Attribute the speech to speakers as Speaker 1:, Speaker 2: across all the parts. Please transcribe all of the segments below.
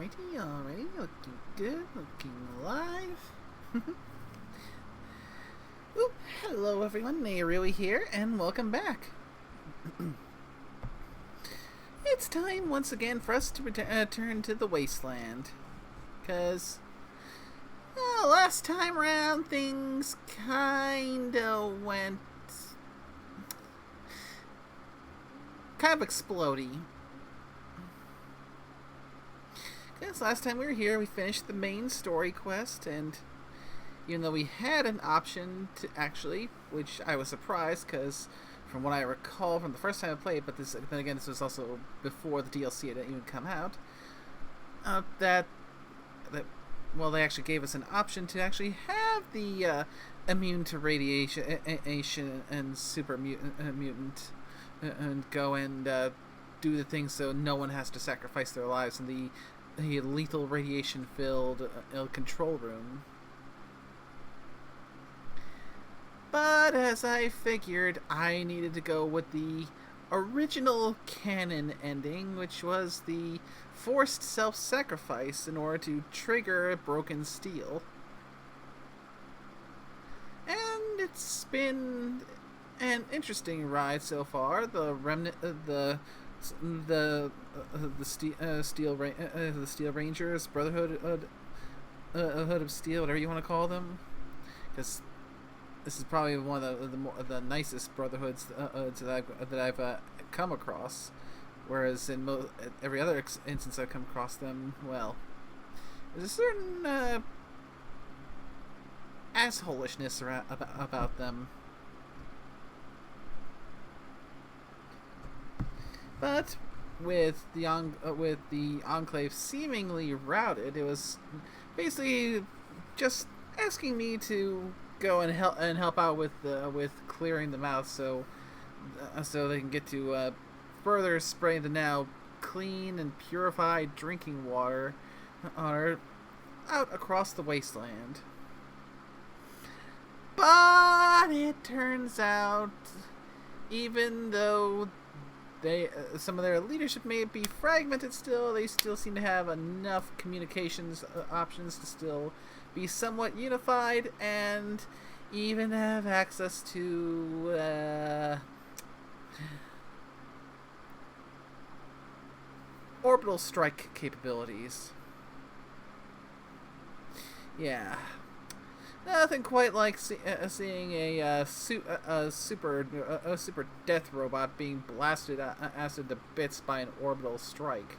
Speaker 1: Alrighty, looking good, looking alive. Oop, hello everyone, Nayarui here, and welcome back. It's time once again for us to return to the Wasteland. Because, last time around things kinda went kind of explodey. Because last time we were here, we finished the main story quest, and even though we had an option to actually, which I was surprised, because from what I recall from the first time I played, but then again, this was also before the DLC had even come out, they actually gave us an option to actually have the immune to radiation and super mutant and go and do the things so no one has to sacrifice their lives in the lethal radiation-filled control room. But as I figured, I needed to go with the original canon ending, which was the forced self-sacrifice in order to trigger broken steel. And it's been an interesting ride so far. The remnant, the Steel Rangers, Brotherhood of Steel, whatever you want to call them, because this is probably one of the nicest brotherhoods that I've come across. Whereas in every other instance I've come across them, well, there's a certain assholishness about them. But with the Enclave seemingly routed, it was basically just asking me to go and help out with clearing them out, so they can get to further spray the now clean and purified drinking water out across the wasteland. But it turns out, even though some of their leadership may be fragmented still, they still seem to have enough communications options to still be somewhat unified and even have access to orbital strike capabilities. Yeah. Nothing quite like seeing a super death robot being blasted acid to bits by an orbital strike.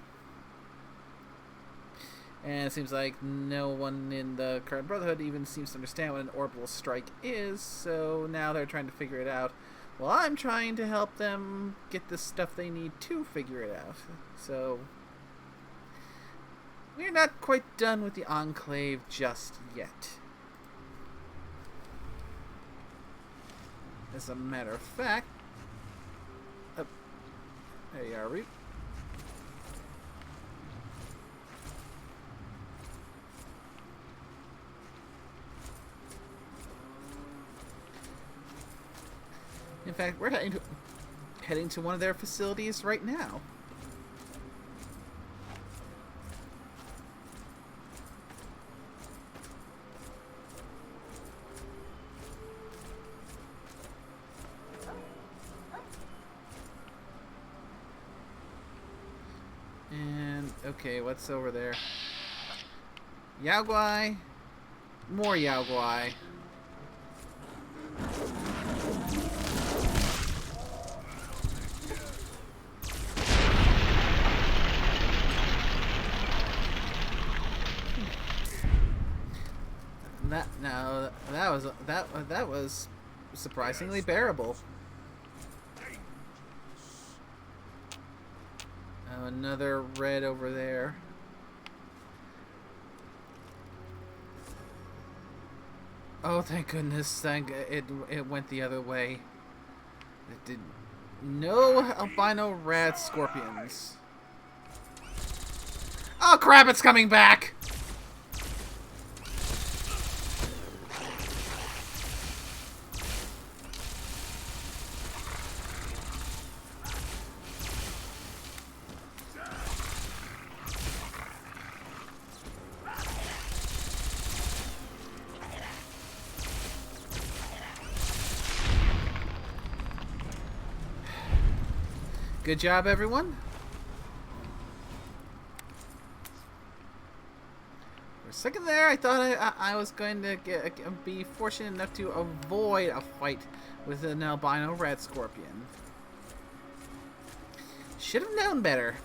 Speaker 1: And it seems like no one in the current Brotherhood even seems to understand what an orbital strike is, so now they're trying to figure it out. Well, I'm trying to help them get the stuff they need to figure it out. So we're not quite done with the Enclave just yet. As a matter of fact, there you are, Root. In fact, we're heading to one of their facilities right now. And, okay, what's over there? Yaoguai. More Yaoguai. That was surprisingly bearable. Oh, another red over there. Oh, thank goodness! It went the other way. It did. No albino rad scorpions. Oh crap! It's coming back. Good job, everyone. For a second there, I thought I was going to be fortunate enough to avoid a fight with an albino red scorpion. Should have known better.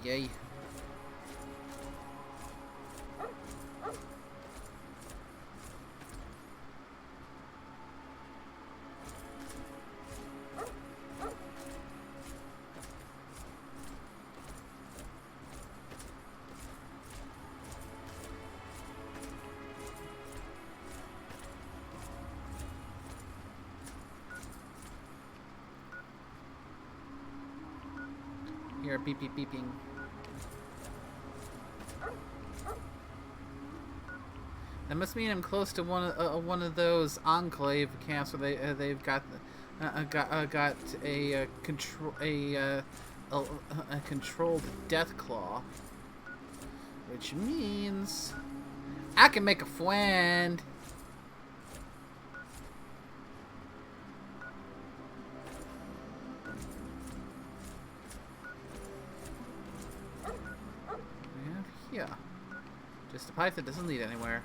Speaker 1: Yay. Here, beeping. That must mean I'm close to one of those Enclave camps where they've got a controlled death claw, which means I can make a friend. Yeah, just a pipe that doesn't lead anywhere.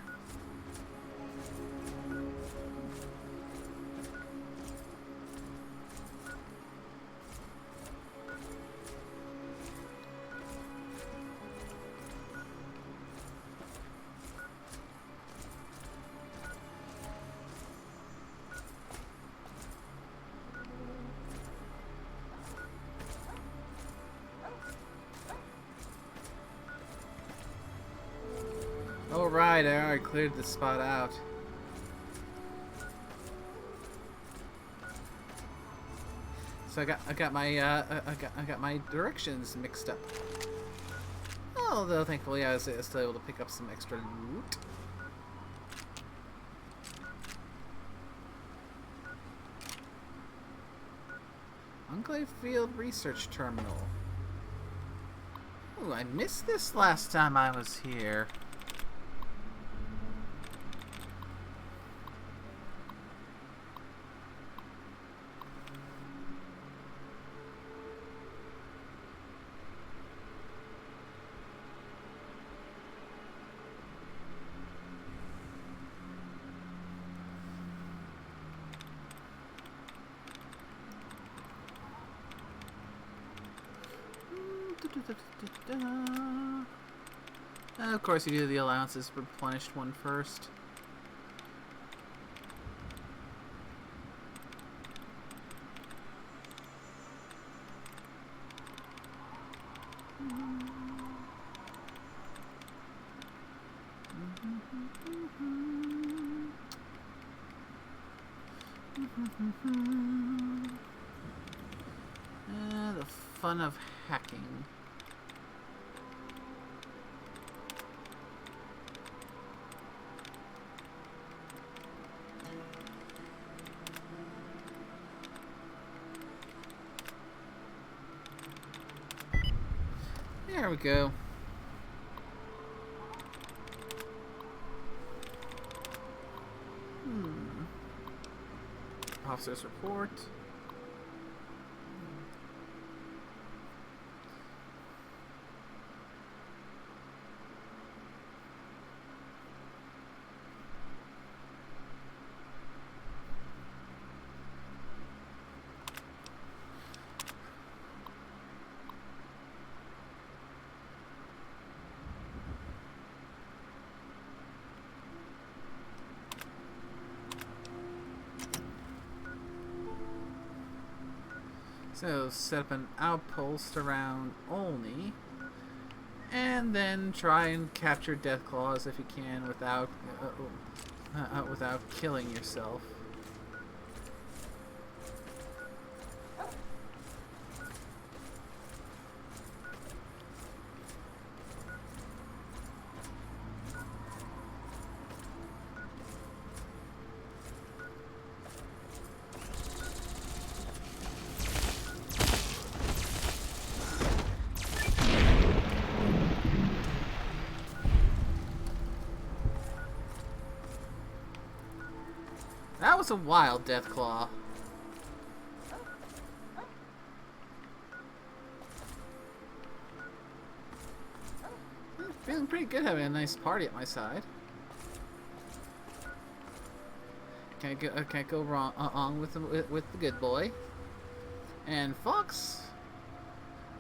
Speaker 1: Alright, I already cleared the spot out. So I got my directions mixed up. Although thankfully I was still able to pick up some extra loot. Enclave Field Research Terminal. Ooh, I missed this last time I was here. Of course, you do the allowances replenished one first. The fun of hacking. There we go. Officer's report. So set up an outpost around Olney, and then try and capture death claws if you can without killing yourself. That was a wild death claw. Feeling pretty good having a nice party at my side. Can't go wrong with the good boy. And Fox,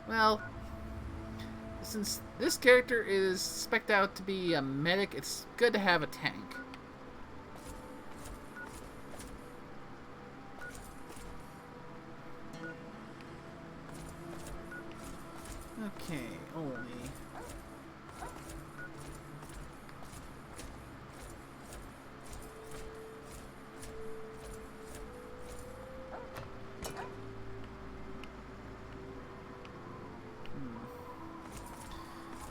Speaker 1: well, since this character is spec'd out to be a medic, it's good to have a tank. Okay, only.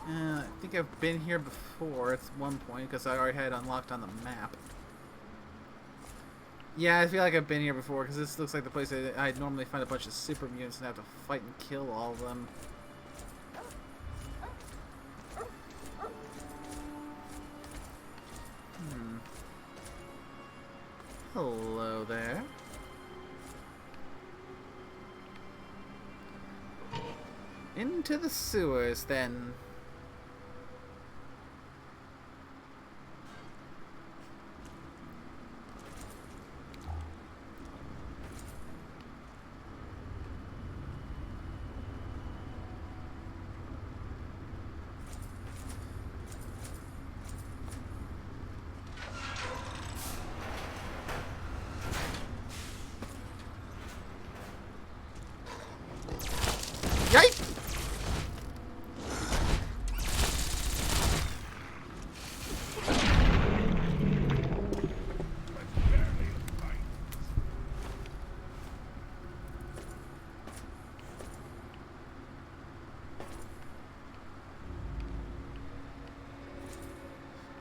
Speaker 1: I think I've been here before at one point because I already had it unlocked on the map. Yeah, I feel like I've been here before because this looks like the place I'd normally find a bunch of super mutants and have to fight and kill all of them. Hello there. Into the sewers, then. Yikes!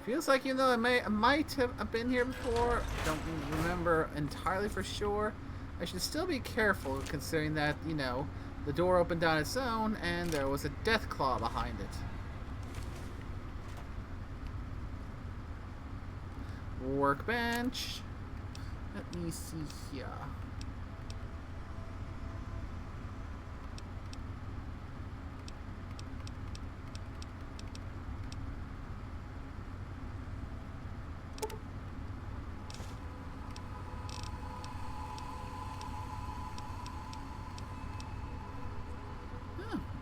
Speaker 1: Feels like, you know, I might have been here before. Don't remember entirely for sure. I should still be careful considering that, you know, the door opened on its own and there was a death claw behind it. Workbench. Let me see here.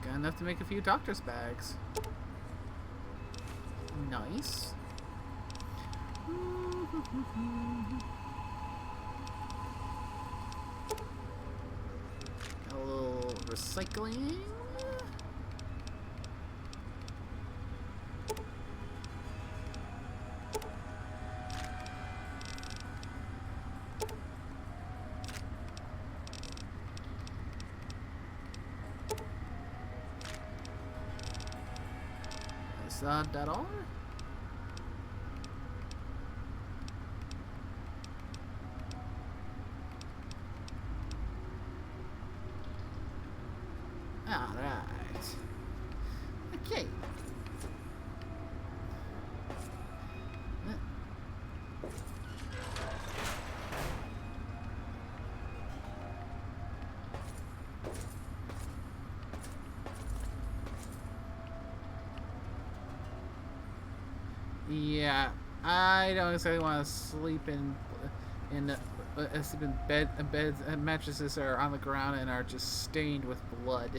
Speaker 1: Got enough to make a few doctor's bags. Nice. Got a little recycling. Is that all? Alright. Okay. Yeah, I don't exactly want to sleep in beds and mattresses are on the ground and are just stained with blood.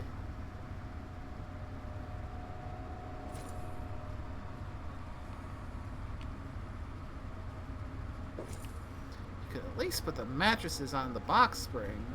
Speaker 1: You could at least put the mattresses on the box spring.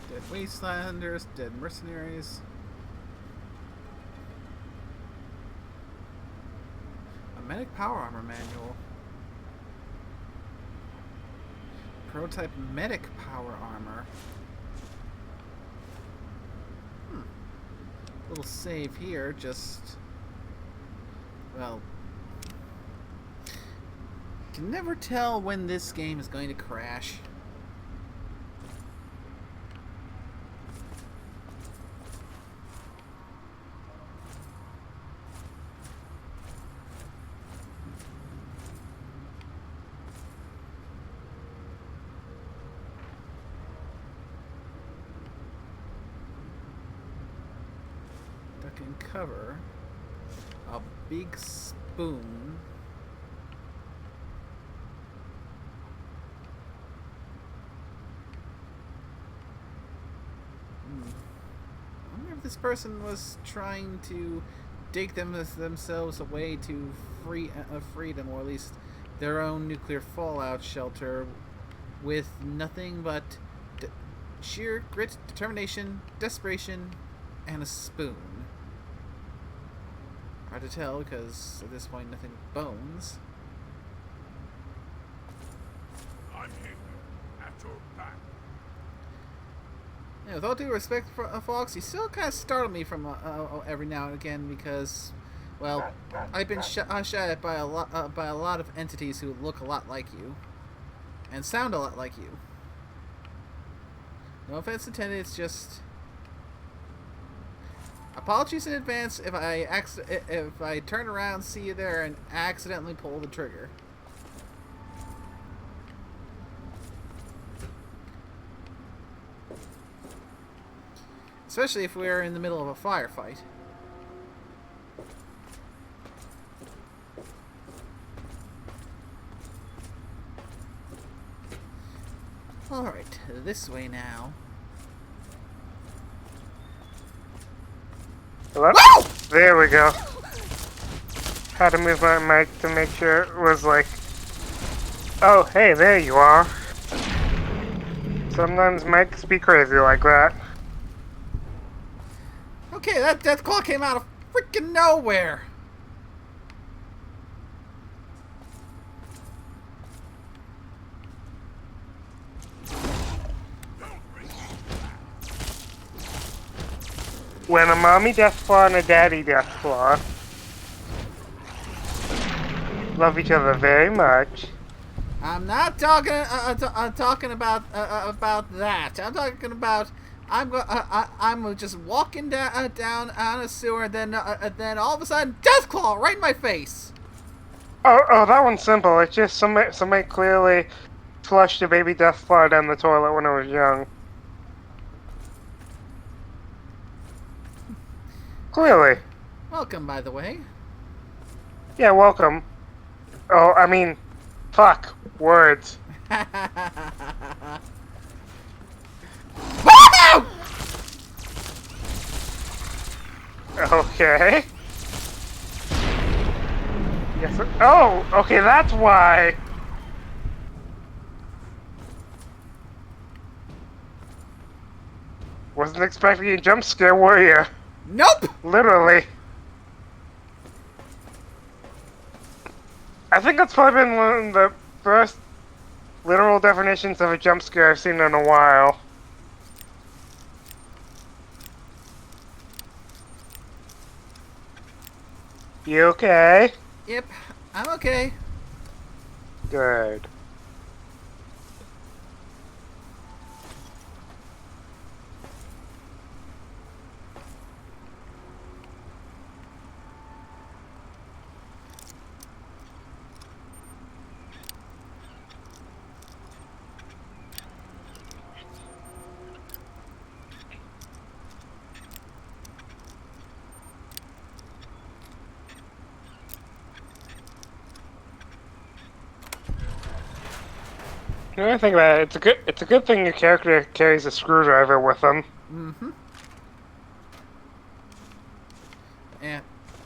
Speaker 1: Dead wastelanders, dead mercenaries. A medic power armor manual. Prototype medic power armor. Little save here, just... Well... Can never tell when this game is going to crash. Duck and cover. A big spoon. I wonder if this person was trying to dig themselves away to freedom, or at least their own nuclear fallout shelter, with nothing but sheer grit, determination, desperation, and a spoon. Hard to tell, because at this point nothing but bones.
Speaker 2: I'm here, at your back.
Speaker 1: Yeah, with all due respect for Fox, you still kind of startle me from every now and again, because, well, I've been shot at by a lot of entities who look a lot like you, and sound a lot like you. No offense intended. It's just apologies in advance if I turn around, see you there, and accidentally pull the trigger. Especially if we're in the middle of a firefight. Alright, this way now.
Speaker 3: Hello?
Speaker 1: Woo!
Speaker 3: There we go. Had to move my mic to make sure it was like... Oh, hey, there you are. Sometimes mics be crazy like that.
Speaker 1: Okay, that death claw came out of freaking nowhere.
Speaker 3: When a mommy deathclaw and a daddy deathclaw love each other very much.
Speaker 1: I'm not talking. Talking about that. I'm talking about. I'm just walking down on a sewer, and then all of a sudden, deathclaw right in my face.
Speaker 3: Oh, that one's simple. It's just somebody clearly flushed a baby deathclaw down the toilet when I was young. Clearly.
Speaker 1: Welcome, by the way.
Speaker 3: Yeah, welcome. Oh, I mean, fuck. Words. Okay. Yes. Oh, okay, that's why. Wasn't expecting a jump scare, were you?
Speaker 1: Nope.
Speaker 3: Literally. I think that's probably been one of the first literal definitions of a jump scare I've seen in a while. You okay?
Speaker 1: Yep, I'm okay.
Speaker 3: Good. You know, I think about it, it's a good thing your character carries a screwdriver with them.
Speaker 1: Mm-hmm.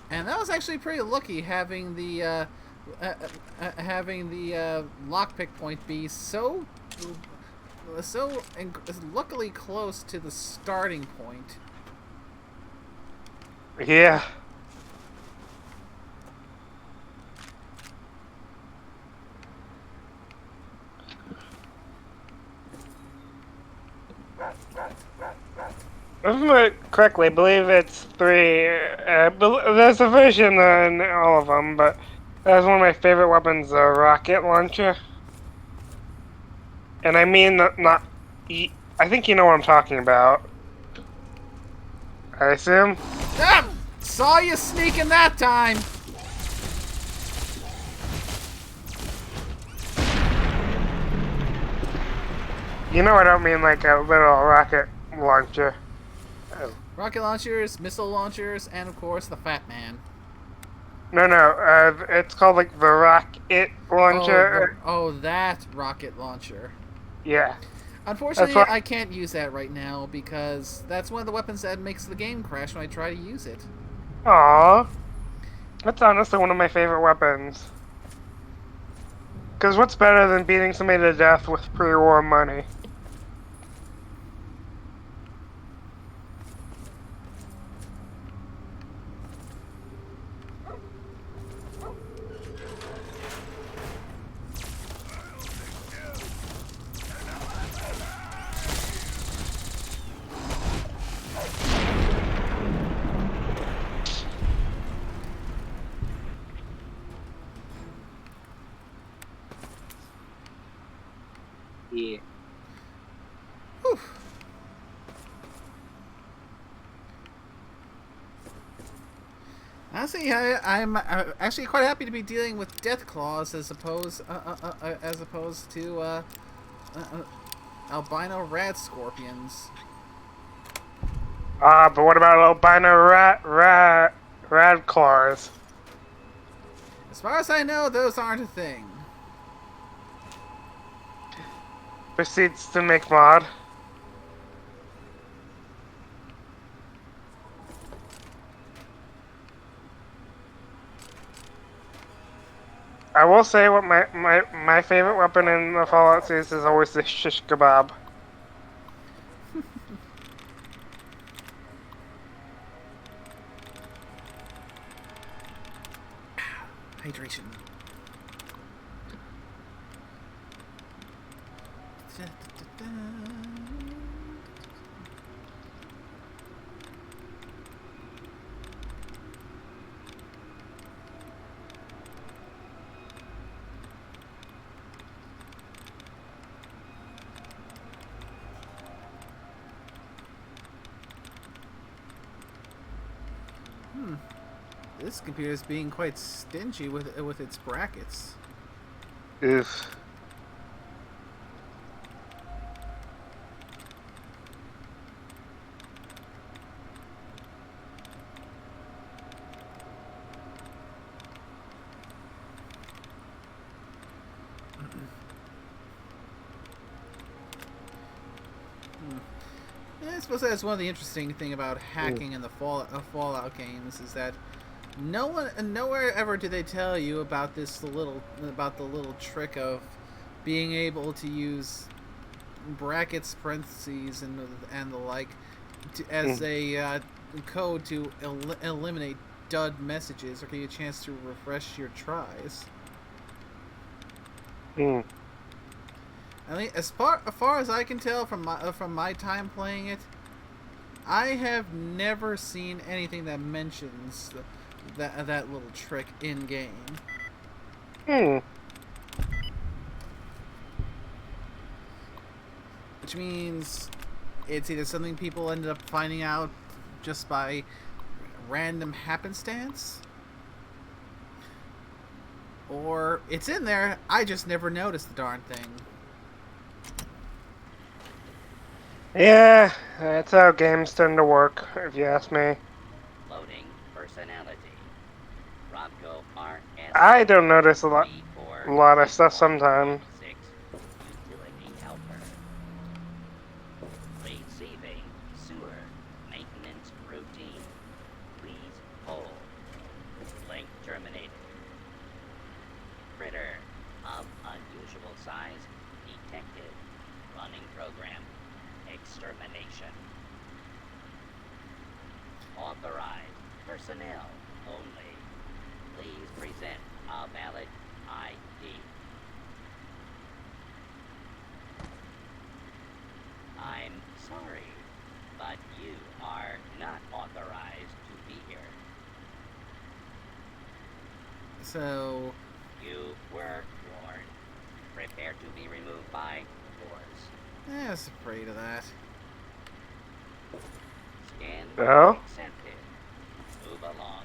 Speaker 1: And that was actually pretty lucky, having the lockpick point be so luckily close to the starting point.
Speaker 3: Yeah. if I remember correctly, I believe it's 3. There's a version in all of them, but that's one of my favorite weapons, the rocket launcher. And I mean, not. I think you know what I'm talking about. I assume.
Speaker 1: Ah! Saw you sneaking that time!
Speaker 3: You know I don't mean like a little rocket launcher. Oh.
Speaker 1: Rocket launchers, missile launchers, and of course the Fat Man.
Speaker 3: No. It's called like the rocket launcher.
Speaker 1: That rocket launcher.
Speaker 3: Yeah. That's
Speaker 1: Unfortunately,
Speaker 3: what.
Speaker 1: I can't use that right now because that's one of the weapons that makes the game crash when I try to use it.
Speaker 3: Aww. That's honestly one of my favorite weapons. Because what's better than beating somebody to death with pre-war money? Yeah.
Speaker 1: Whew. Honestly, I'm actually quite happy to be dealing with death claws as opposed to albino rat scorpions.
Speaker 3: But what about albino rad claws?
Speaker 1: As far as I know, those aren't a thing.
Speaker 3: Proceeds to make mod. I will say what my favorite weapon in the Fallout series is always the shish kebab.
Speaker 1: Hydration. This computer is being quite stingy with its brackets.
Speaker 3: Oof.
Speaker 1: I suppose that's one of the interesting thing about hacking in the Fallout games is that nowhere ever do they tell you about the little trick of being able to use brackets, parentheses, and the like as a code to eliminate dud messages or give you a chance to refresh your tries. I mean, as far as I can tell from my time playing it, I have never seen anything that mentions that little trick in game. Which means it's either something people ended up finding out just by random happenstance, or it's in there, I just never noticed the darn thing.
Speaker 3: Yeah, that's how games tend to work, if you ask me.
Speaker 4: Loading personality. Robco RS.
Speaker 3: I don't notice a lot of stuff sometimes.
Speaker 4: 6 utility helper. Receiving sewer maintenance routine. Please hold. Link terminated. Critter of unusual size detected. Running program. Extermination. Authorized personnel only. Please present a valid ID. I'm sorry, but you
Speaker 1: So,
Speaker 4: You were warned. Prepare to be removed by force.
Speaker 1: I was afraid of that.
Speaker 4: Scan
Speaker 3: Oh?
Speaker 4: accepted. Move along.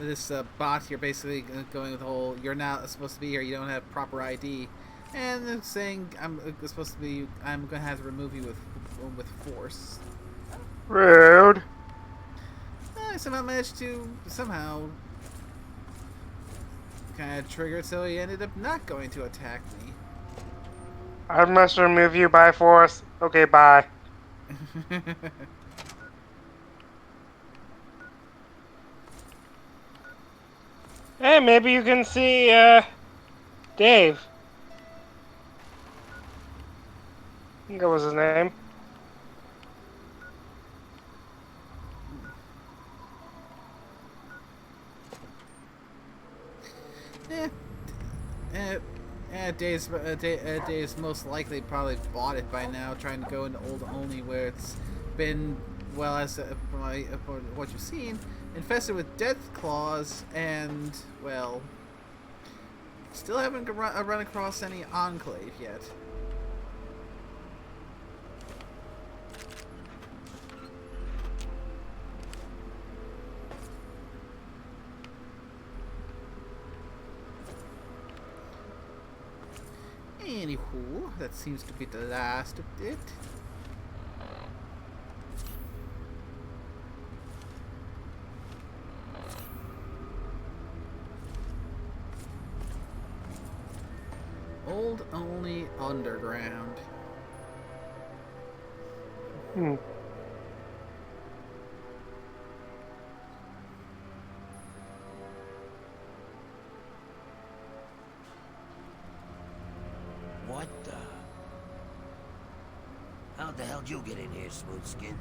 Speaker 1: This bot here basically going with the whole "you're not supposed to be here. You don't have proper ID," and they're saying I'm gonna have to remove you with force.
Speaker 3: Rude.
Speaker 1: I somehow managed to kind of trigger it, so he ended up not going to attack me.
Speaker 3: I must remove you by force. Okay, bye. Hey, maybe you can see, Dave. I think that was his name.
Speaker 1: Dave's most likely probably bought it by now, trying to go into old only, where it's been, well, as from what you've seen, infested with death claws, and, well, still haven't run across any Enclave yet. Anywho, that seems to be the last of it. Old only underground.
Speaker 5: What the? How the hell did you get in here, Smooth Skin?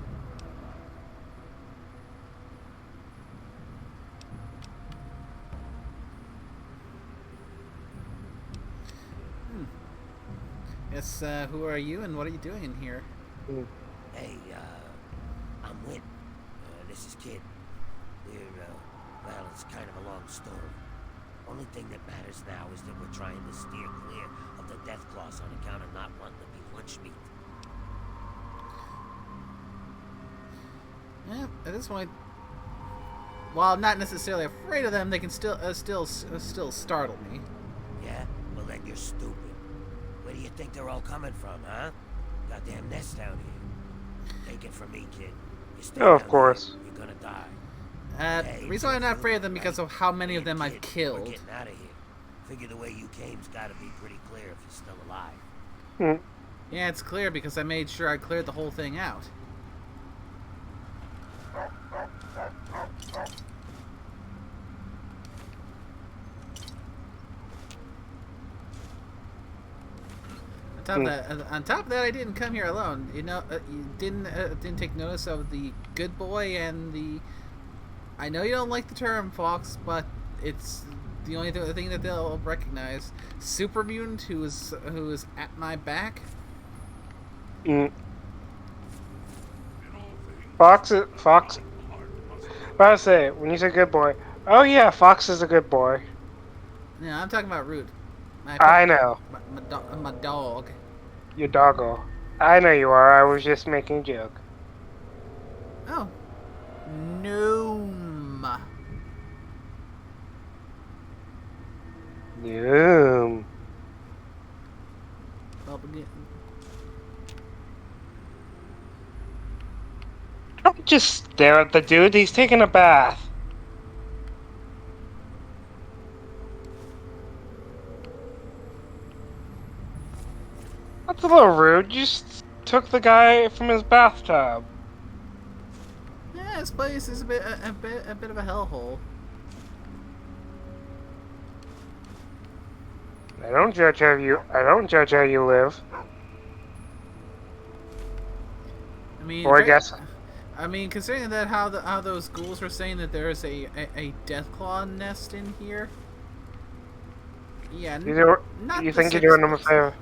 Speaker 1: Yes, who are you and what are you doing in here?
Speaker 5: Hey, I'm Win. This is Kid. We're, well, it's kind of a long story. Only thing that matters now is that we're trying to steer clear of the death claws on account of not wanting to be lunch meat.
Speaker 1: Yeah, at this point, while I'm not necessarily afraid of them, they can still startle me.
Speaker 5: Yeah? Well, then you're stupid. Where do you think they're all coming from, huh? Goddamn nest down here. Take it from me, kid. You stay
Speaker 3: Oh, of
Speaker 5: down
Speaker 3: course.
Speaker 5: here, you're gonna die.
Speaker 1: The reason why I'm not afraid of them because of how many of them I've
Speaker 5: We're
Speaker 1: killed.
Speaker 5: getting out of here. Figure the way you came's gotta be pretty clear if you're still alive.
Speaker 1: Yeah, it's clear because I made sure I cleared the whole thing out. On top of that, I didn't come here alone. You know, you didn't take notice of the good boy and the. I know you don't like the term, Fox, but it's the only thing that they'll recognize. Super mutant who is at my back.
Speaker 3: Fox. What I say when you say good boy? Oh yeah, Fox is a good boy.
Speaker 1: Yeah, I'm talking about Root.
Speaker 3: I know.
Speaker 1: My dog.
Speaker 3: You doggo. I know you are. I was just making a joke.
Speaker 1: Oh. Noom.
Speaker 3: Noom.
Speaker 1: Well, begin.
Speaker 3: Don't just stare at the dude. He's taking a bath. That's a little rude. You just took the guy from his bathtub.
Speaker 1: Yeah, this place is a bit of a hellhole.
Speaker 3: I don't judge how you live.
Speaker 1: I mean,
Speaker 3: Or I guess.
Speaker 1: I mean, considering that how those ghouls were saying that there's a Deathclaw nest in here. Yeah,
Speaker 3: You think you're doing them a favor?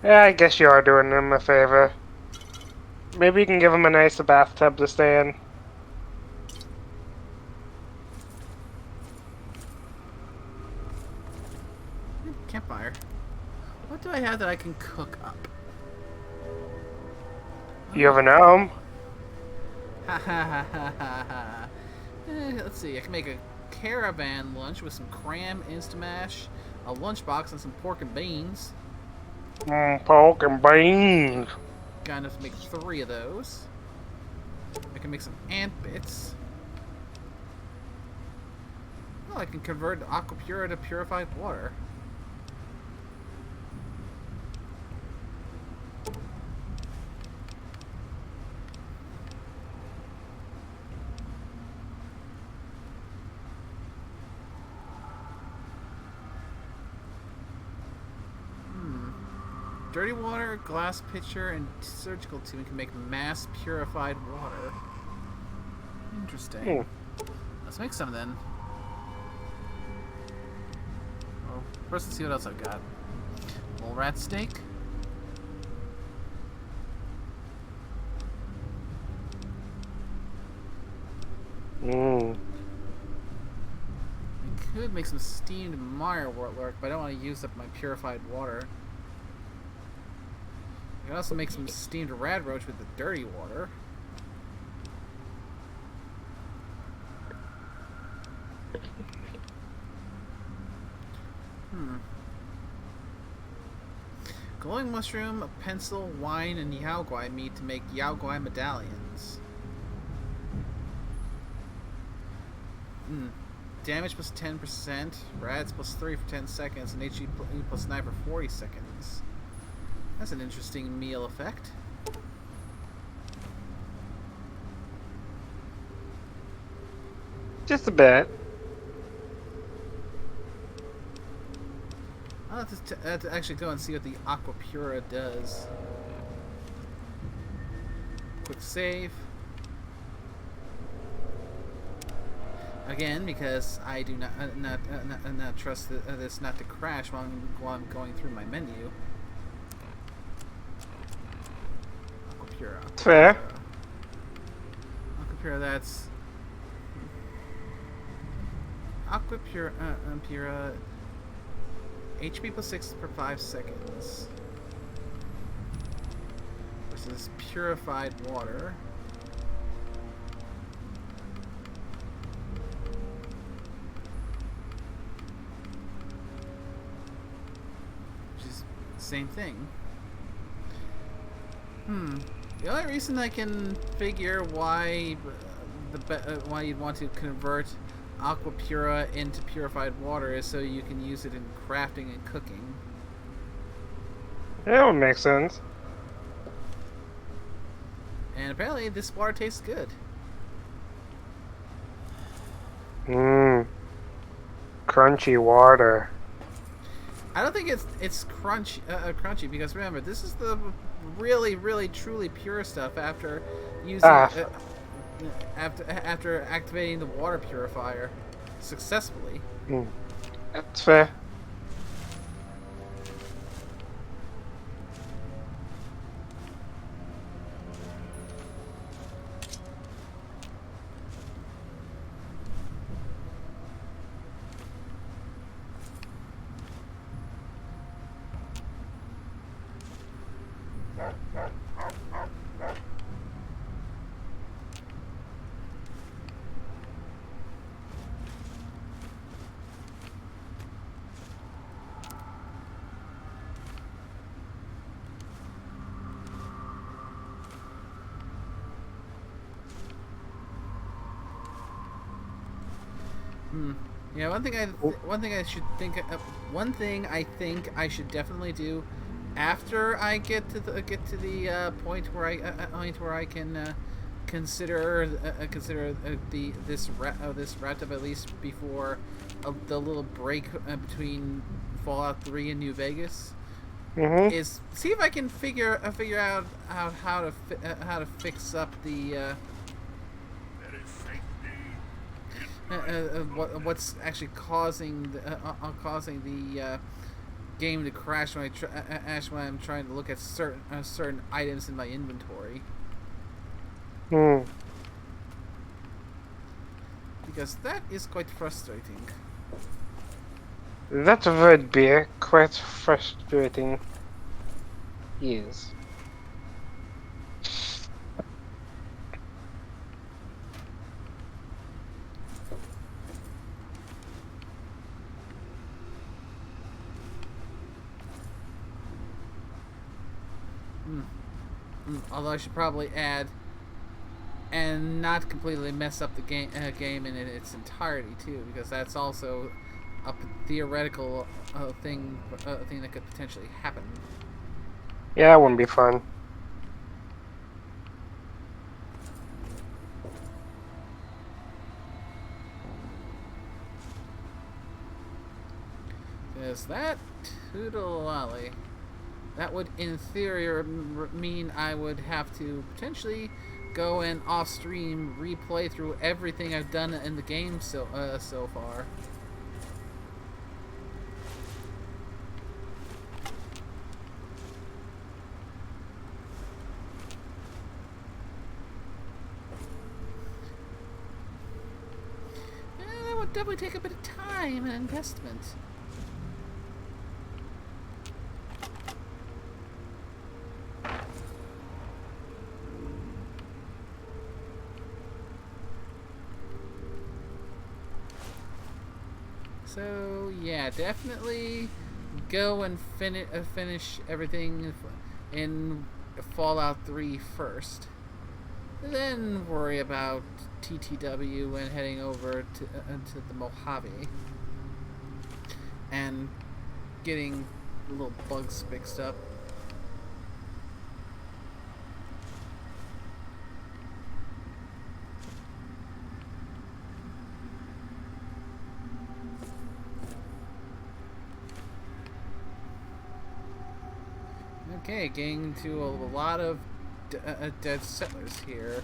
Speaker 3: Yeah, I guess you are doing them a favor. Maybe you can give him a nicer bathtub to stay in.
Speaker 1: Campfire. What do I have that I can cook up?
Speaker 3: You have a gnome.
Speaker 1: Ha ha ha ha ha ha. Let's see. I can make a caravan lunch with some cram, Instamash, a lunchbox, and some pork and beans.
Speaker 3: Pork and beans.
Speaker 1: Got enough to make 3 of those. I can make some ant bits. Oh, I can convert Aquapura to purified water. Dirty water, glass pitcher, and surgical tubing can make mass purified water. Interesting. Let's make some then. Well, first let's see what else I've got. Mole rat steak. I could make some steamed mire wartlerk, but I don't want to use up my purified water. I can also make some steamed rad roach with the dirty water. Glowing mushroom, a pencil, wine, and yaoguai meat to make yaoguai medallions. Damage plus 10%, rads plus 3 for 10 seconds, and HP plus 9 for 40 seconds. That's an interesting meal effect.
Speaker 3: Just a bit.
Speaker 1: I'll have to actually go and see what the Aquapura does. Quick save. Again, because I do not trust this not to crash while I'm going through my menu. Aquapura.
Speaker 3: Fair.
Speaker 1: Aquapura, that's Aquapura. Pura. HP plus 6 for 5 seconds. Versus purified water. Which is the same thing. The only reason I can figure why why you'd want to convert Aquapura into purified water is so you can use it in crafting and cooking.
Speaker 3: That would make sense.
Speaker 1: And apparently this water tastes good.
Speaker 3: Crunchy water.
Speaker 1: I don't think it's crunchy because remember, this is the really truly pure stuff after using after activating the water purifier successfully.
Speaker 3: That's fair.
Speaker 1: Yeah, one thing I think I should definitely do after I get to the point where I can consider this wrapped up at least before the little break between Fallout 3 and New Vegas. Is see if I can figure out how to fix up the what's actually causing the game to crash when I'm trying to look at certain items in my inventory.
Speaker 3: Hmm.
Speaker 1: Because that is quite frustrating.
Speaker 3: That would be quite frustrating. Yes.
Speaker 1: Although I should probably add, and not completely mess up the game in its entirety too, because that's also a theoretical thing that could potentially happen.
Speaker 3: Yeah, that wouldn't be fun.
Speaker 1: Because that toodalolly, that would in theory mean I would have to potentially go and off stream replay through everything I've done in the game so far. That would definitely take a bit of time and investment. So yeah, definitely go and finish everything in Fallout 3 first. Then worry about TTW and heading over to the Mojave and getting little bugs fixed up. Okay, getting to a lot of dead settlers here.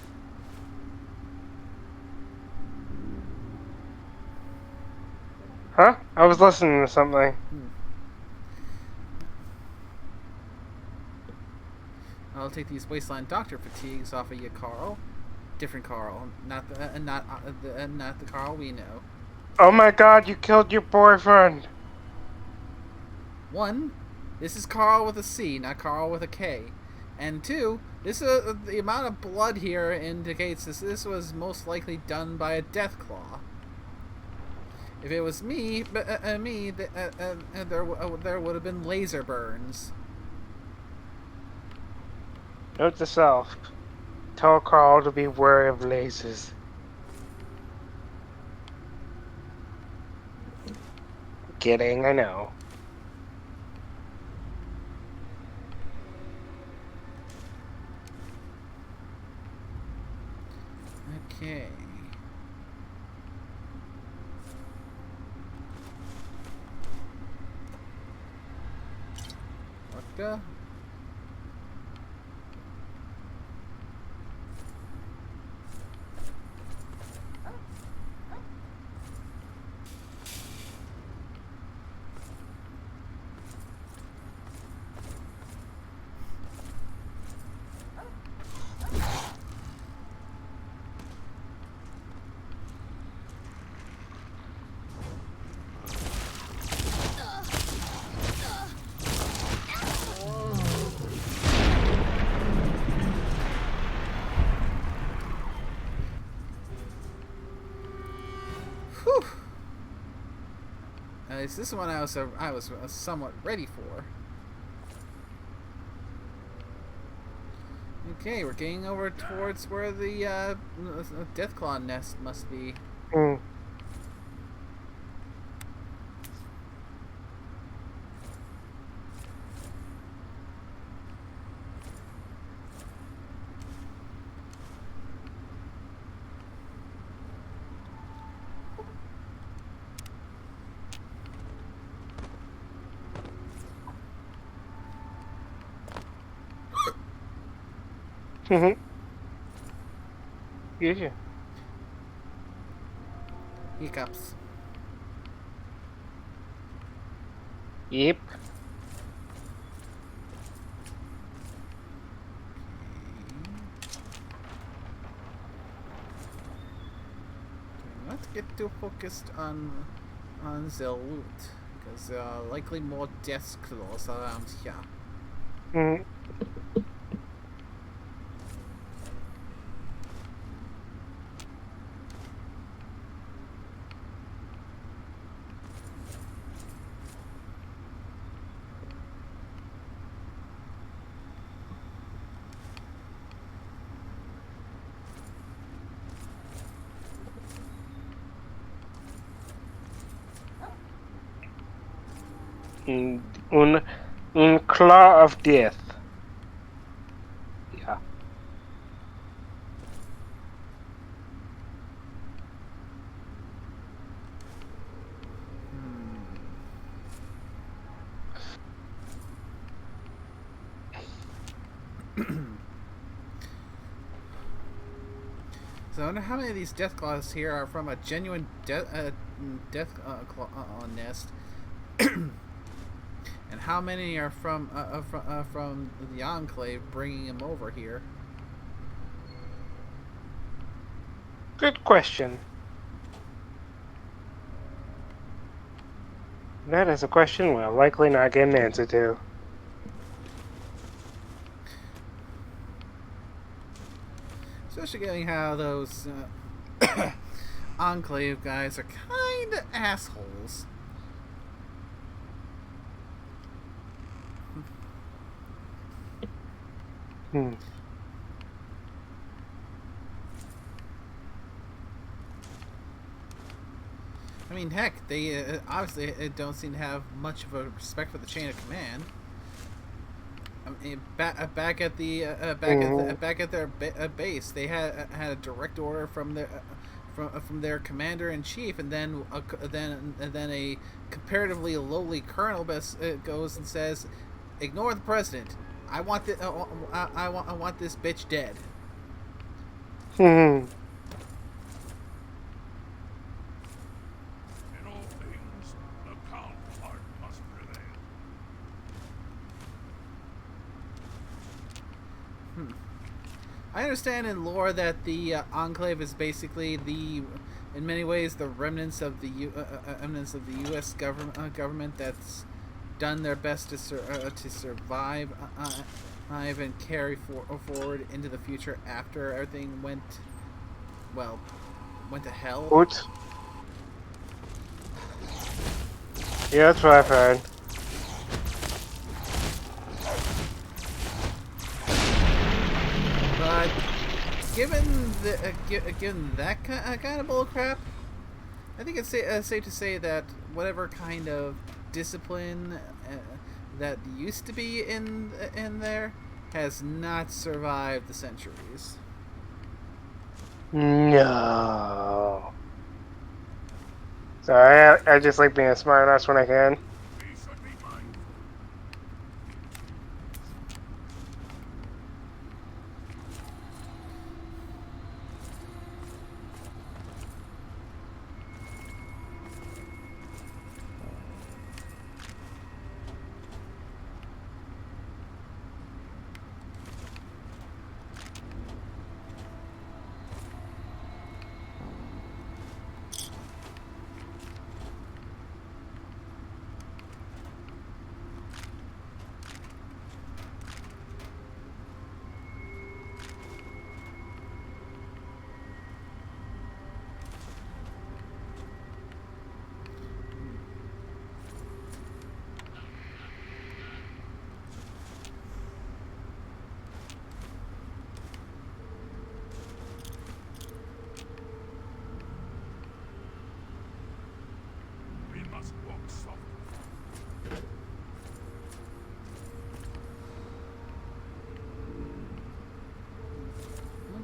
Speaker 3: Huh? I was listening to something.
Speaker 1: I'll take these wasteland doctor fatigues off of you, Carl. Different Carl, not the Carl we know.
Speaker 3: Oh my god, you killed your boyfriend!
Speaker 1: One, this is Carl with a C, not Carl with a K. And two, the amount of blood here indicates this was most likely done by a death claw. If it was me, there would have been laser burns.
Speaker 3: Note to self. Tell Carl to be wary of lasers. Kidding, I know.
Speaker 1: Okay. Vodka. Whew. At least this one I was somewhat ready for. Okay, we're getting over towards where the Deathclaw nest must be.
Speaker 3: Hmm. Yeah.
Speaker 1: Hiccups.
Speaker 3: Yep.
Speaker 1: not get too focused on the loot, because there are likely more death claws around here.
Speaker 3: Mm. Un claw of death. Yeah.
Speaker 1: So I wonder how many of these death claws here are from a genuine death claw nest, and how many are from the Enclave bringing him over here.
Speaker 3: Good question. That is a question we'll likely not get an answer to.
Speaker 1: Especially getting how those Enclave guys are kind of assholes.
Speaker 3: Hmm.
Speaker 1: I mean, heck, they obviously don't seem to have much of a respect for the chain of command. I mean, back at their base, they had a direct order from their commander in chief, and then a comparatively lowly colonel goes and says, "Ignore the president. I want I want this bitch dead."
Speaker 3: Hmm.
Speaker 2: In all things, the counterpart must prevail.
Speaker 1: I understand in lore that the Enclave is basically in many ways, the remnants of the U.S. government that's done their best to survive and carry forward into the future after everything went to hell.
Speaker 3: Oops. Yeah, that's what I've heard.
Speaker 1: But given that kind of bullcrap, I think it's safe to say that whatever kind of discipline that used to be in there has not survived the centuries.
Speaker 3: No. Sorry, I just like being a smartass when I can.
Speaker 2: We should be mindful. We must walk softly.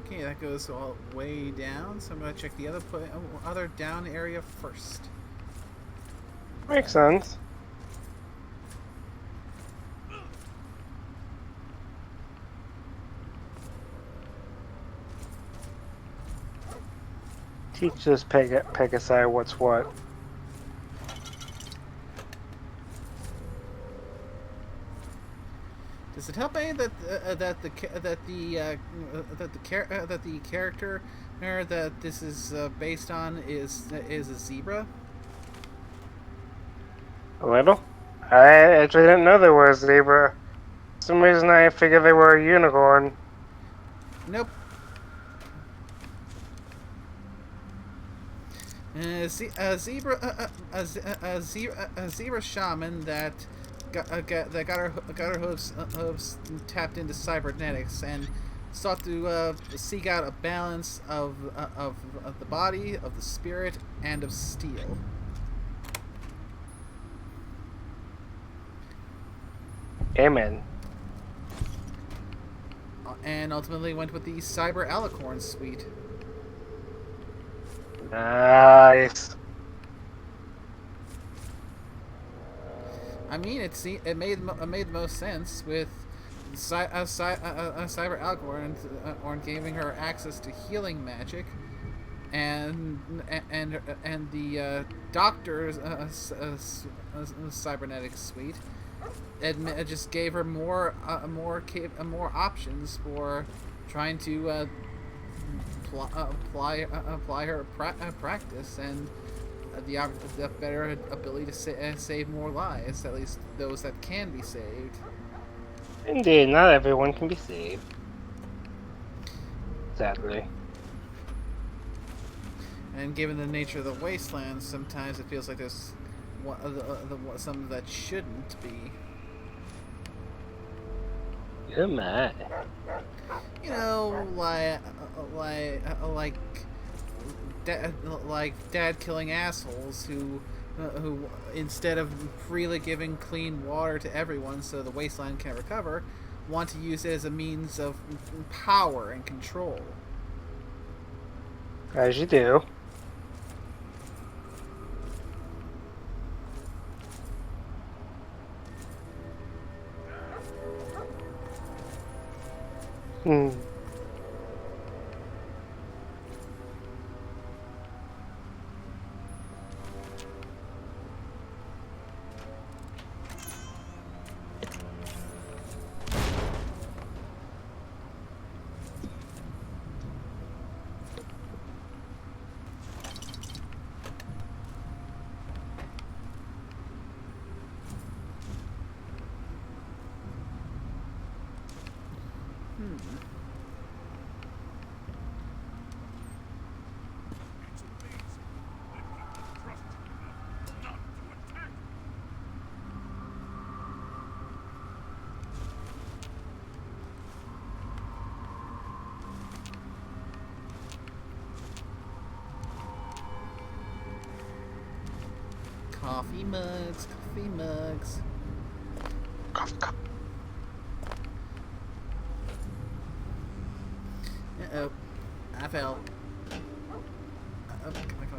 Speaker 1: Okay, that goes all way down, so I'm going to check the other down area first.
Speaker 3: Makes sense. Teach this Pegasi what's what.
Speaker 1: Does it help any that the character that this is based on is a zebra.
Speaker 3: A little? I actually didn't know there was a zebra. For some reason I figured they were a unicorn.
Speaker 1: Nope. A zebra shaman that got her hooves tapped into cybernetics and sought to seek out a balance of the body, of the spirit, and of steel.
Speaker 3: Amen.
Speaker 1: And ultimately went with the Cyber Alicorn suite.
Speaker 3: Nice.
Speaker 1: I mean, it made the most sense with Cyber Alicorn giving her access to healing magic, and the Doctor's cybernetic suite. It just gave her more options for trying to apply her practice and the better ability to save more lives, at least those that can be saved.
Speaker 3: Indeed, not everyone can be saved. Sadly.
Speaker 1: And given the nature of the wastelands, sometimes it feels like there's some that shouldn't be.
Speaker 3: Good man.
Speaker 1: You know, like dad killing assholes who instead of freely giving clean water to everyone so the wasteland can recover, want to use it as a means of power and control.
Speaker 3: As you do. Hmm.
Speaker 2: It's amazing that people trust you enough not to attack.
Speaker 1: Coffee mugs, coffee mugs. Uh-oh. I fell.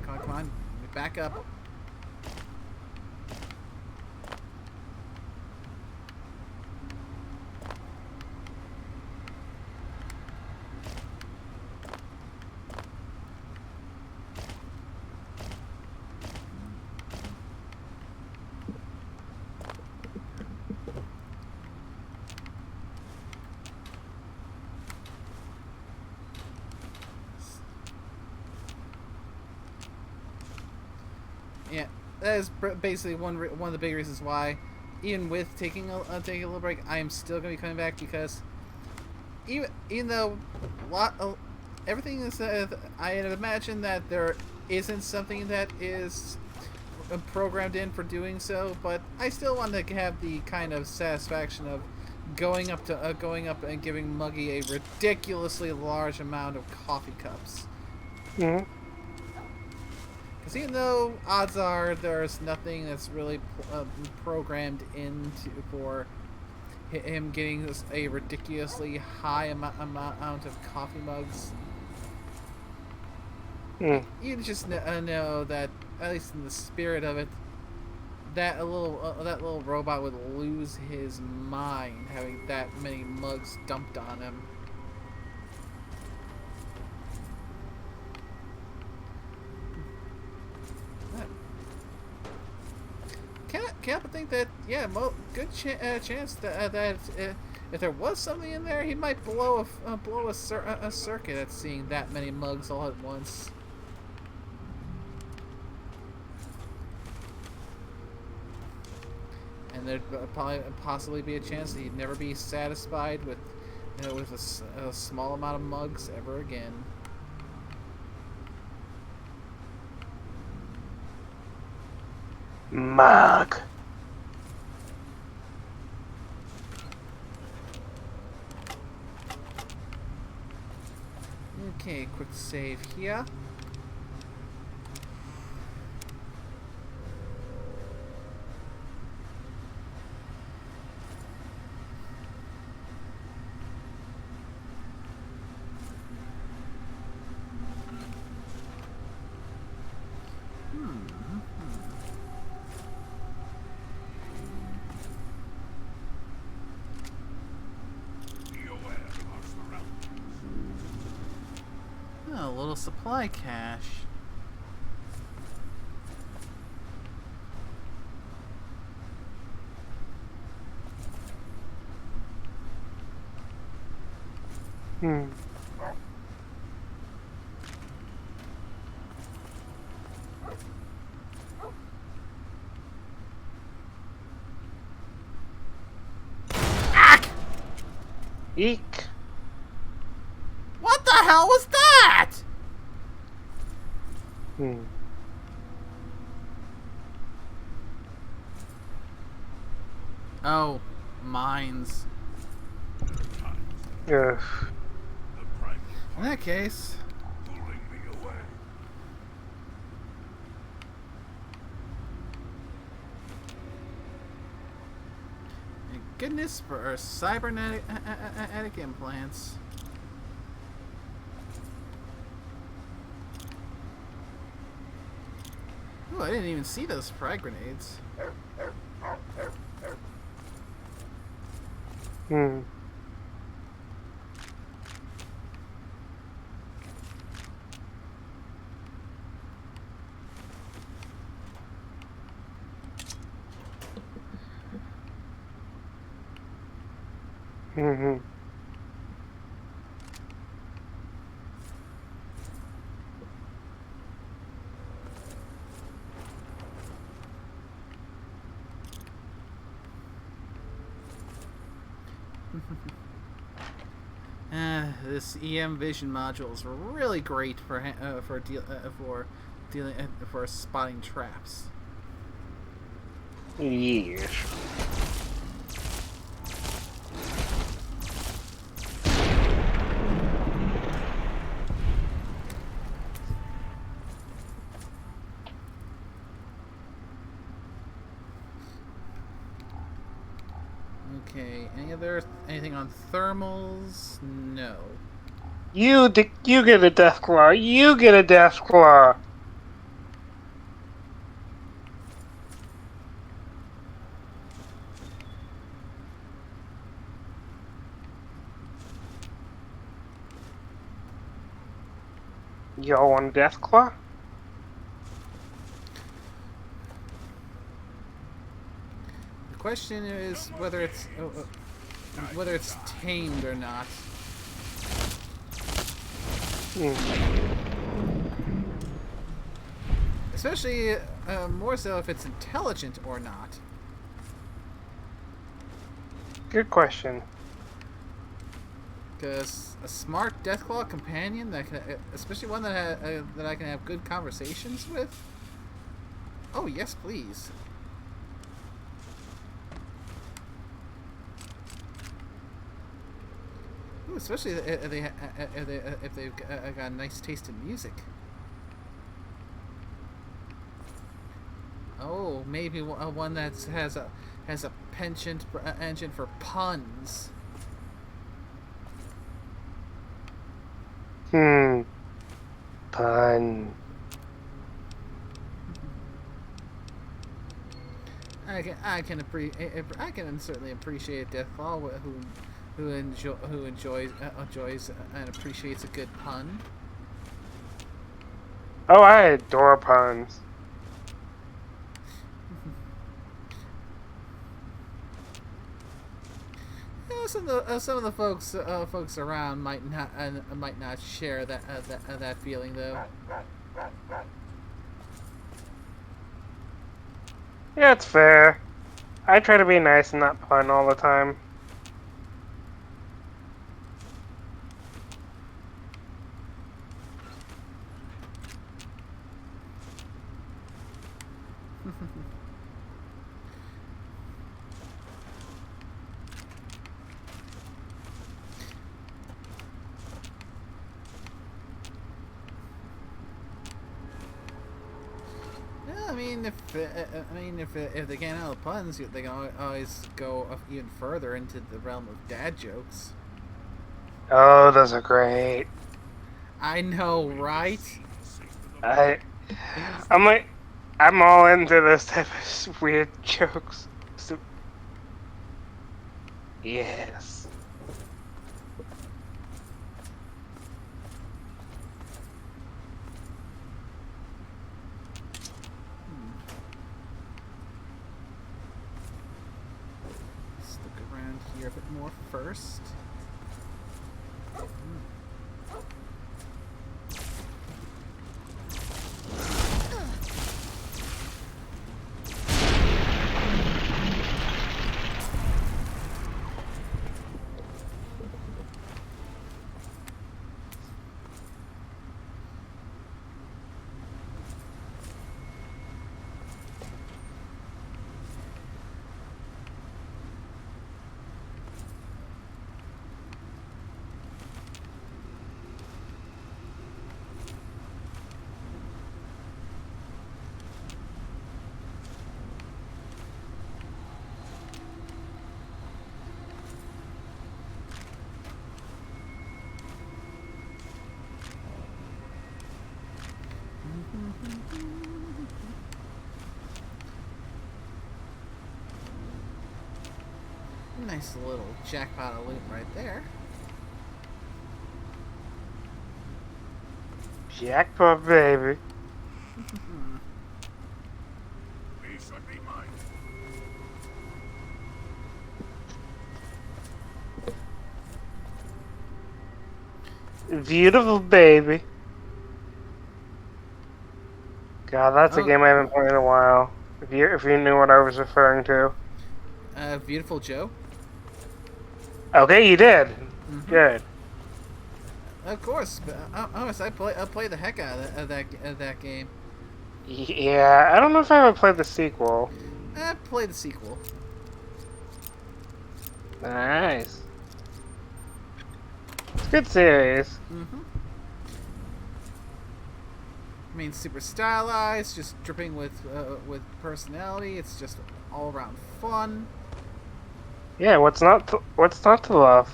Speaker 1: Come on. Back up. Yeah, that is basically one of the big reasons why, even with taking a little break, I am still gonna be coming back, because even though everything is I imagine that there isn't something that is programmed in for doing so, but I still want to have the kind of satisfaction of going up and giving Muggy a ridiculously large amount of coffee cups.
Speaker 3: Hmm.
Speaker 1: Because even though odds are there's nothing that's really programmed into for him getting a ridiculously high amount of coffee mugs, you just know that, at least in the spirit of it, that little robot would lose his mind having that many mugs dumped on him. Can't help but think that, yeah, good chance that if there was something in there, he might blow a circuit at seeing that many mugs all at once. And there'd probably possibly be a chance that he'd never be satisfied with, with a small amount of mugs ever again.
Speaker 3: Mug.
Speaker 1: Okay, quick save here.
Speaker 2: Be aware of our surroundings.
Speaker 1: Oh, a little supply cache.
Speaker 3: Hmm. Eek.
Speaker 1: What the hell was that?
Speaker 3: Hmm.
Speaker 1: Oh, mines.
Speaker 3: Ugh.
Speaker 2: The primal
Speaker 1: In that case,
Speaker 2: pulling me away.
Speaker 1: thank goodness for our cybernetic implants. Ooh, I didn't even see those frag grenades.
Speaker 3: Hmm. Mm-hmm.
Speaker 1: This EM vision module is really great for dealing for spotting traps.
Speaker 3: Yes.
Speaker 1: Okay, anything on thermals? No.
Speaker 3: You get a death claw. You get a death claw. Y'all want death claw?
Speaker 1: The question is whether it's tamed or not. Especially more so if it's intelligent or not.
Speaker 3: Good question.
Speaker 1: Because a smart Deathclaw companion that can, especially one that that I can have good conversations with. Oh yes, please. Ooh, especially if they've got a nice taste in music. Oh, maybe one that has a penchant engine for puns.
Speaker 3: Pun.
Speaker 1: I can certainly appreciate Deathclaw who enjoys and appreciates a good pun.
Speaker 3: Oh, I adore puns.
Speaker 1: some of the folks around might not share that feeling though.
Speaker 3: Yeah, it's fair. I try to be nice and not pun all the time.
Speaker 1: Yeah, if they can't handle puns, they can always go even further into the realm of dad jokes.
Speaker 3: Oh, those are great.
Speaker 1: I know, right?
Speaker 3: I, I'm like, I'm all into this type of weird jokes. So, yes.
Speaker 1: Let's look around here a bit more first. Nice little jackpot of loot right there.
Speaker 3: Jackpot, baby.
Speaker 2: These should be mine.
Speaker 3: Beautiful baby. God, that's a
Speaker 1: Oh.
Speaker 3: game I haven't played in a while. If you knew what I was referring to.
Speaker 1: Beautiful Joe.
Speaker 3: Okay, you did. Good.
Speaker 1: Of course, but honestly, I play the heck out of that game.
Speaker 3: Yeah, I don't know if I ever played the sequel.
Speaker 1: I play the sequel.
Speaker 3: Nice. It's a good series.
Speaker 1: I mean, super stylized, just dripping with personality. It's just all around fun.
Speaker 3: Yeah, what's not to love?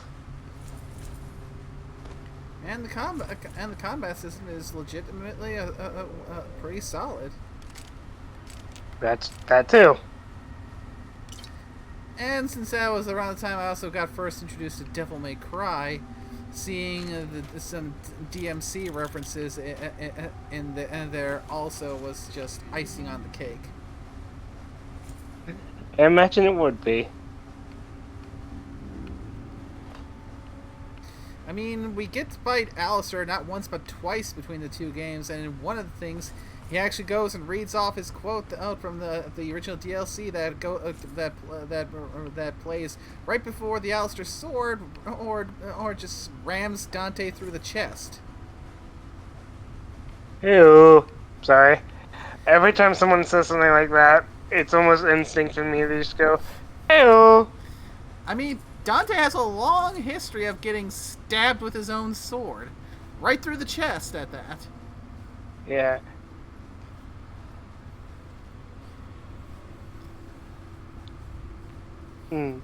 Speaker 1: And the combat system is legitimately pretty solid.
Speaker 3: That too.
Speaker 1: And since that was around the time I also got first introduced to Devil May Cry, seeing some DMC references in there also was just icing on the cake.
Speaker 3: I imagine it would be.
Speaker 1: I mean, we get to fight Alistair not once but twice between the two games, and one of the things he actually goes and reads off his quote out from the original DLC that plays right before the Alistair sword or just rams Dante through the chest.
Speaker 3: Ew. Sorry. Every time someone says something like that, it's almost instinct in me to just go, ew.
Speaker 1: I mean, Dante has a long history of getting stabbed with his own sword, right through the chest at that.
Speaker 3: Yeah.
Speaker 1: I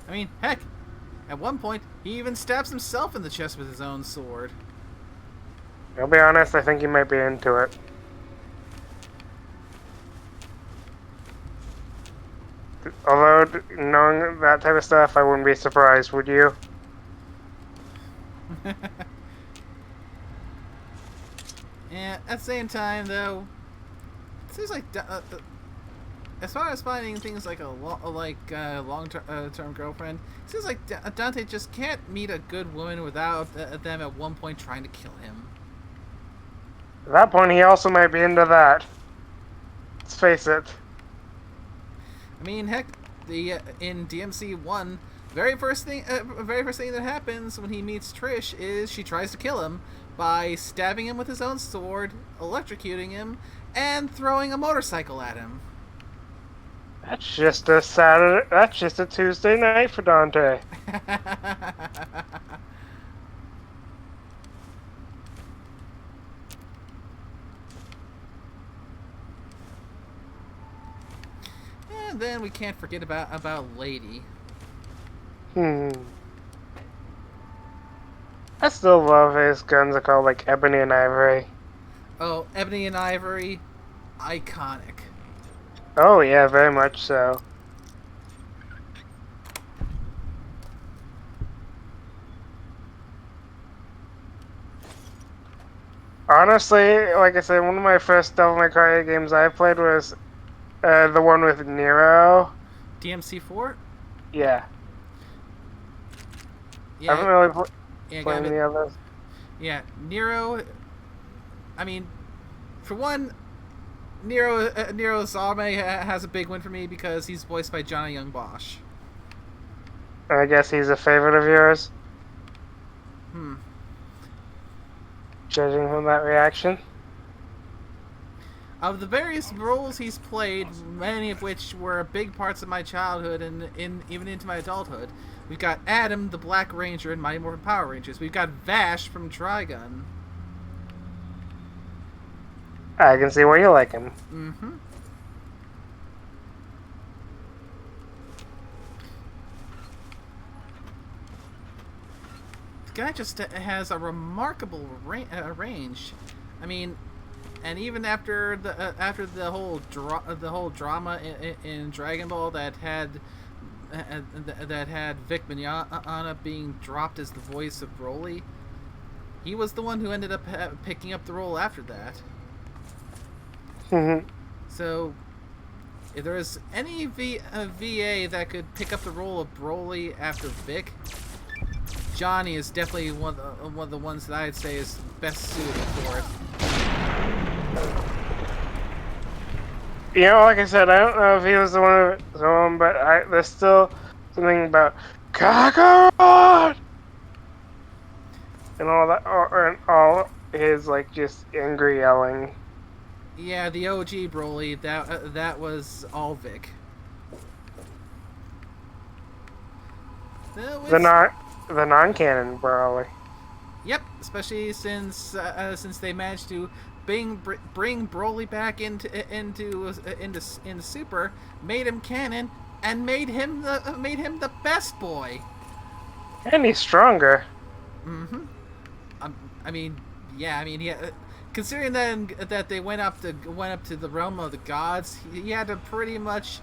Speaker 1: mean, heck, at one point, he even stabs himself in the chest with his own sword.
Speaker 3: I'll be honest, I think you might be into it. Although, knowing that type of stuff, I wouldn't be surprised, would you?
Speaker 1: And at the same time, though, it seems like as far as finding things like long-term girlfriend, it seems like Dante just can't meet a good woman without them at one point trying to kill him.
Speaker 3: At that point, he also might be into that. Let's face it.
Speaker 1: I mean, heck, in DMC 1, very first thing that happens when he meets Trish is she tries to kill him by stabbing him with his own sword, electrocuting him, and throwing a motorcycle at him.
Speaker 3: That's just a Saturday. That's just a Tuesday night for Dante.
Speaker 1: And then we can't forget about Lady.
Speaker 3: I still love his guns are called like Ebony and Ivory.
Speaker 1: Oh, Ebony and Ivory, iconic.
Speaker 3: Oh yeah, very much so. Honestly, like I said, one of my first Devil May Cry games I played was the one with Nero.
Speaker 1: DMC4?
Speaker 3: Yeah.
Speaker 1: Yeah.
Speaker 3: I haven't really played
Speaker 1: yeah,
Speaker 3: the others.
Speaker 1: Yeah, Nero. I mean, for one, Nero Zame has a big win for me because he's voiced by Johnny Young Bosch.
Speaker 3: I guess he's a favorite of yours, judging from that reaction.
Speaker 1: Of the various roles he's played, many of which were big parts of my childhood and even into my adulthood, we've got Adam, the Black Ranger in Mighty Morphin Power Rangers. We've got Vash from Trigun.
Speaker 3: I can see why you like him.
Speaker 1: The guy just has a remarkable range. I mean, and even after the whole drama in Dragon Ball that had Vic Mignogna being dropped as the voice of Broly, he was the one who ended up picking up the role after that. So, if there is any VA that could pick up the role of Broly after Vic, Johnny is definitely one of the ones that I'd say is best suited for it.
Speaker 3: You know, like I said, I don't know if he was the one, but there's still something about Kakarot and all that, and all his like just angry yelling.
Speaker 1: Yeah, the OG Broly, that was all Vic.
Speaker 3: The non-canon Broly.
Speaker 1: Yep, especially since they managed to bring Broly back into Super, made him canon, and made him the best boy.
Speaker 3: And he's stronger.
Speaker 1: I mean, yeah. Considering that they went up to the realm of the gods, he had to pretty much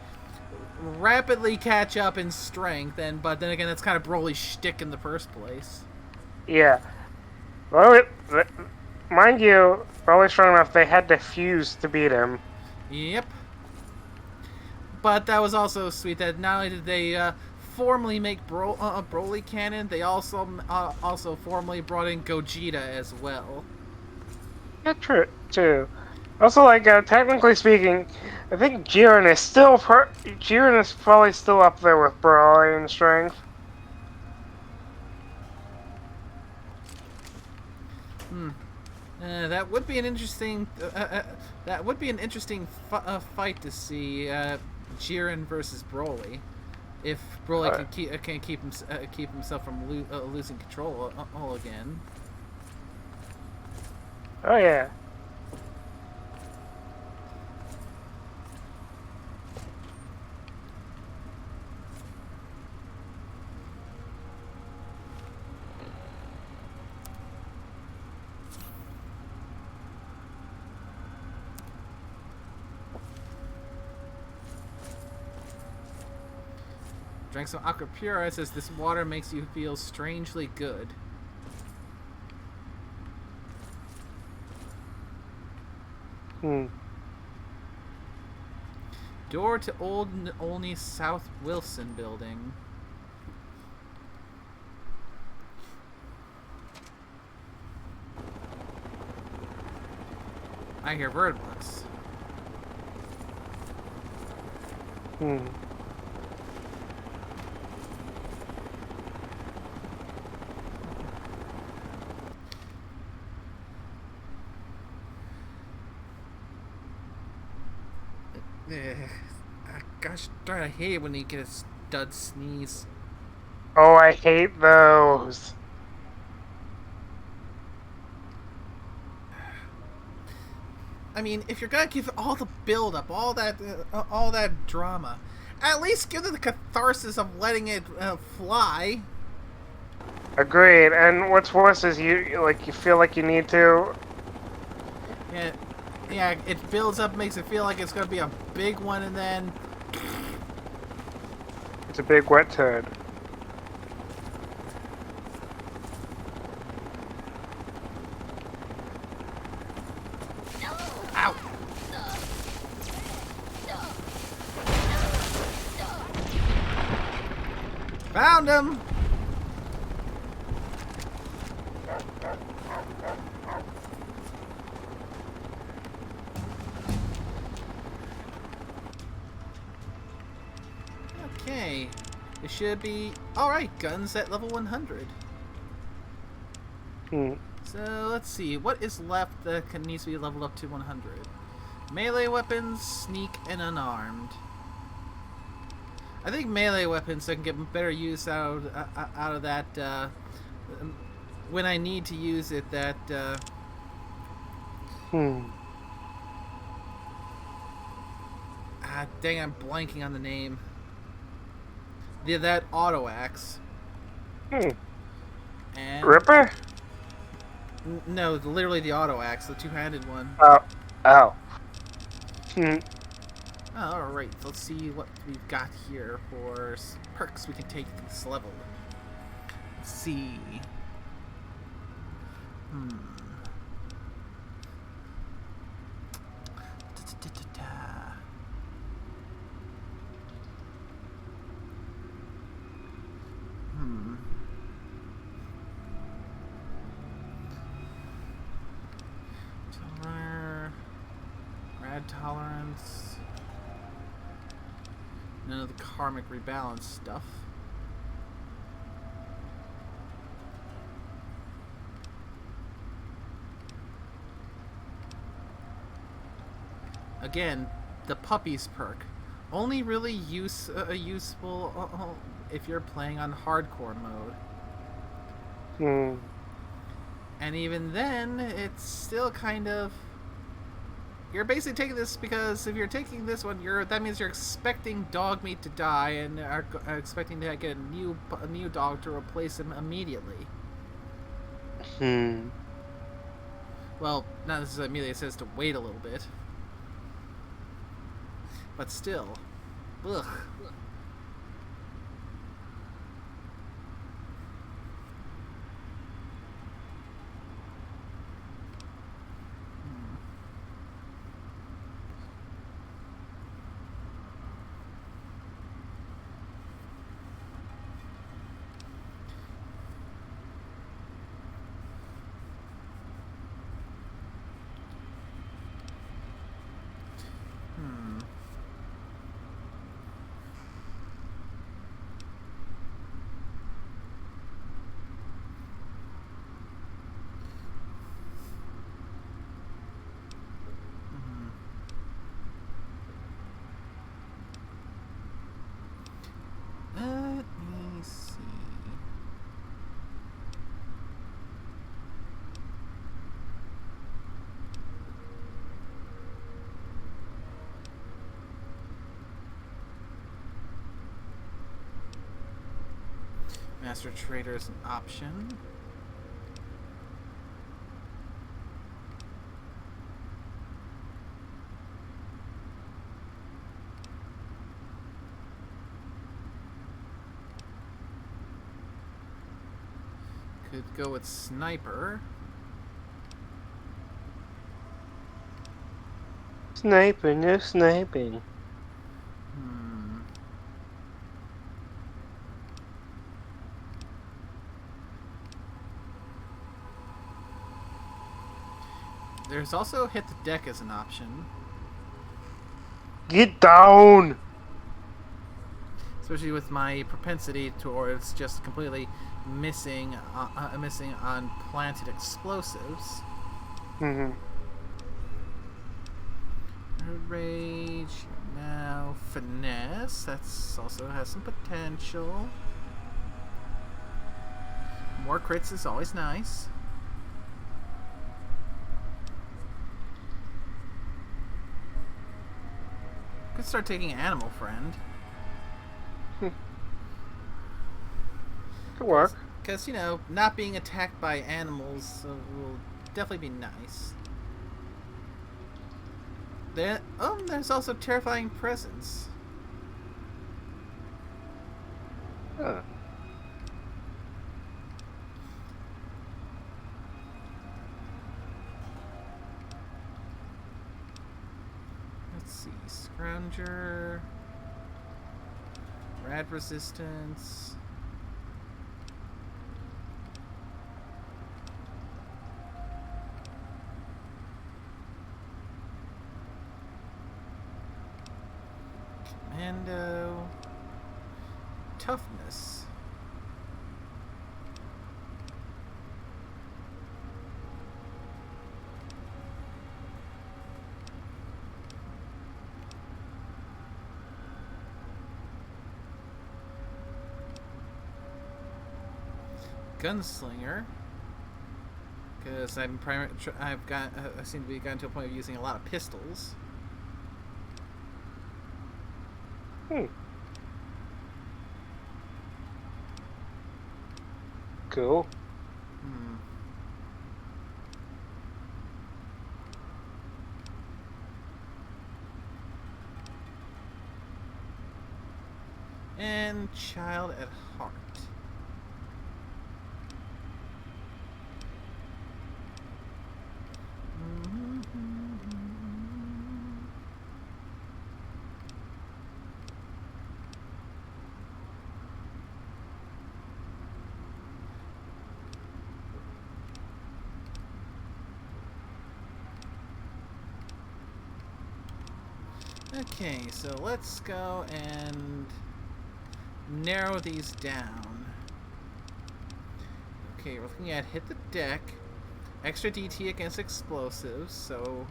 Speaker 1: rapidly catch up in strength. But then again, that's kind of Broly's shtick in the first place.
Speaker 3: Yeah. Well, mind you, Broly's strong enough. They had to fuse to beat him.
Speaker 1: Yep. But that was also sweet that not only did they formally make Broly canon, they also formally brought in Gogeta as well.
Speaker 3: Yeah, true, too. Also, like, technically speaking, I think Jiren is probably still up there with Broly in strength.
Speaker 1: That would be an interesting. Fight to see Jiren versus Broly, if Broly can keep himself from losing control all again.
Speaker 3: Oh yeah.
Speaker 1: Drank some Aqua Pura. Says this water makes you feel strangely good. Door to Old Olney South Wilson building. I hear bird bucks.
Speaker 3: Hmm.
Speaker 1: Gosh darn, I hate it when you get a stud sneeze.
Speaker 3: Oh, I hate those.
Speaker 1: I mean, if you're gonna give all the build up, all that drama, at least give it the catharsis of letting it fly.
Speaker 3: Agreed. And what's worse is you feel like you need to.
Speaker 1: Yeah, yeah, it builds up, makes it feel like it's gonna be a big one, and then
Speaker 3: It's a big wet turd.
Speaker 1: ow! Found him. Okay, it should be alright. Guns at level 100.
Speaker 3: Hmm.
Speaker 1: So let's see, what is left that needs to be leveled up to 100? Melee weapons, sneak, and unarmed. I think melee weapons I can get better use out of that when I need to use it. Dang, I'm blanking on the name. That auto axe.
Speaker 3: Hmm.
Speaker 1: And
Speaker 3: Ripper?
Speaker 1: no, literally the auto axe, the two-handed one.
Speaker 3: Oh. Oh. Hmm.
Speaker 1: Oh, alright, let's see what we've got here for perks we can take this level. Let's see. Rad tolerance. None of the karmic rebalance stuff. Again, the puppies perk. Only really useful if you're playing on hardcore mode.
Speaker 3: Hmm.
Speaker 1: And even then, it's still kind of... You're basically taking this because if you're taking this one, that means you're expecting dog meat to die and are expecting to get a new dog to replace him immediately.
Speaker 3: Hmm.
Speaker 1: Well, not necessarily immediately. It says to wait a little bit, but still, ugh. Let me see. Master Trader is an option. Could go with Sniper.
Speaker 3: Sniping, no sniping.
Speaker 1: There's also hit the deck as an option.
Speaker 3: Get down!
Speaker 1: Especially with my propensity towards just completely missing on planted explosives.
Speaker 3: Mm-hmm.
Speaker 1: Rage, now finesse. That's also has some potential. More crits is always nice. Could start taking Animal Friend.
Speaker 3: Could work.
Speaker 1: Because, you know, not being attacked by animals will definitely be nice. There's also Terrifying Presence.
Speaker 3: Huh.
Speaker 1: Let's see. Scrounger. Rad Resistance. Commando. Toughness. Gunslinger, because I seem to be gotten to a point of using a lot of pistols.
Speaker 3: Cool.
Speaker 1: And Child at Heart. Okay, so let's go and narrow these down. Okay, we're looking at hit the deck, extra DT against explosives, so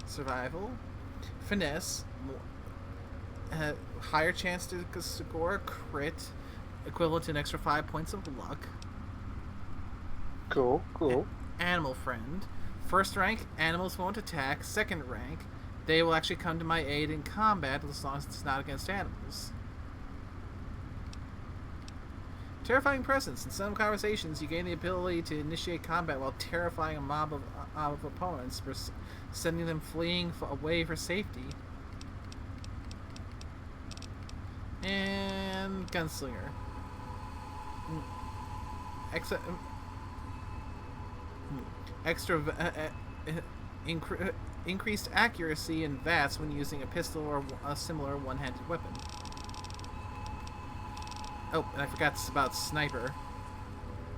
Speaker 1: survival, finesse, higher chance to score a crit, equivalent to an extra 5 points of luck.
Speaker 3: Cool.
Speaker 1: Animal Friend, first rank, animals won't attack. Second rank, they will actually come to my aid in combat as long as it's not against animals. Terrifying Presence. In some conversations, you gain the ability to initiate combat while terrifying a mob of opponents, sending them fleeing away for safety. And Gunslinger. Increased accuracy and VATS when using a pistol or a similar one-handed weapon. Oh, and I forgot about Sniper.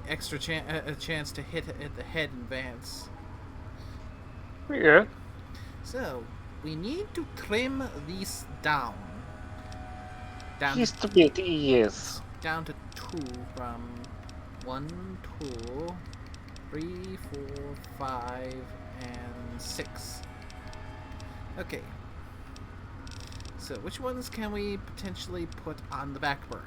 Speaker 1: Extra a chance to hit at the head in advance.
Speaker 3: Yeah.
Speaker 1: So, we need to trim these down.
Speaker 3: Just a bit, yes.
Speaker 1: Down to 2 from 1, 2, 3, 4, 5, and 6. Okay. So, which ones can we potentially put on the back burner?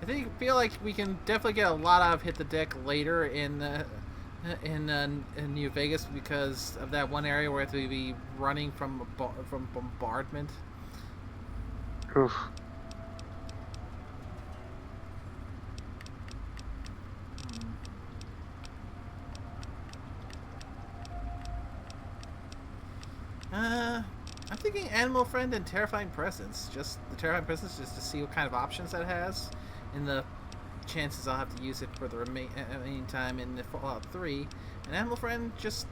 Speaker 1: I feel like we can definitely get a lot out of hit the deck later in New Vegas because of that one area where we have to be running from bombardment.
Speaker 3: Oof. I'm thinking Animal Friend and Terrifying Presence. Just the Terrifying Presence, just to see what kind of options that has, and the chances I'll have to use it for the remaining time in the Fallout 3. And Animal Friend, just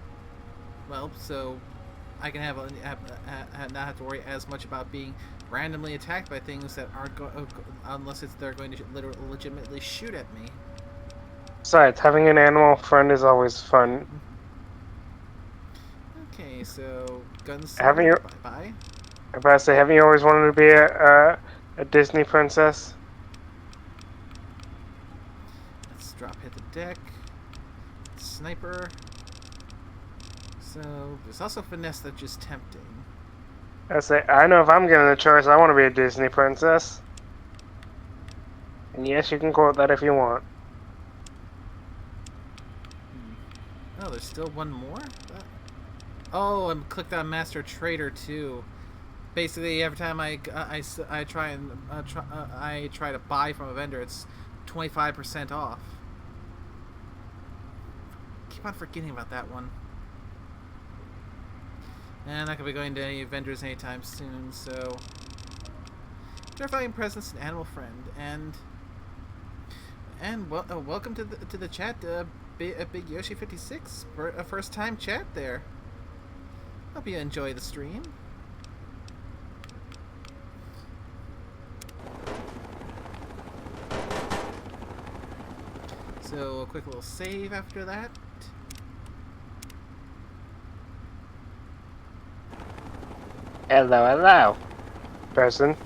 Speaker 3: so I can not have to worry as much about being randomly attacked by things that aren't unless they're going to legitimately shoot at me.
Speaker 6: Besides, having an animal friend is always fun.
Speaker 3: Okay, so
Speaker 6: Haven't you?
Speaker 3: gunslinger, bye bye.
Speaker 6: I'm about to say, haven't you always wanted to be a Disney princess?
Speaker 3: Let's drop hit the deck. Sniper. So there's also finesse that's just tempting.
Speaker 6: I say, I know if I'm given the choice, I want to be a Disney princess. And yes, you can quote that if you want.
Speaker 3: Oh, there's still one more? Oh, I'm clicked on Master Trader too. Basically, every time I try to buy from a vendor, it's 25% off. Keep on forgetting about that one. And I'm not gonna be going to any vendors anytime soon, so terrifying presence and animal friend, and welcome to the chat, Big Yoshi 56 for a first time chat there. Hope you enjoy the stream. So a quick little save after that.
Speaker 6: Hello. Person.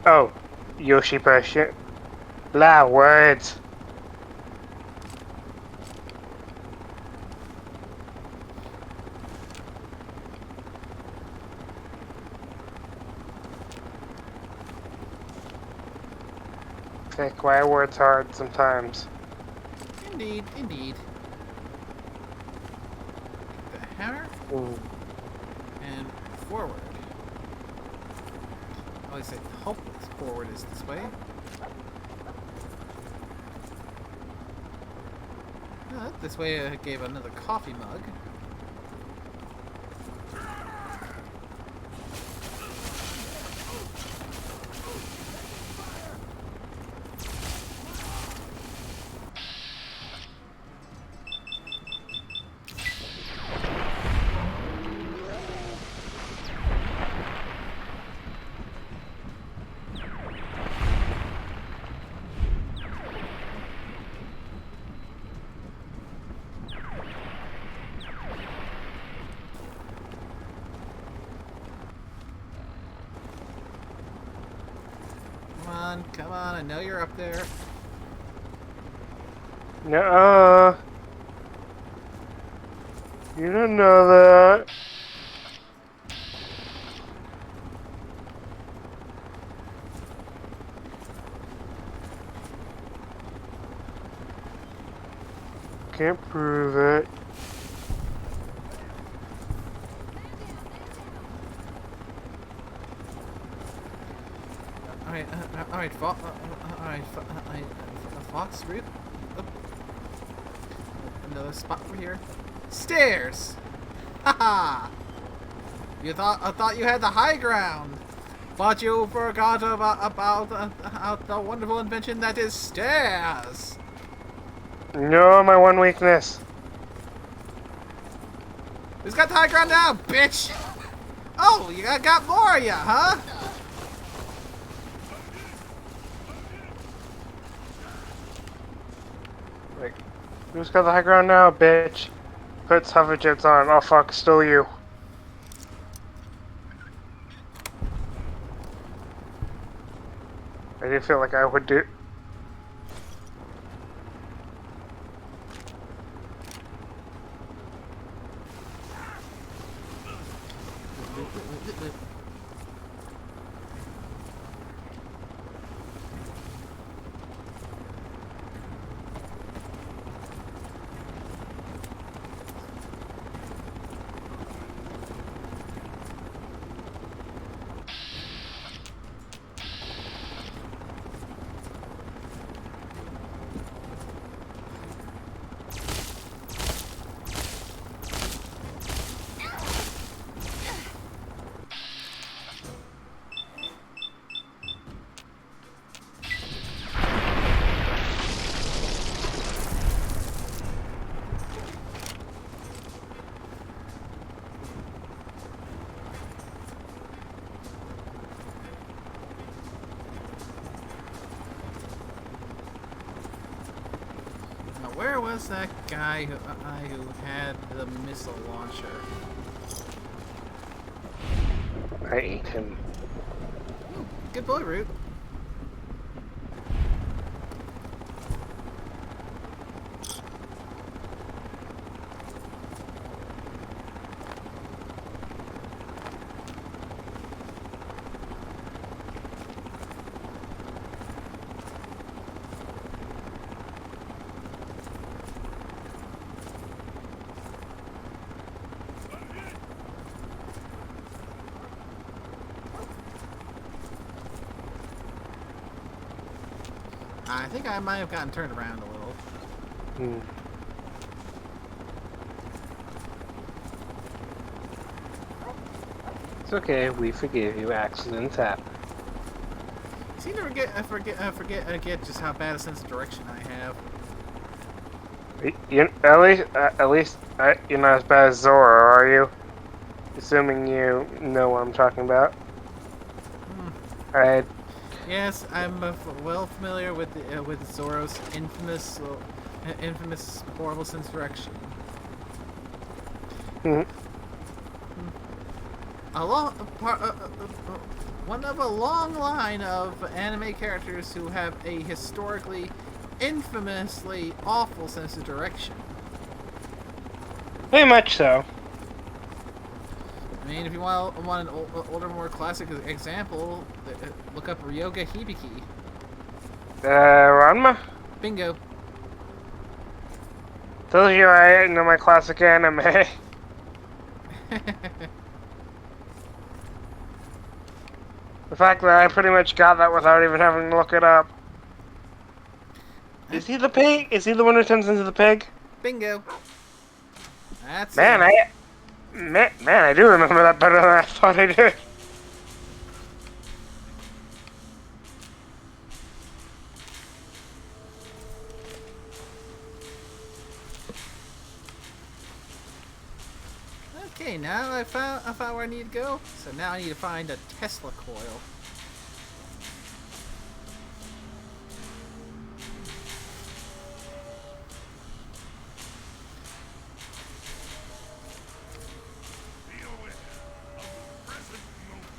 Speaker 6: Oh, Yoshi person. La words. Take my words hard sometimes.
Speaker 3: Indeed. The hammer and forward. I always say hope forward is this way. This way I gave another coffee mug. Come on, I know you're up there.
Speaker 6: Nuh-uh. You don't know that. Can't prove it.
Speaker 3: Alright, Fox, root. Oh. Another spot over here. Stairs! Haha! I thought you had the high ground, but you forgot about the wonderful invention that is stairs!
Speaker 6: No, my one weakness.
Speaker 3: Who's got the high ground now, bitch? Oh, you got more of ya, huh?
Speaker 6: Like, who's got the high ground now, bitch? Puts hover jets on. Oh fuck, still you. I did feel like I would do.
Speaker 3: Where was that guy who had the missile launcher?
Speaker 6: I ate him.
Speaker 3: Good boy, Root. I think I might have gotten turned around a little.
Speaker 6: Hmm. It's okay, we forgive you. Accidents happen.
Speaker 3: See, I forget just how bad a sense of direction I have.
Speaker 6: At least, you're not as bad as Zoro, are you? Assuming you know what I'm talking about. I
Speaker 3: Yes, I'm well familiar with Zoro's infamous horrible sense of direction.
Speaker 6: Mhm.
Speaker 3: One of a long line of anime characters who have a historically, infamously awful sense of direction.
Speaker 6: Very much so.
Speaker 3: I mean, if you want an older, more classic example, look up Ryoga Hibiki.
Speaker 6: Ranma?
Speaker 3: Bingo.
Speaker 6: Told you I know my classic anime. The fact that I pretty much got that without even having to look it up. Is he the pig? Is he the one who turns into the pig?
Speaker 3: Bingo. That's
Speaker 6: Man,
Speaker 3: it.
Speaker 6: I do remember that better than I thought I did.
Speaker 3: Okay, now I found where I need to go. So now I need to find a Tesla coil.
Speaker 2: Be aware of the present moment.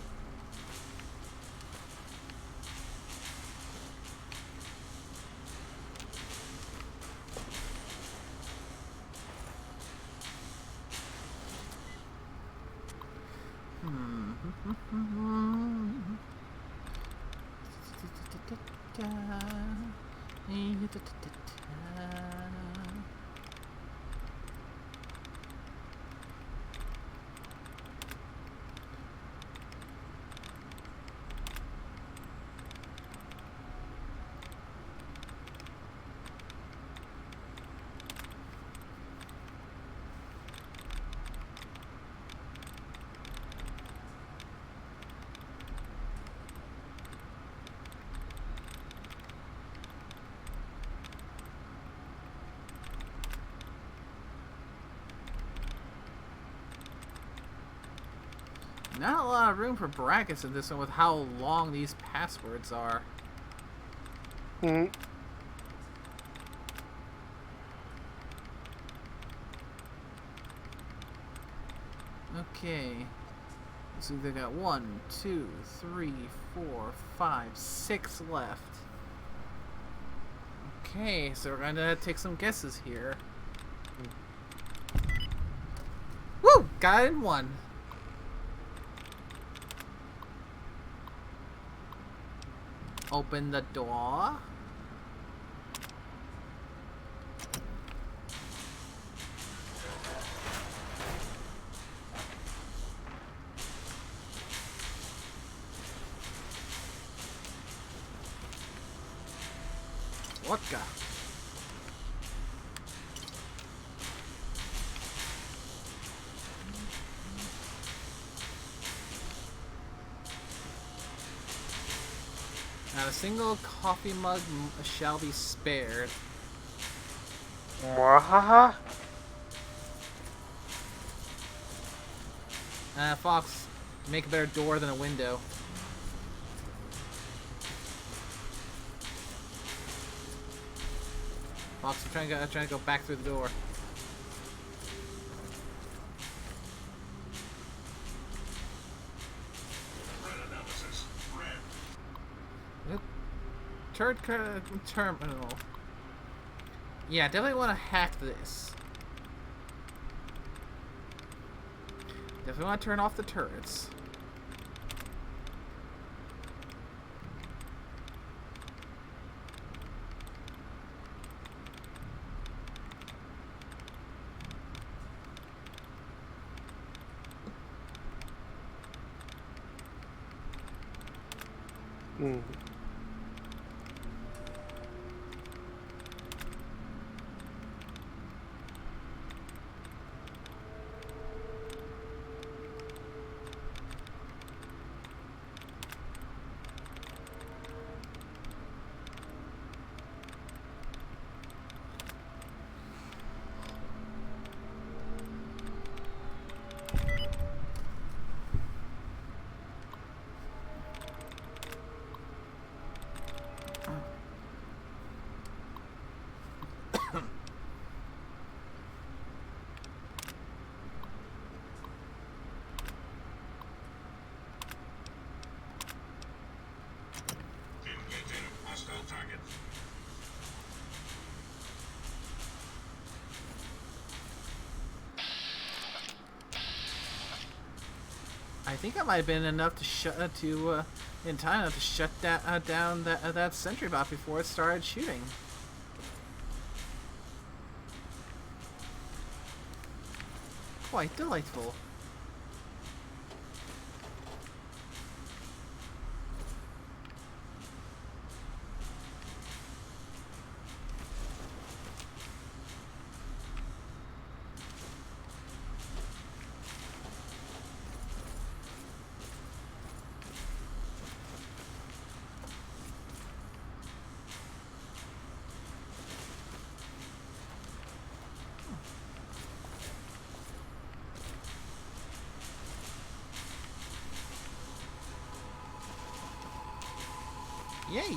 Speaker 3: Not a lot of room for brackets in this one with how long these passwords are.
Speaker 6: Hmm.
Speaker 3: Okay. So they got 1, 2, 3, 4, 5, 6 left. Okay, so we're gonna take some guesses here. Woo! Got it in one. Open the door. Vodka. Not a single coffee mug shall be spared.
Speaker 6: Mwahaha?
Speaker 3: Fox, make a better door than a window. Fox, I'm trying to go back through the door.
Speaker 2: Threat analysis. Red.
Speaker 3: Turret terminal. Yeah, definitely want to hack this. Definitely want to turn off the turrets.
Speaker 6: Hmm.
Speaker 2: Engaging hostile targets.
Speaker 3: I think that might have been enough to in time enough to shut down that sentry bot before it started shooting. Quite delightful. Yay!
Speaker 2: We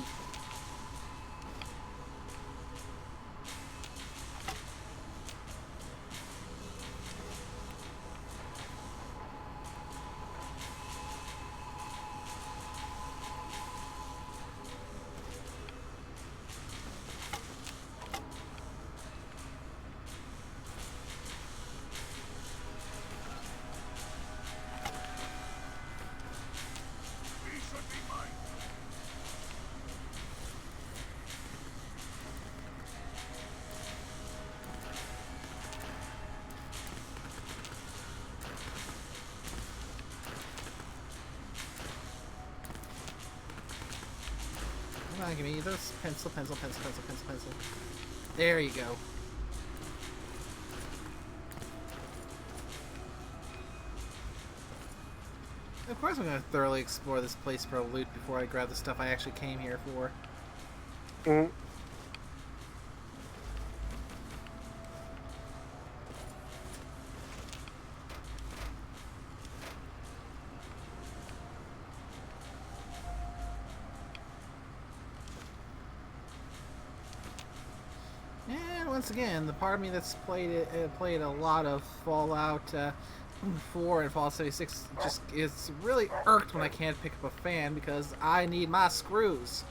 Speaker 2: should be mine.
Speaker 3: Come on, give me those pencil. There you go. Of course I'm going to thoroughly explore this place for loot before I grab the stuff I actually came here for.
Speaker 6: Mm.
Speaker 3: And once again, the part of me that's played a lot of Fallout 4 and Fallout 76 just is really irked when I can't pick up a fan because I need my screws.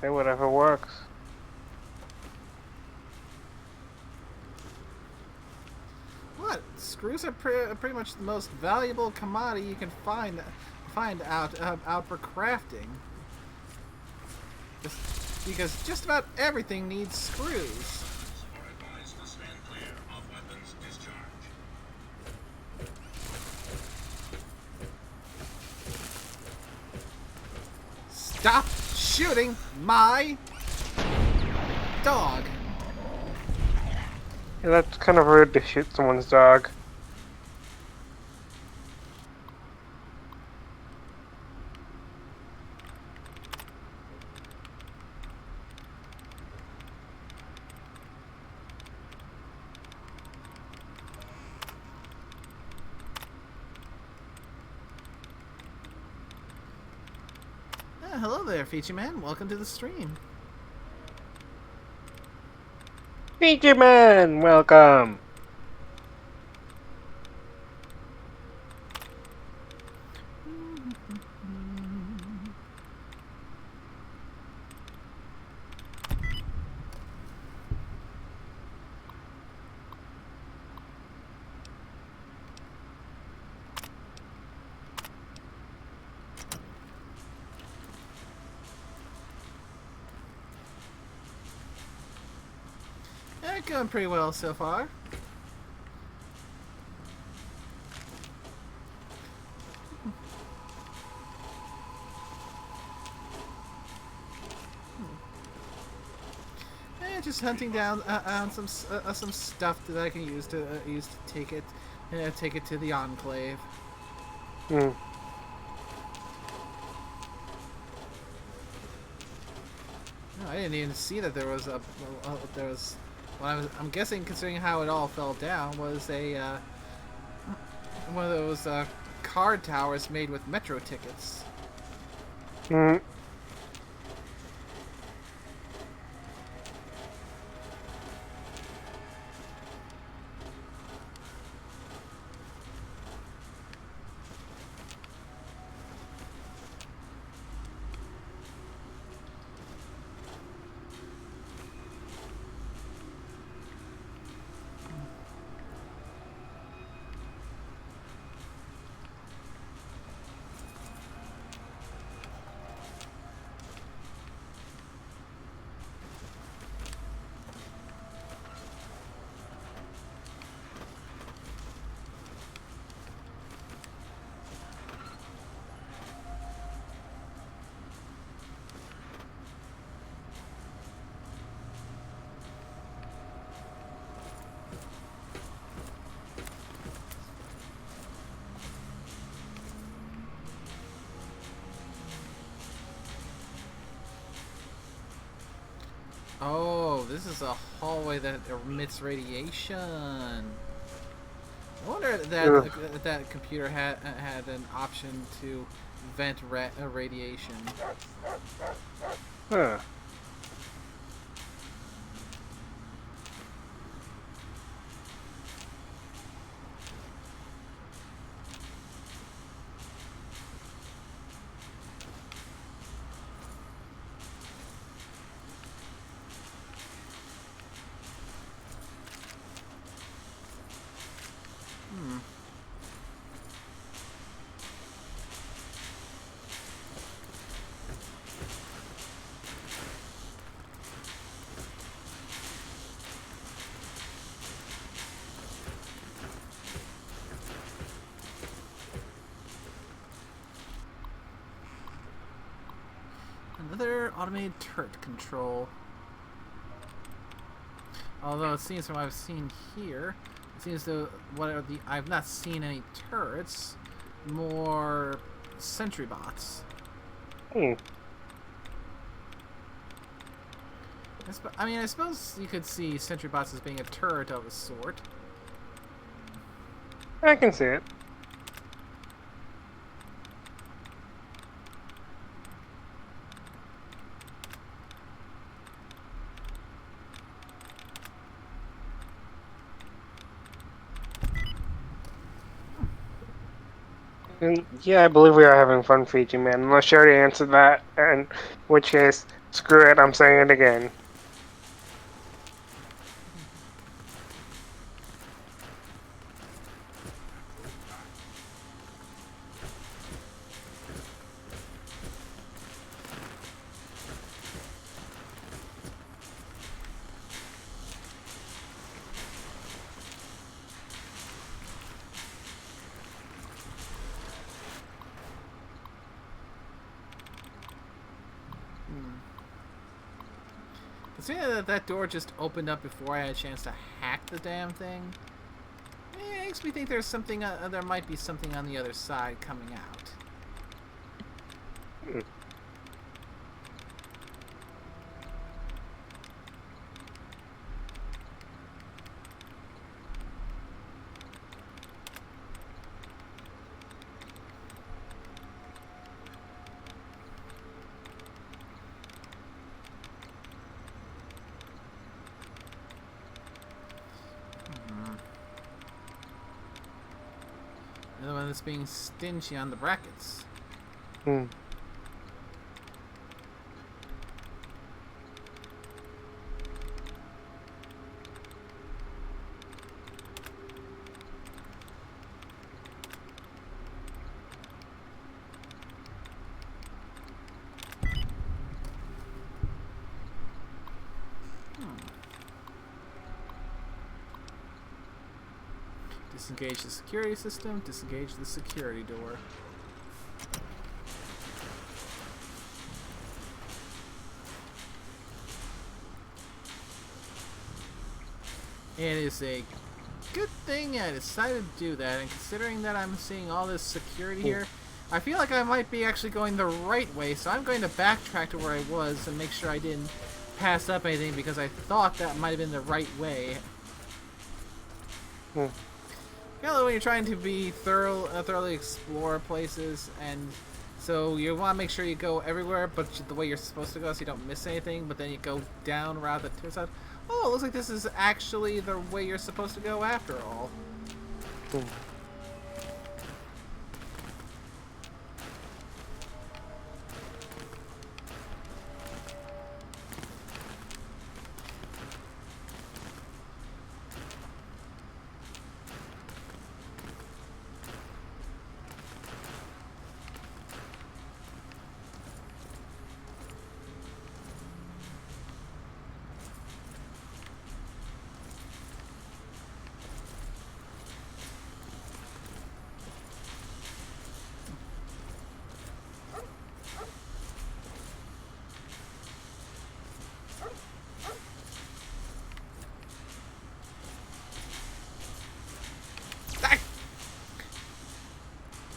Speaker 6: Hey, whatever works.
Speaker 3: What? Screws are pretty much the most valuable commodity you can find out for crafting. Because just about everything needs screws.
Speaker 2: Are advised to stand clear of weapons discharge.
Speaker 3: Stop shooting my dog.
Speaker 6: Yeah, that's kind of rude to shoot someone's dog.
Speaker 3: hello there, Feature Man. Welcome to the stream.
Speaker 6: Feature Man, welcome.
Speaker 3: Yeah, going pretty well so far. Just hunting down some stuff that I can use to take it to the Enclave.
Speaker 6: Hmm.
Speaker 3: No, I didn't even see that there was I'm guessing, considering how it all fell down, was a one of those card towers made with metro tickets.
Speaker 6: Hmm.
Speaker 3: Oh, this is a hallway that emits radiation. I wonder that that computer had an option to vent radiation.
Speaker 6: Huh.
Speaker 3: Another automated turret control. Although it seems from what I've seen here, it seems to I've not seen any turrets, more sentry bots.
Speaker 6: Hmm.
Speaker 3: I mean, I suppose you could see sentry bots as being a turret of a sort.
Speaker 6: I can see it. And yeah, I believe we are having fun, Fiji Man. Unless you already answered that, and which is screw it. I'm saying it again.
Speaker 3: Considering that door just opened up before I had a chance to hack the damn thing, it makes me think there's something. There might be something on the other side coming out.
Speaker 6: Hmm.
Speaker 3: one that's being stingy on the brackets.
Speaker 6: Hmm.
Speaker 3: Disengage the security system, disengage the security door. It is a good thing I decided to do that, and considering that I'm seeing all this security here, I feel like I might be actually going the right way, so I'm going to backtrack to where I was and make sure I didn't pass up anything, because I thought that might have been the right way.
Speaker 6: Hmm.
Speaker 3: You know, when you're trying to be thoroughly explore places, and so you want to make sure you go everywhere, but the way you're supposed to go, so you don't miss anything. But then you go down a route that turns out, oh, it looks like this is actually the way you're supposed to go after all.
Speaker 6: Hmm.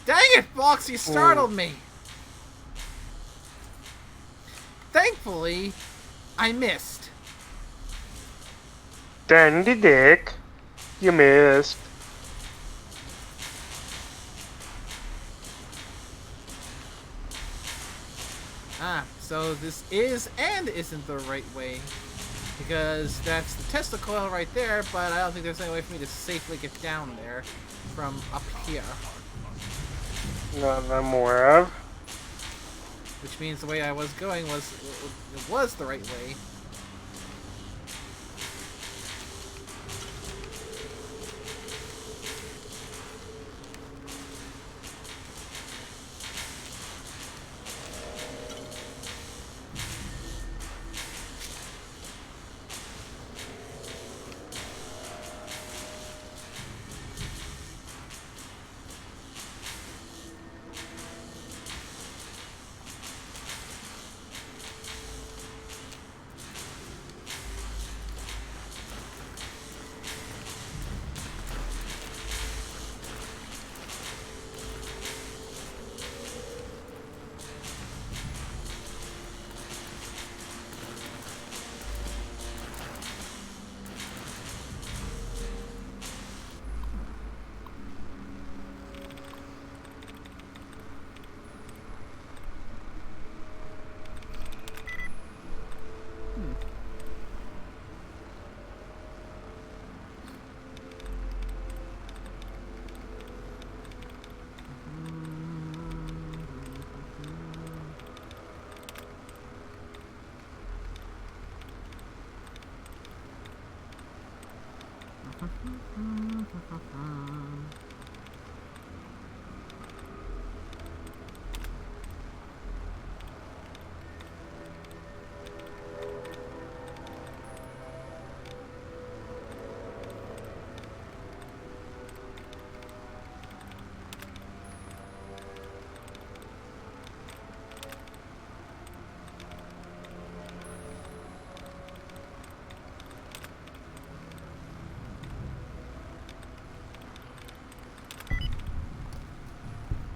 Speaker 3: Dang it, Fox, you startled me! Thankfully, I missed.
Speaker 6: Dandy Dick, you missed.
Speaker 3: Ah, so this is and isn't the right way. Because that's the Tesla coil right there, but I don't think there's any way for me to safely get down there from up here.
Speaker 6: Not that I'm aware of.
Speaker 3: Which means the way I was going was it was the right way.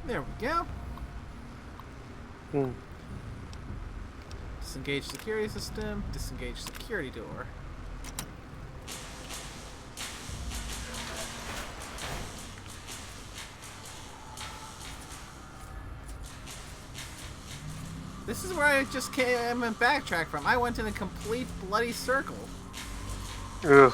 Speaker 3: There we go.
Speaker 6: Hmm.
Speaker 3: Disengage security system, disengage security door. This is where I just came and backtrack from. I went in a complete bloody circle.
Speaker 6: Ugh.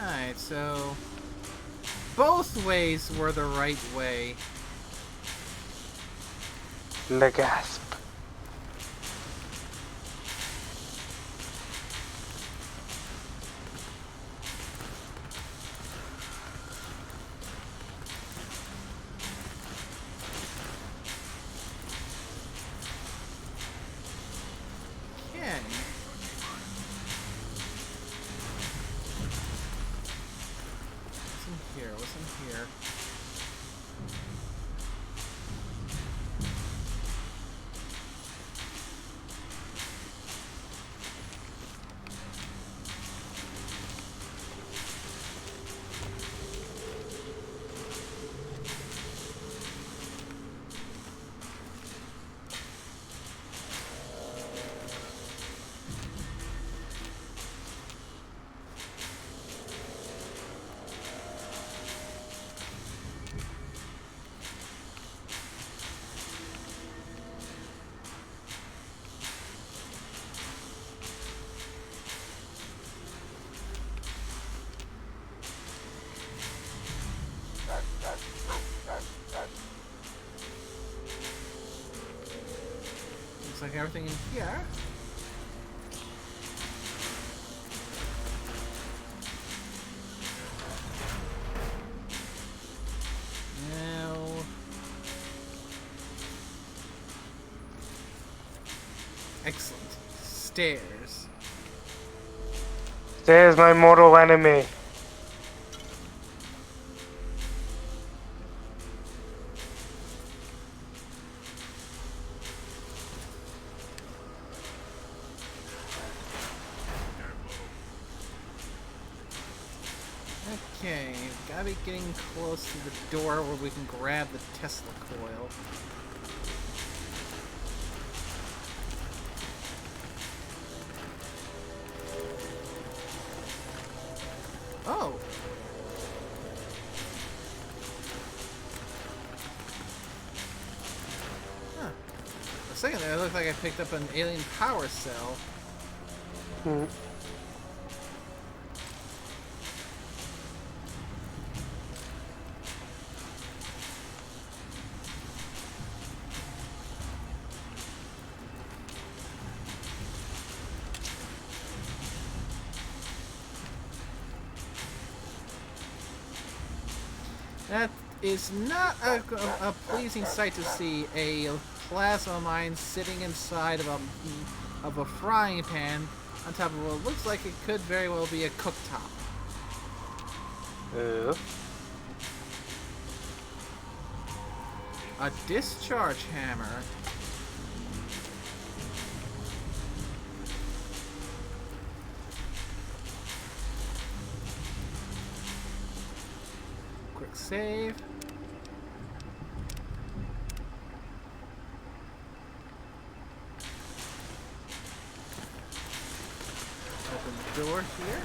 Speaker 3: Alright, so both ways were the right way.
Speaker 6: Le gasp.
Speaker 3: Okay. What's in here? What's in here? Looks like everything in here. Now, excellent. Stairs.
Speaker 6: There's my mortal enemy.
Speaker 3: Okay, gotta be getting close to the door where we can grab the Tesla coil. Oh! Huh. For a second there, it looked like I picked up an alien power cell.
Speaker 6: Hmm.
Speaker 3: That is not a pleasing sight to see. A plasma mine sitting inside of a frying pan on top of what looks like it could very well be a cooktop. A discharge hammer. Quick save. Open the door here.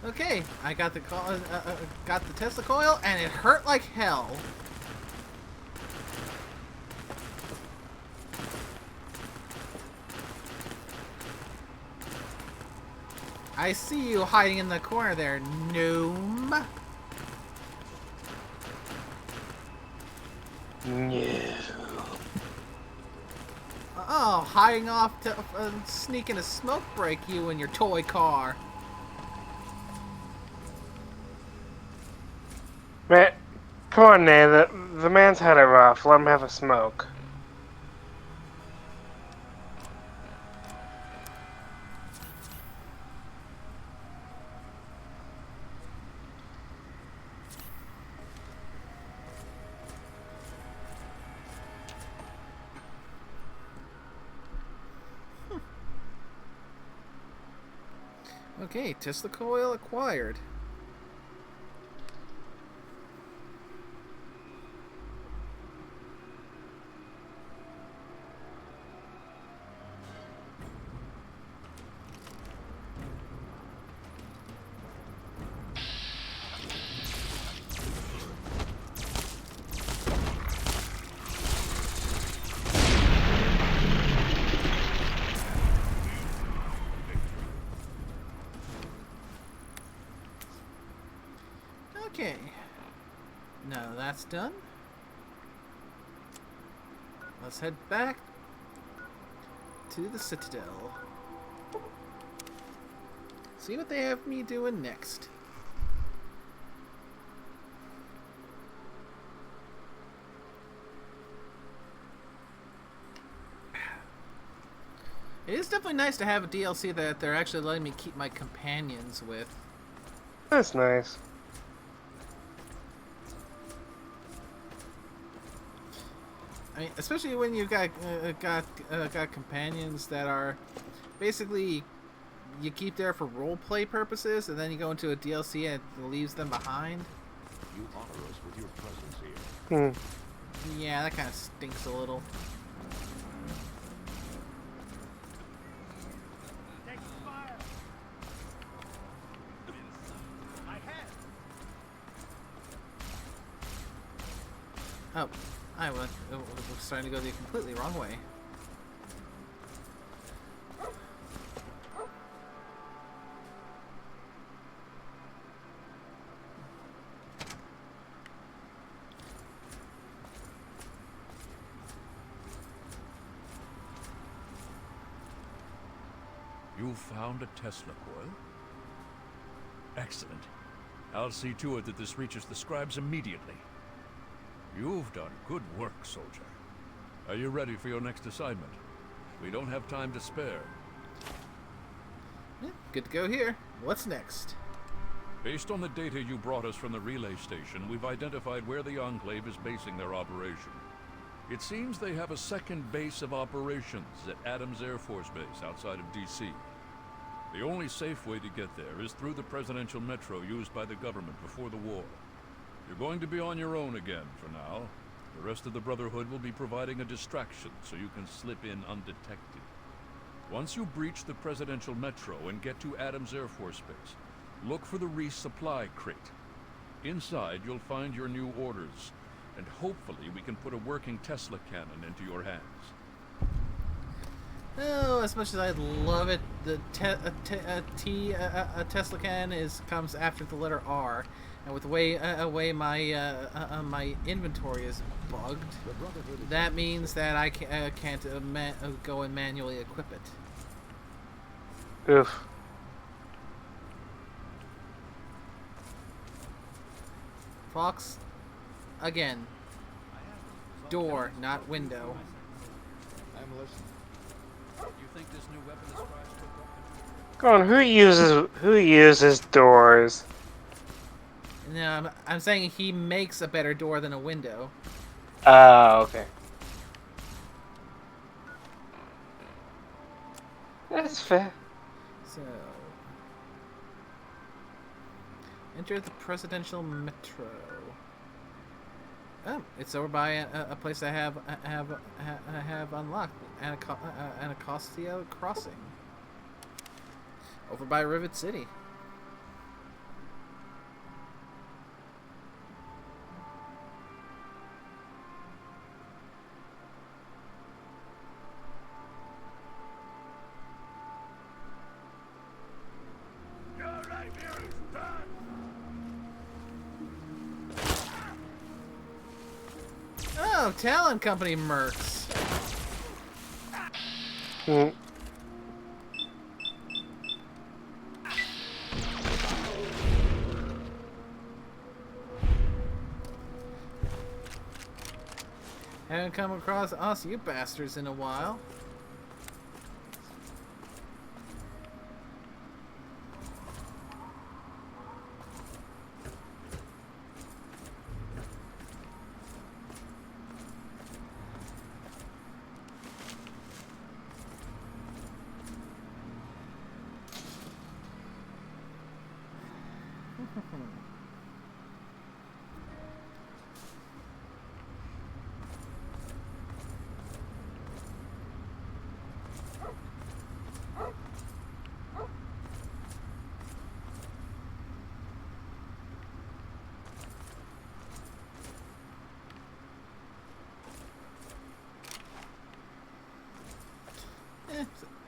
Speaker 3: Okay, I got the got the Tesla coil, and it hurt like hell. I see you hiding in the corner there, Noom.
Speaker 6: No.
Speaker 3: Oh, hiding off to sneaking a smoke break, you and your toy car.
Speaker 6: Man, come on, Nay. The man's had it rough. Let him have a smoke.
Speaker 3: Okay, Tesla coil acquired. Okay. Now that's done. Let's head back to the Citadel. See what they have me doing next. It is definitely nice to have a DLC that they're actually letting me keep my companions with.
Speaker 6: That's nice.
Speaker 3: I mean, especially when you've got companions that are basically you keep there for roleplay purposes, and then you go into a DLC and it leaves them behind.
Speaker 2: You honor us with your presence here.
Speaker 3: Yeah, that kind of stinks a little. Oh, I was starting to go the completely wrong way.
Speaker 2: You found a Tesla coil? Excellent. I'll see to it that this reaches the scribes immediately. You've done good work, soldier. Are you ready for your next assignment? We don't have time to spare.
Speaker 3: Yeah, good to go here. What's next?
Speaker 2: Based on the data you brought us from the relay station, we've identified where the Enclave is basing their operation. It seems they have a second base of operations at Adams Air Force Base outside of D.C. The only safe way to get there is through the presidential metro used by the government before the war. You're going to be on your own again for now. The rest of the Brotherhood will be providing a distraction so you can slip in undetected. Once you breach the presidential metro and get to Adams Air Force Base, look for the resupply crate. Inside, you'll find your new orders, and hopefully we can put a working Tesla cannon into your hands.
Speaker 3: Oh, as much as I'd love it, the Tesla cannon comes after the letter R, and with the way my inventory is bugged, that means that I can't go and manually equip it.
Speaker 6: Oof.
Speaker 3: Fox, again, door, not window.
Speaker 7: I'm listening.
Speaker 2: You think this new weapon the scribes took up?
Speaker 6: Go on, who uses doors?
Speaker 3: No, I'm saying he makes a better door than a window.
Speaker 6: Oh, okay. That's fair.
Speaker 3: So, enter the presidential metro. Oh, it's over by a place I have unlocked, Anacostia Crossing. Over by Rivet City. Oh, Talon Company mercs.
Speaker 6: Mm.
Speaker 3: Haven't come across us, you bastards, in a while.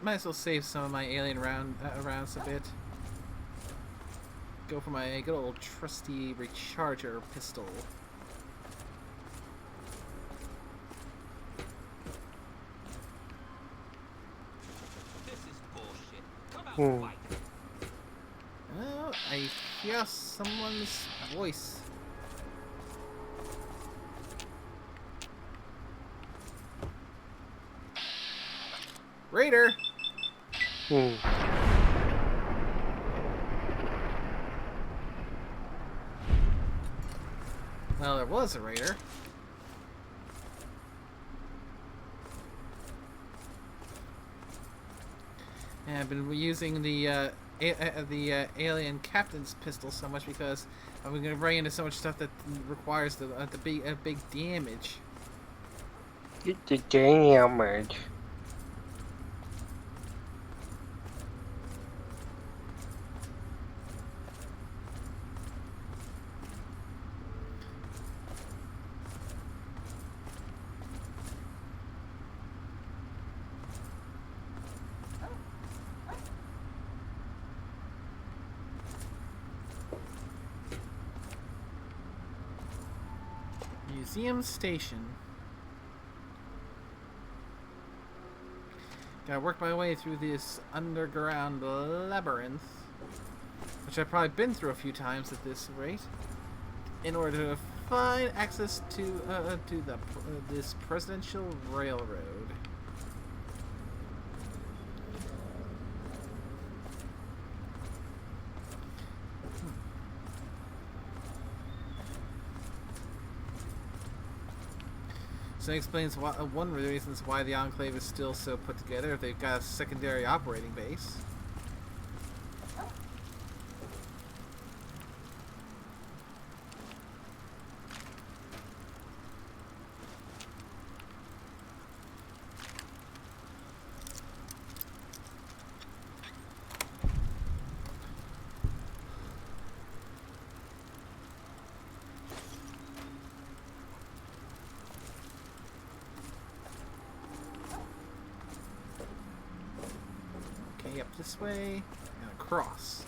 Speaker 3: Might as well save some of my alien rounds a bit. go for my good old trusty recharger pistol.
Speaker 8: This is bullshit. Come out
Speaker 6: Hmm.
Speaker 8: and fight.
Speaker 3: Oh, I hear someone's voice. Raider!
Speaker 6: Hmm.
Speaker 3: Well, there was a raider. And I've been using the alien captain's pistol so much because I'm going to run into so much stuff that requires the big damage.
Speaker 6: Get the damage.
Speaker 3: Museum Station. Gotta work my way through this underground labyrinth, which I've probably been through a few times at this rate, in order to find access to this presidential railroad. So that explains why, one of the reasons why the Enclave is still so put together. If they've got a secondary operating base. Okay, up this way and across.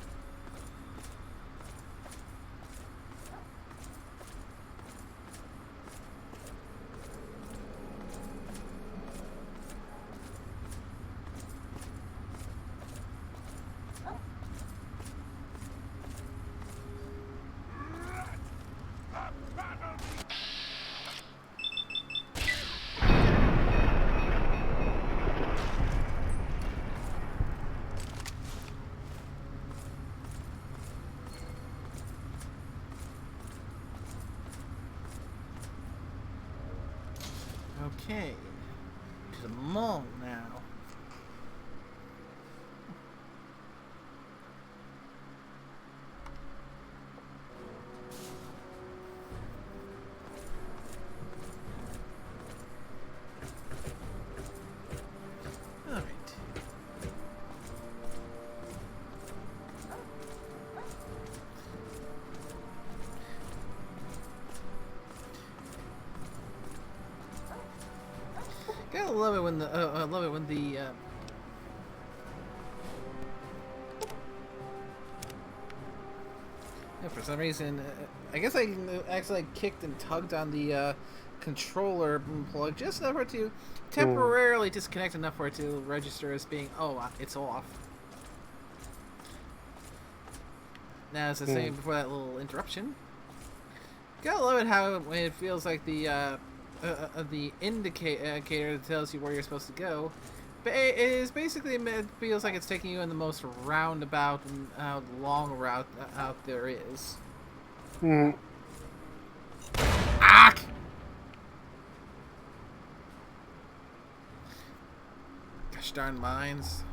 Speaker 3: Okay, to the mall now. All right. Gotta love it when the I love it when the yeah, for some reason I guess I actually kicked and tugged on the controller plug just enough for it to temporarily disconnect enough for it to register as being it's off. Now as I was saying before that little interruption, gotta love it how it feels like the indicator that tells you where you're supposed to go, but it is basically, it feels like it's taking you in the most roundabout and long route out there is.
Speaker 6: Hmm.
Speaker 3: Ah! Gosh darn mines.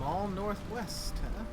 Speaker 3: Mall Northwest, huh?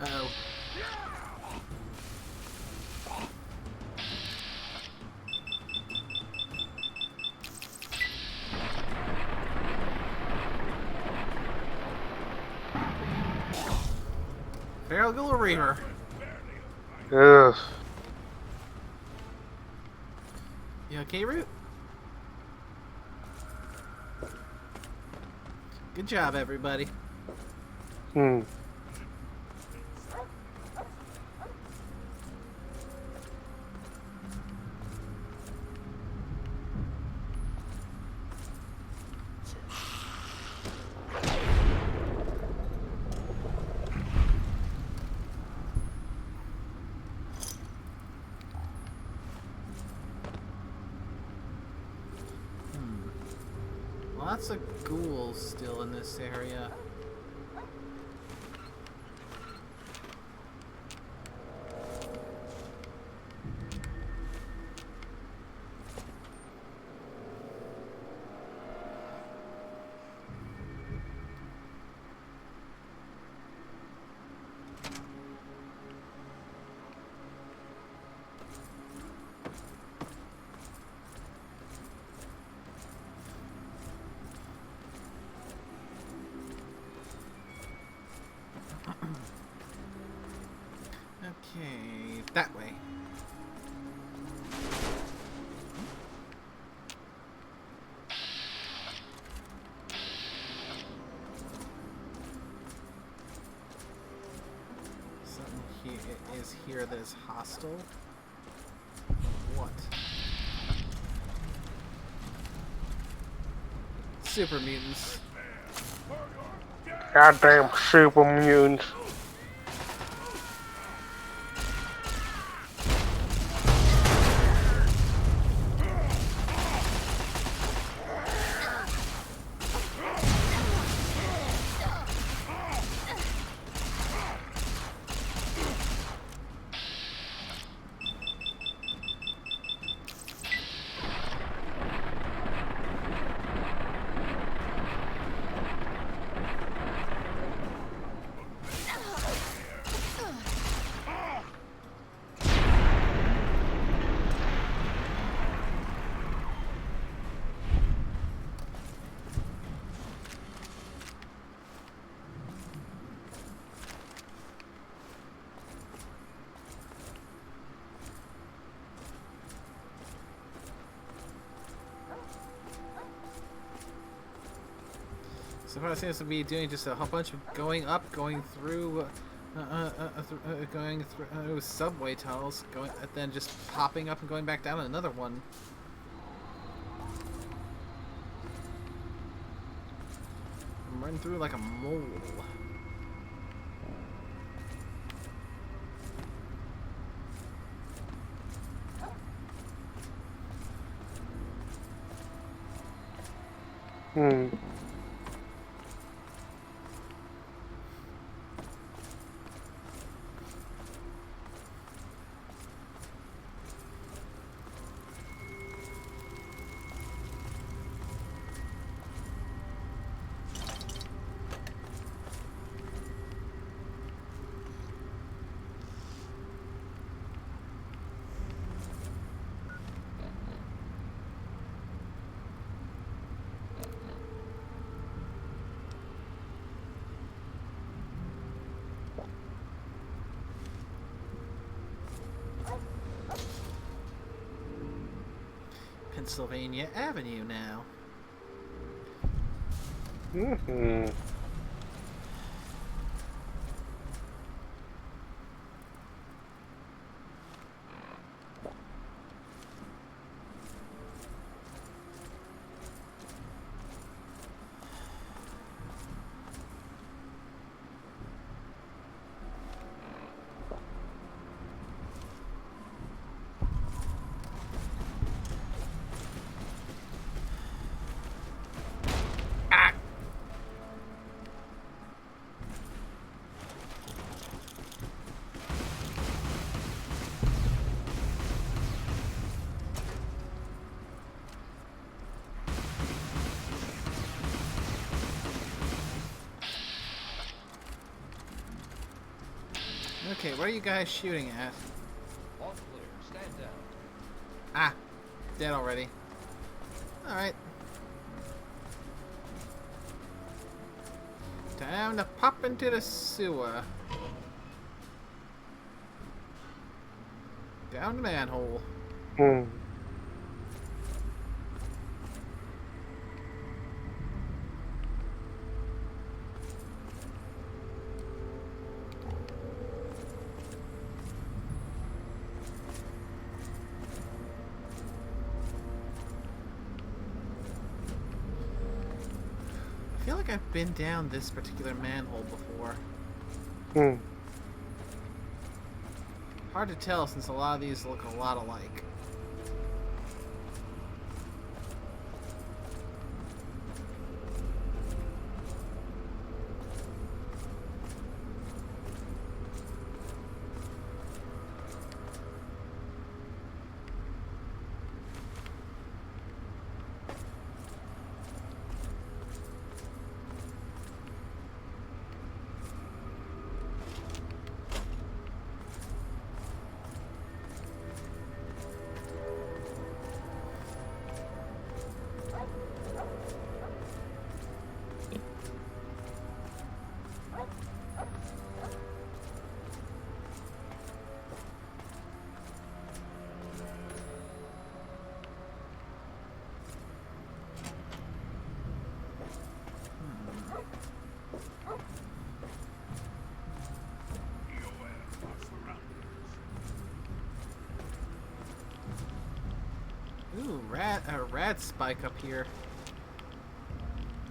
Speaker 3: Uh-oh. Feral Ghoul Reaver.
Speaker 6: Ugh.
Speaker 3: You okay, Root? Good job, everybody.
Speaker 6: Hmm.
Speaker 3: Lots of ghouls still in this area. Okay, that way. Something is here that is hostile. What? Super mutants.
Speaker 6: Goddamn super mutants.
Speaker 3: So far, it seems to be doing just a whole bunch of going up, going through, going through subway tunnels, going, and then just popping up and going back down another one. I'm running through like a mole.
Speaker 6: Hmm.
Speaker 3: Pennsylvania Avenue now.
Speaker 6: Mm-hmm.
Speaker 3: Okay, what are you guys shooting at?
Speaker 8: All clear. Stand down.
Speaker 3: Ah, dead already. Alright. Time to pop into the sewer. Down the manhole.
Speaker 6: Hmm.
Speaker 3: I feel like I've been down this particular manhole before.
Speaker 6: Hmm.
Speaker 3: Hard to tell since a lot of these look a lot alike. Ooh, a rad spike up here.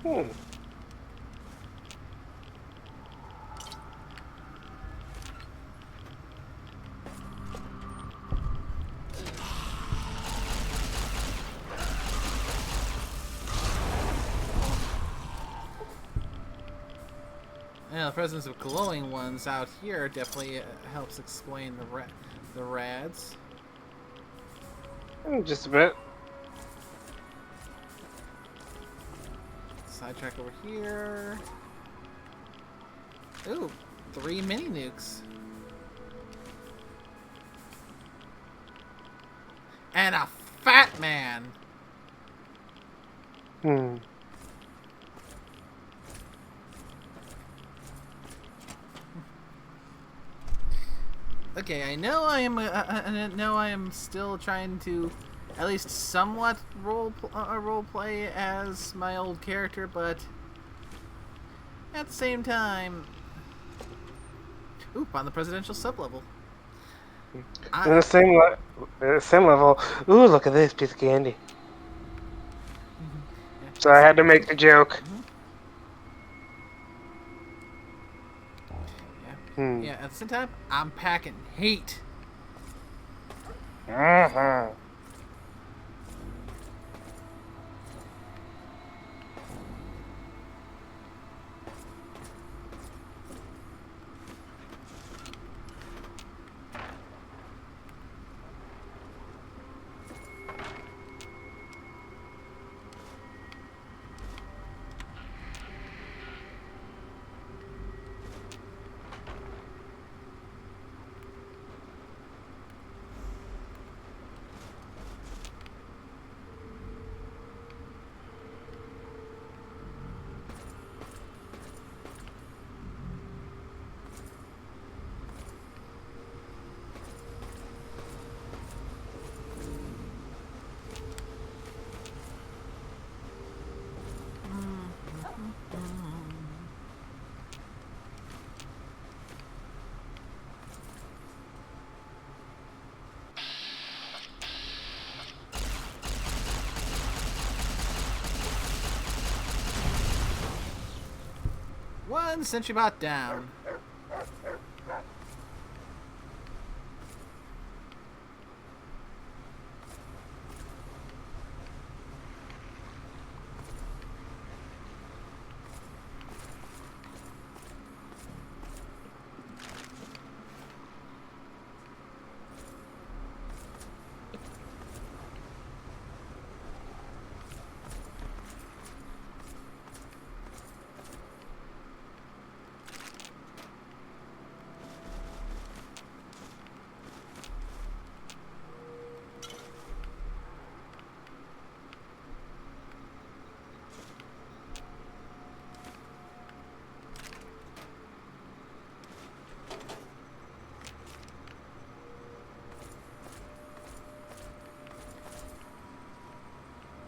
Speaker 6: Hmm.
Speaker 3: Yeah, the presence of glowing ones out here definitely helps explain the rads.
Speaker 6: Just a bit.
Speaker 3: Sidetrack over here. Ooh, 3 mini nukes. And a fat man.
Speaker 6: Hmm.
Speaker 3: Okay, I know I am still trying to at least somewhat role play as my old character, but at the same time, oop, on the presidential sublevel.
Speaker 6: In the same level. Ooh, look at this piece of candy. So I had to make the joke. Hmm.
Speaker 3: Yeah, at the same time, I'm packing heat.
Speaker 6: Uh-huh.
Speaker 1: One sentry bot down.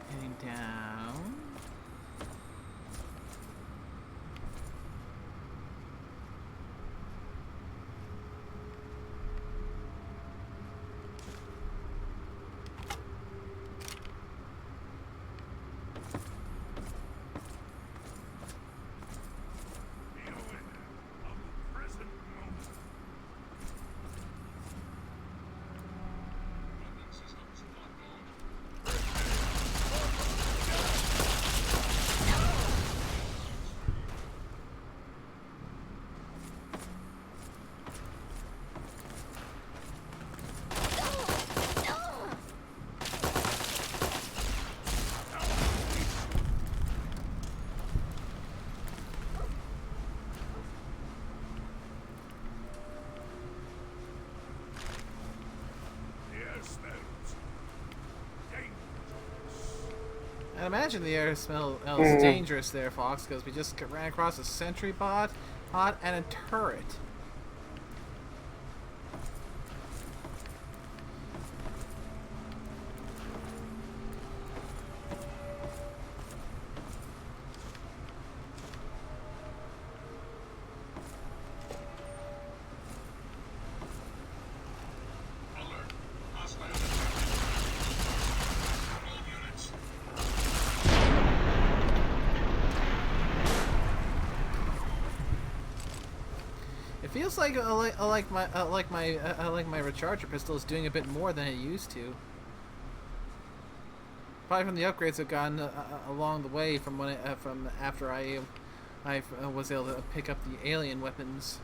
Speaker 1: Heading down. I'd imagine the air smell is dangerous there, Fox, because we just ran across a sentry bot and a turret. It feels like my recharger pistol is doing a bit more than it used to. Probably from the upgrades I've gotten along the way from when from after I was able to pick up the alien weapons.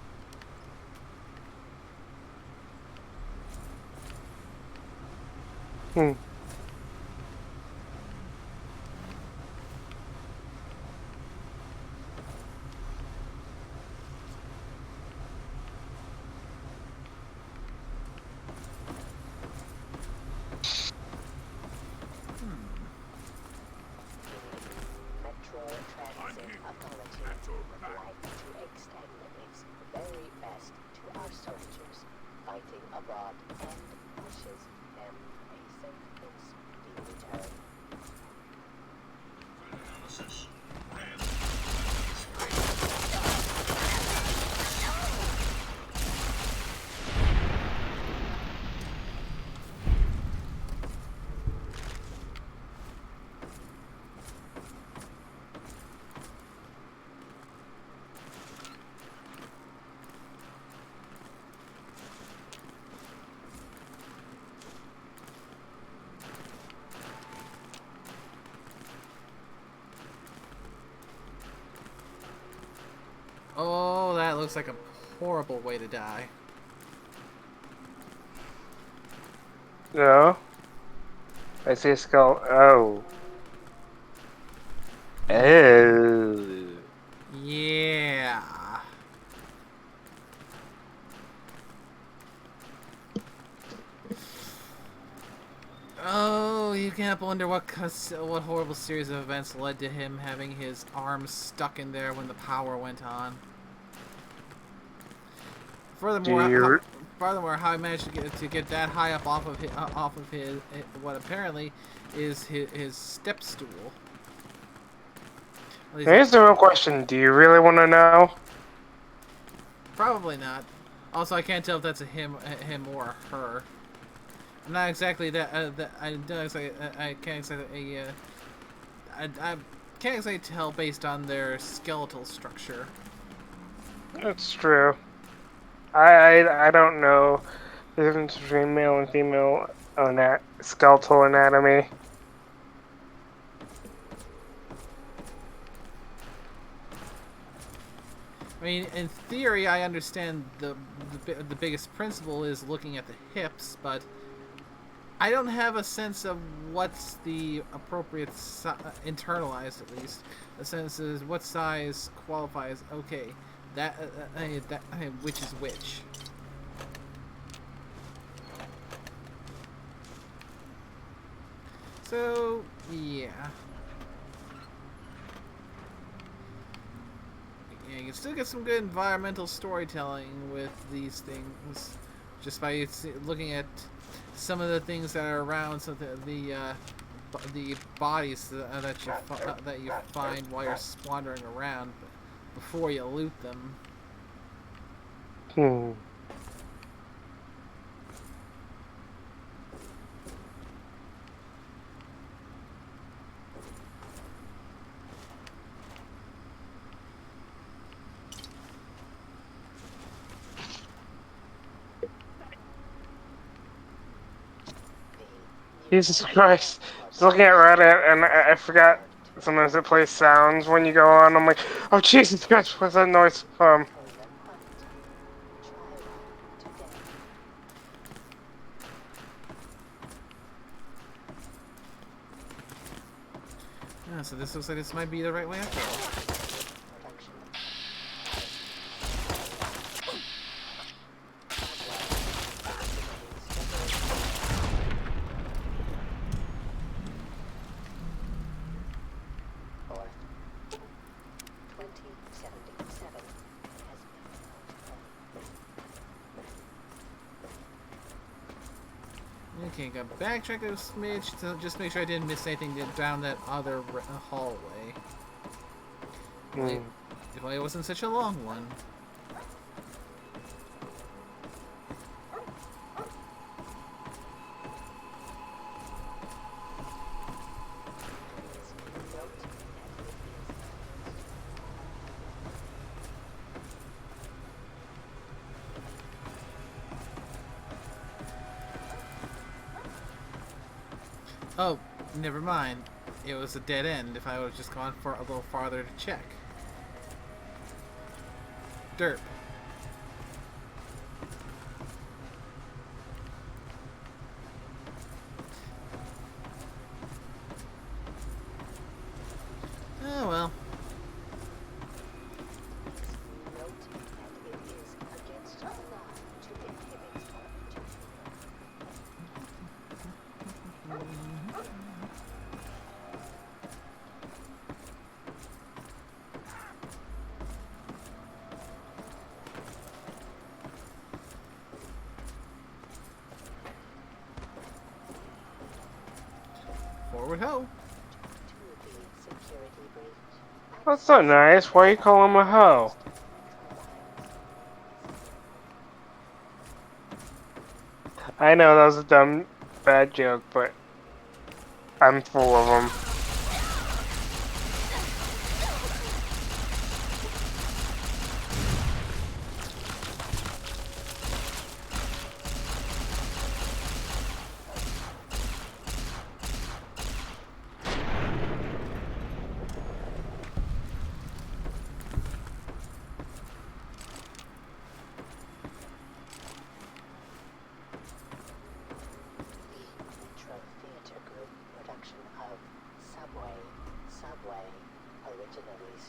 Speaker 1: Oh, that looks like a horrible way to die.
Speaker 6: No. I see a skull. Oh. Oh.
Speaker 1: Yeah. Oh, you can't wonder what horrible series of events led to him having his arms stuck in there when the power went on. Furthermore, how I managed to get that high up off of his what apparently is his step stool.
Speaker 6: Here's the real question. Do you really want to know?
Speaker 1: Probably not. Also, I can't tell if that's a him or a her. I'm not exactly I can't exactly tell based on their skeletal structure.
Speaker 6: It's true. I don't know the difference between male and female skeletal anatomy.
Speaker 3: I mean, in theory, I understand the biggest principle is looking at the hips, but I don't have a sense of what's the appropriate internalized, at least. The sense is what size qualifies. Okay, which is which. So yeah. Yeah, you can still get some good environmental storytelling with these things, just by looking at some of the things that are around, so the bodies that you find while you're wandering around before you loot them.
Speaker 6: Hmm. Jesus Christ. Just looking at Reddit and I forgot sometimes it plays sounds when you go on. I'm like, oh Jesus Christ, what's that noise from?
Speaker 3: Yeah, so this looks like this might be the right way after all. Okay, got backtrack a smidge to just make sure I didn't miss anything down that other hallway. If it wasn't such a long one. Oh, never mind. It was a dead end if I would have just gone for a little farther to check. Derp. Oh well. Forward ho.
Speaker 6: That's not nice. Why you call him a hoe? I know that was a dumb, bad joke, but I'm full of them.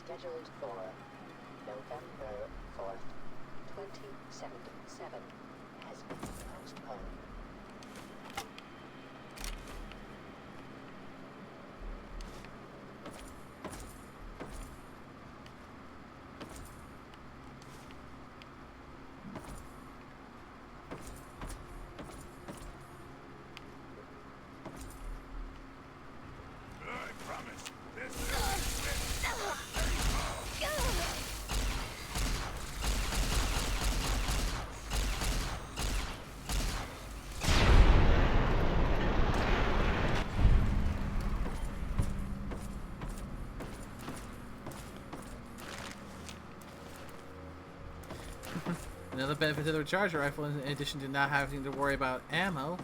Speaker 9: Scheduled for November 4th, 2077, has been postponed.
Speaker 1: Another benefit to the recharger rifle, in addition to not having to worry about ammo,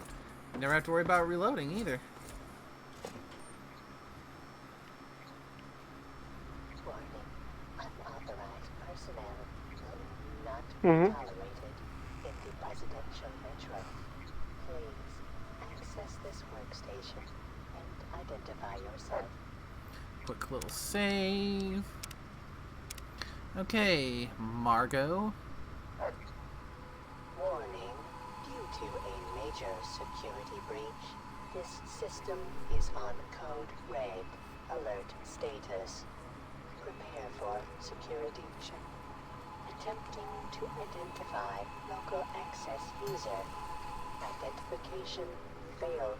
Speaker 1: you never have to worry about reloading either.
Speaker 9: Warning. Unauthorized personnel will not be
Speaker 6: Mhm.
Speaker 9: tolerated in the presidential metro. Please access this workstation and identify yourself.
Speaker 1: Quick little save. Okay, Margot.
Speaker 9: Warning. Due to a major security breach, this system is on code red. Alert status. Prepare for security check. Attempting to identify local access user. Identification failed.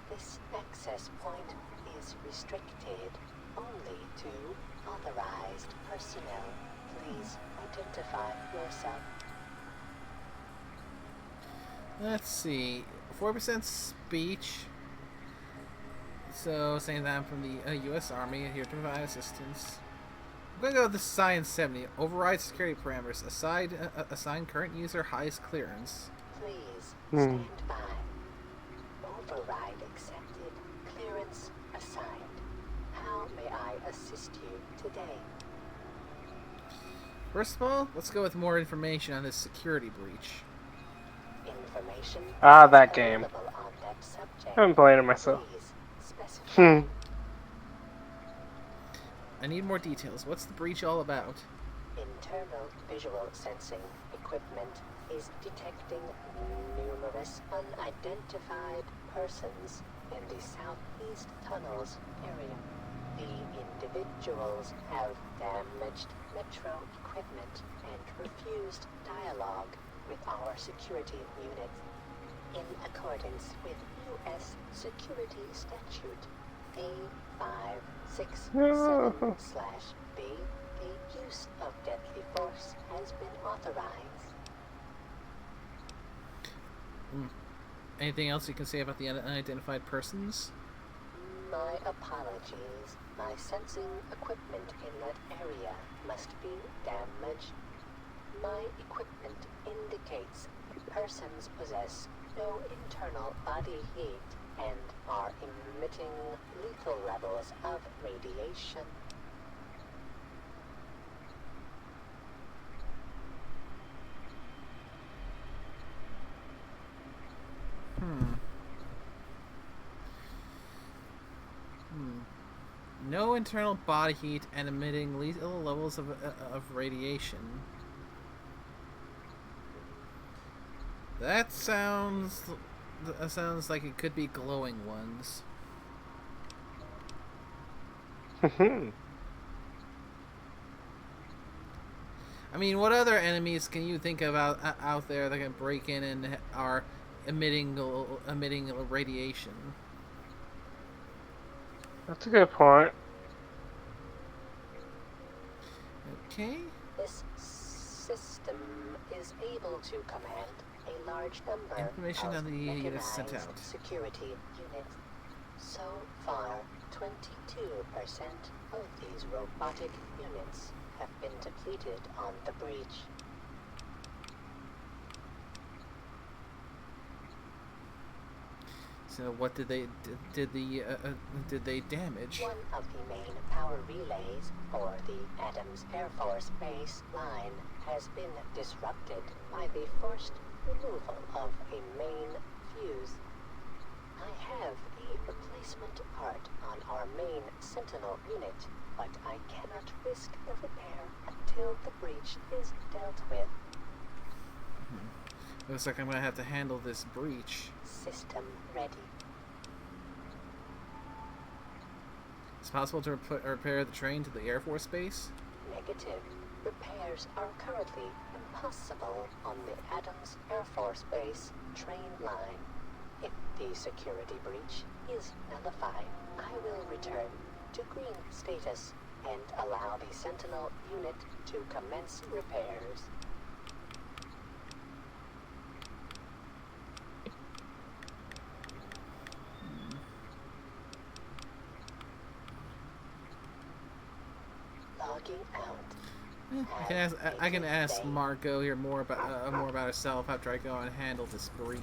Speaker 9: This access point is restricted only to authorized personnel. Please identify yourself.
Speaker 1: Let's see. 4% speech. So, saying that I'm from the U.S. Army, here to provide assistance. I'm going to go with the Science 70. Override security parameters. Assign current user highest clearance.
Speaker 9: Please
Speaker 6: Hmm.
Speaker 9: stand by. Override accepted. Clearance assigned. How may I assist you today?
Speaker 1: First of all, let's go with more information on this security breach.
Speaker 9: Information
Speaker 6: Ah,
Speaker 9: is
Speaker 6: that game.
Speaker 9: available on that subject.
Speaker 6: I haven't played it myself.
Speaker 9: Please specify.
Speaker 1: I need more details. What's the breach all about?
Speaker 9: Internal visual sensing equipment is detecting numerous unidentified persons in the southeast tunnels area. The individuals have damaged metro equipment and refused dialogue with our security unit. In accordance with U.S. Security Statute A567/B, the use of deadly force has been authorized.
Speaker 1: Anything else you can say about the unidentified persons?
Speaker 9: My apologies. My sensing equipment in that area must be damaged. My equipment indicates persons possess no internal body heat and are emitting lethal levels of radiation.
Speaker 1: No internal body heat and emitting lethal levels of radiation. That sounds like it could be glowing ones. I mean, what other enemies can you think of out there that can break in and are emitting radiation?
Speaker 6: That's a good point.
Speaker 1: Okay.
Speaker 9: This system is able to command a large number
Speaker 1: Information
Speaker 9: of
Speaker 1: on the units sent
Speaker 9: mechanized
Speaker 1: out.
Speaker 9: security units. So far, 22% of these robotic units have been depleted on the breach.
Speaker 1: So what did they damage?
Speaker 9: One of the main power relays for the Adams Air Force Base line has been disrupted by the forced removal of a main fuse. I have a replacement part on our main Sentinel unit, but I cannot risk the repair until the breach is dealt with.
Speaker 1: Looks like I'm gonna have to handle this breach.
Speaker 9: System ready.
Speaker 1: It's possible to repair the train to the Air Force Base?
Speaker 9: Negative. Repairs are currently impossible on the Adams Air Force Base train line. If the security breach is nullified, I will return to green status and allow the Sentinel unit to commence repairs. Logging out.
Speaker 3: I can ask Margot here more about herself after I go and handle this breach.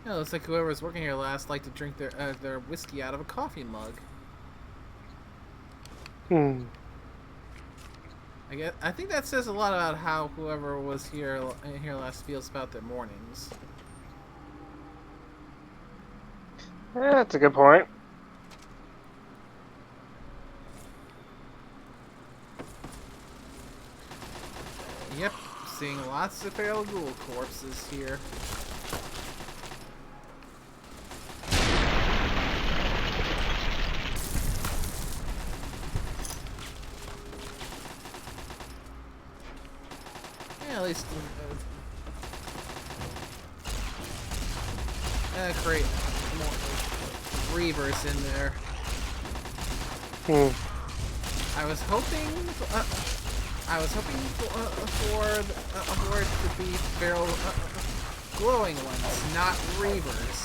Speaker 3: Yeah, looks like whoever was working here last liked to drink their whiskey out of a coffee mug. I think that says a lot about how whoever was here last feels about their mornings.
Speaker 6: Yeah, that's a good point.
Speaker 3: Yep, seeing lots of feral ghoul corpses here. Yeah, at least create more reavers in there. I was hoping for it to be feral glowing ones, not reavers.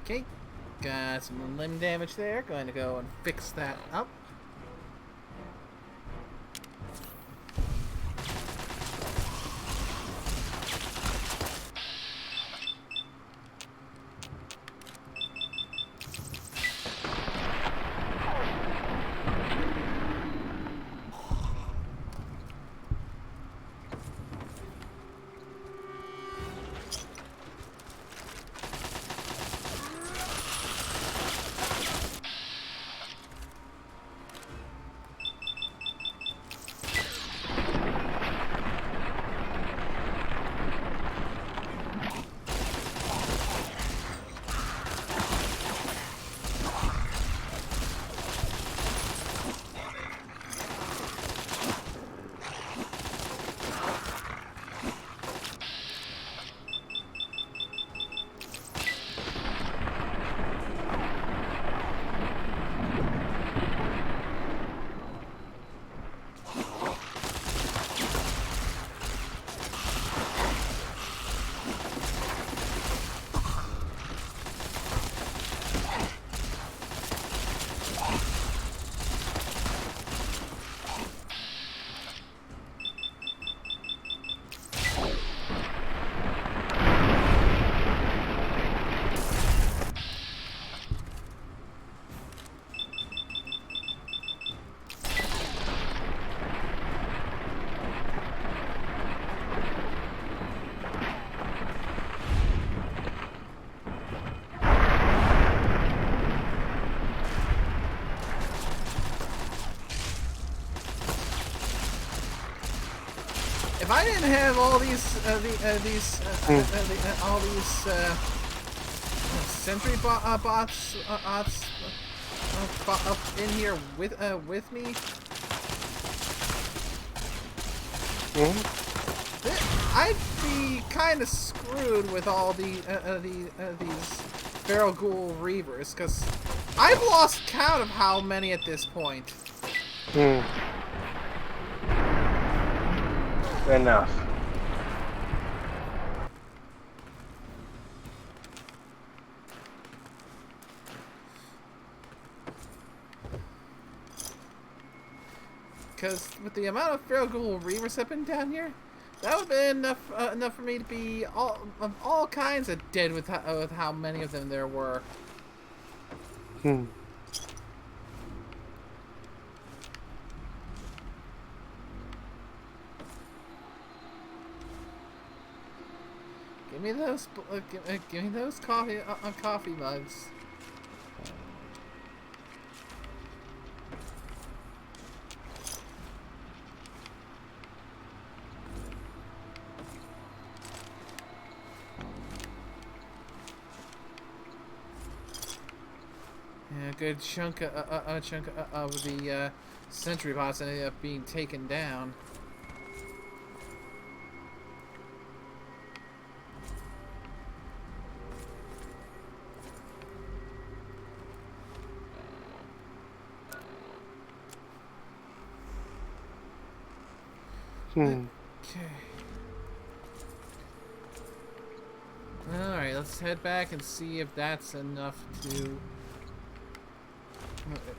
Speaker 3: Okay, got some limb damage there. Going to go and fix that up. If I didn't have all these sentry bots up in here with me, I'd be kind of screwed with all these feral ghoul reavers, because I've lost count of how many at this point.
Speaker 6: Enough.
Speaker 3: Because with the amount of feral ghoul reavers that have been down here, that would have been enough for me to be all kinds of dead with how many of them there were.
Speaker 1: Give me those. Give me those coffee mugs. Yeah, a good chunk of the sentry bots ended up being taken down. Okay. Alright, let's head back and see if that's enough to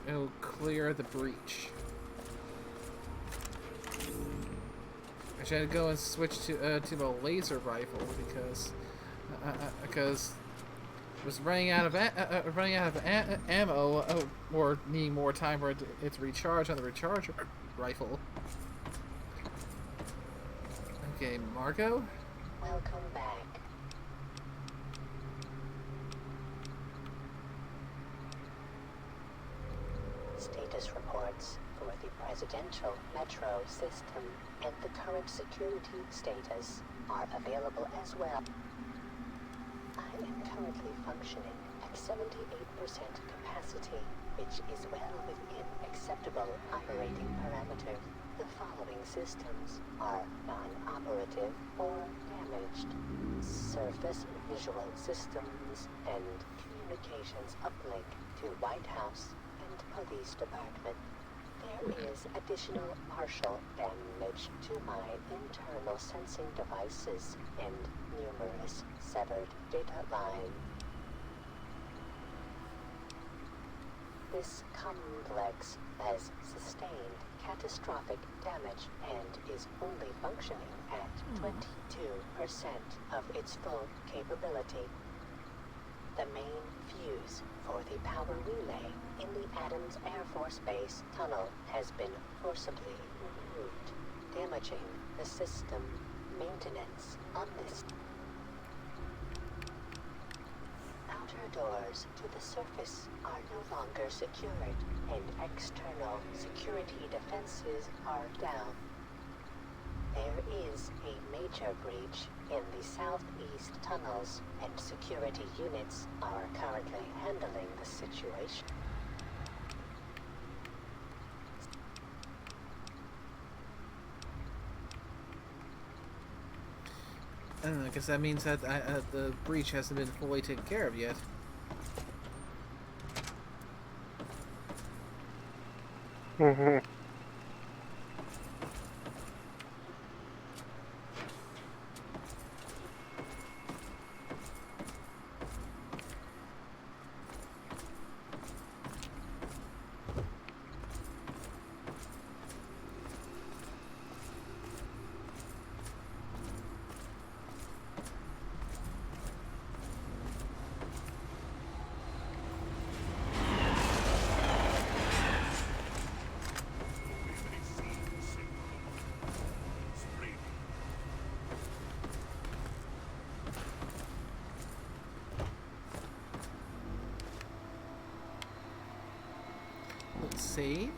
Speaker 1: it'll clear the breach. I tried to go and switch to a laser rifle because I was running out of ammo or needing more time for it to recharge on the recharger rifle. Okay, Margot?
Speaker 9: Welcome back. Status reports for the presidential metro system and the current security status are available as well. I am currently functioning at 78% capacity, which is well within acceptable operating parameters. The following systems are non-operative or damaged: surface visual systems and communications uplink to White House and Police Department. There is additional partial damage to my internal sensing devices and numerous severed data lines. This complex has sustained catastrophic damage and is only functioning at 22% of its full capability. The main fuse for the power relay in the Adams Air Force Base tunnel has been forcibly removed, damaging the system maintenance on this. Outer doors to the surface are no longer secured, and external security defenses are down. There is a major breach in the southeast tunnels, and security units are currently handling the situation.
Speaker 1: I don't know, I guess that means that the breach hasn't been fully taken care of yet. Let's save.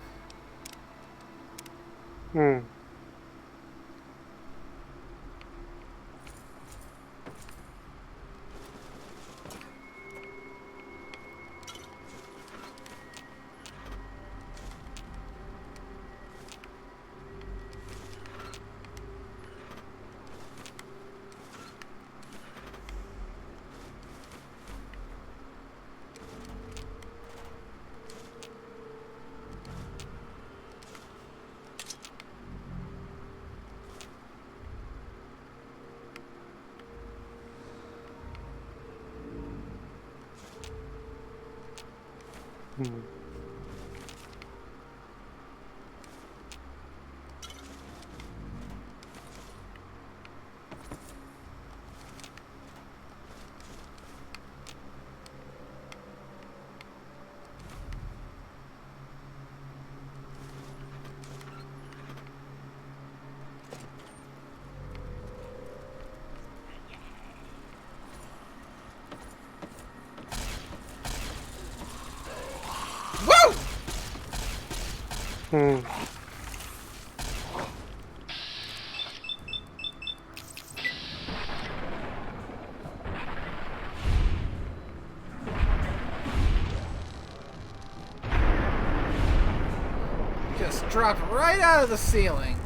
Speaker 1: Just dropped right out of the ceiling.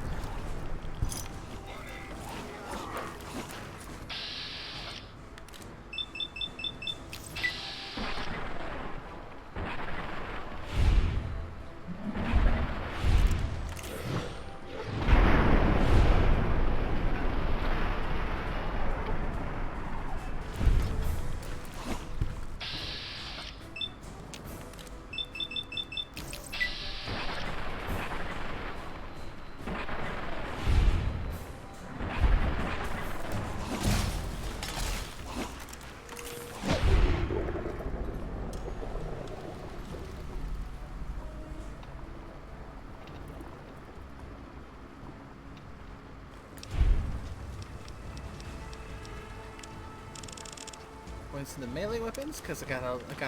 Speaker 1: Points in the melee weapons because I got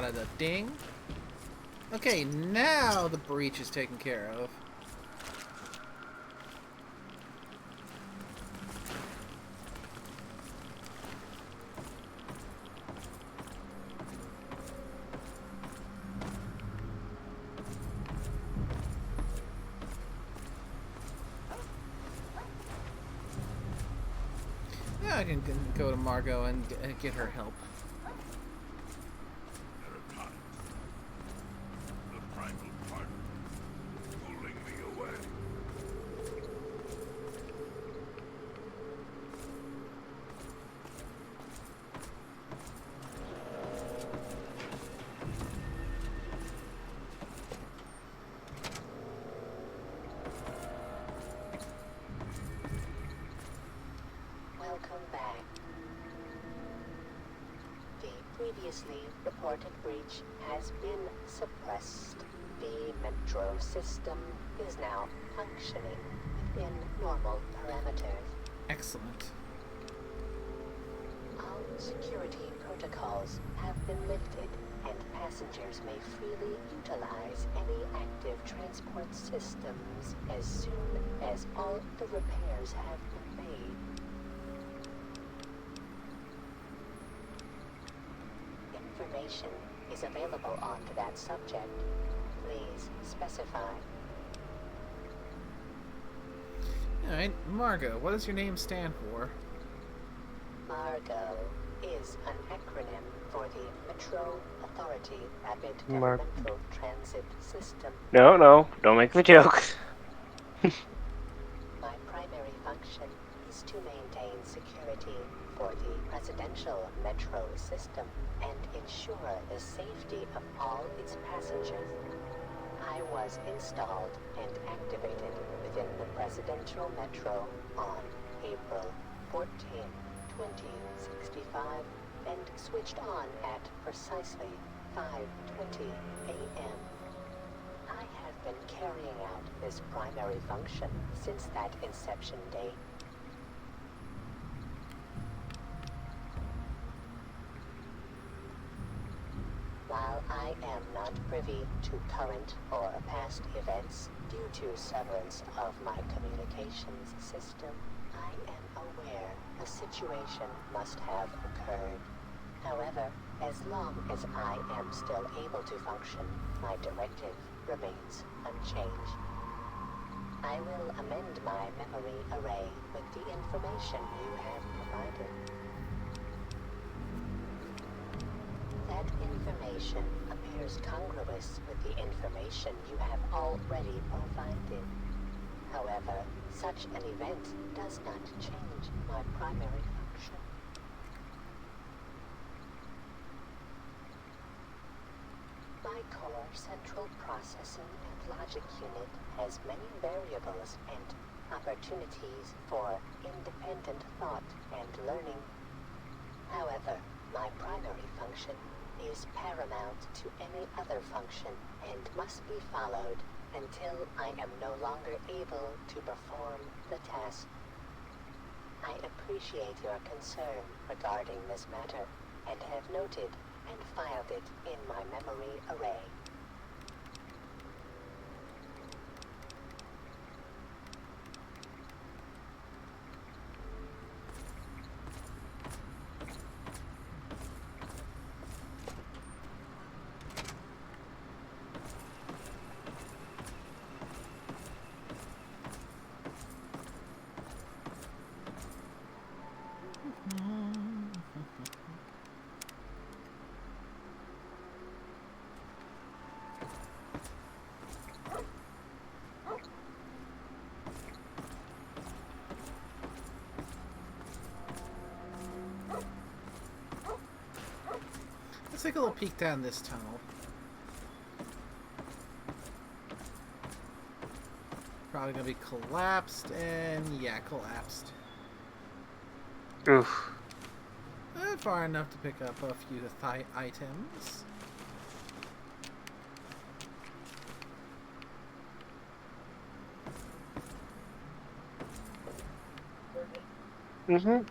Speaker 1: a ding. Okay, now the breach is taken care of. Now I can go to Margot and get her help.
Speaker 9: Welcome back. The previously reported breach has been suppressed. The metro system is now functioning within normal parameters.
Speaker 1: Excellent.
Speaker 9: All security protocols have been lifted, and passengers may freely utilize any active transport systems as soon as all the repairs have been made. Information is available on that subject. Please specify.
Speaker 1: Alright, Margot, what does your name stand for?
Speaker 9: Margo is an acronym for the Metro Authority Rapid Governmental Transit System.
Speaker 6: No, don't make the joke.
Speaker 9: My primary function is to maintain security for the residential metro system and ensure the safety of all its passengers. I was installed and activated within the presidential metro on April 14, 2065, and switched on at precisely 5:20 a.m. I have been carrying out this primary function since that inception date. While I am not privy to current or past events due to severance of my communications system, I am aware a situation must have occurred. However, as long as I am still able to function, my directive remains unchanged. I will amend my memory array with the information you have provided. That information appears congruous with the information you have already provided. However, such an event does not change my primary function. My core central processing and logic unit has many variables and opportunities for independent thought and learning. However, my primary function is paramount to any other function and must be followed until I am no longer able to perform the task. I appreciate your concern regarding this matter and have noted and filed it in my memory array.
Speaker 3: Let's take a little peek down this tunnel. Probably gonna be collapsed, and yeah, collapsed.
Speaker 6: Oof.
Speaker 3: Far enough to pick up a few items.
Speaker 6: Mm-hmm.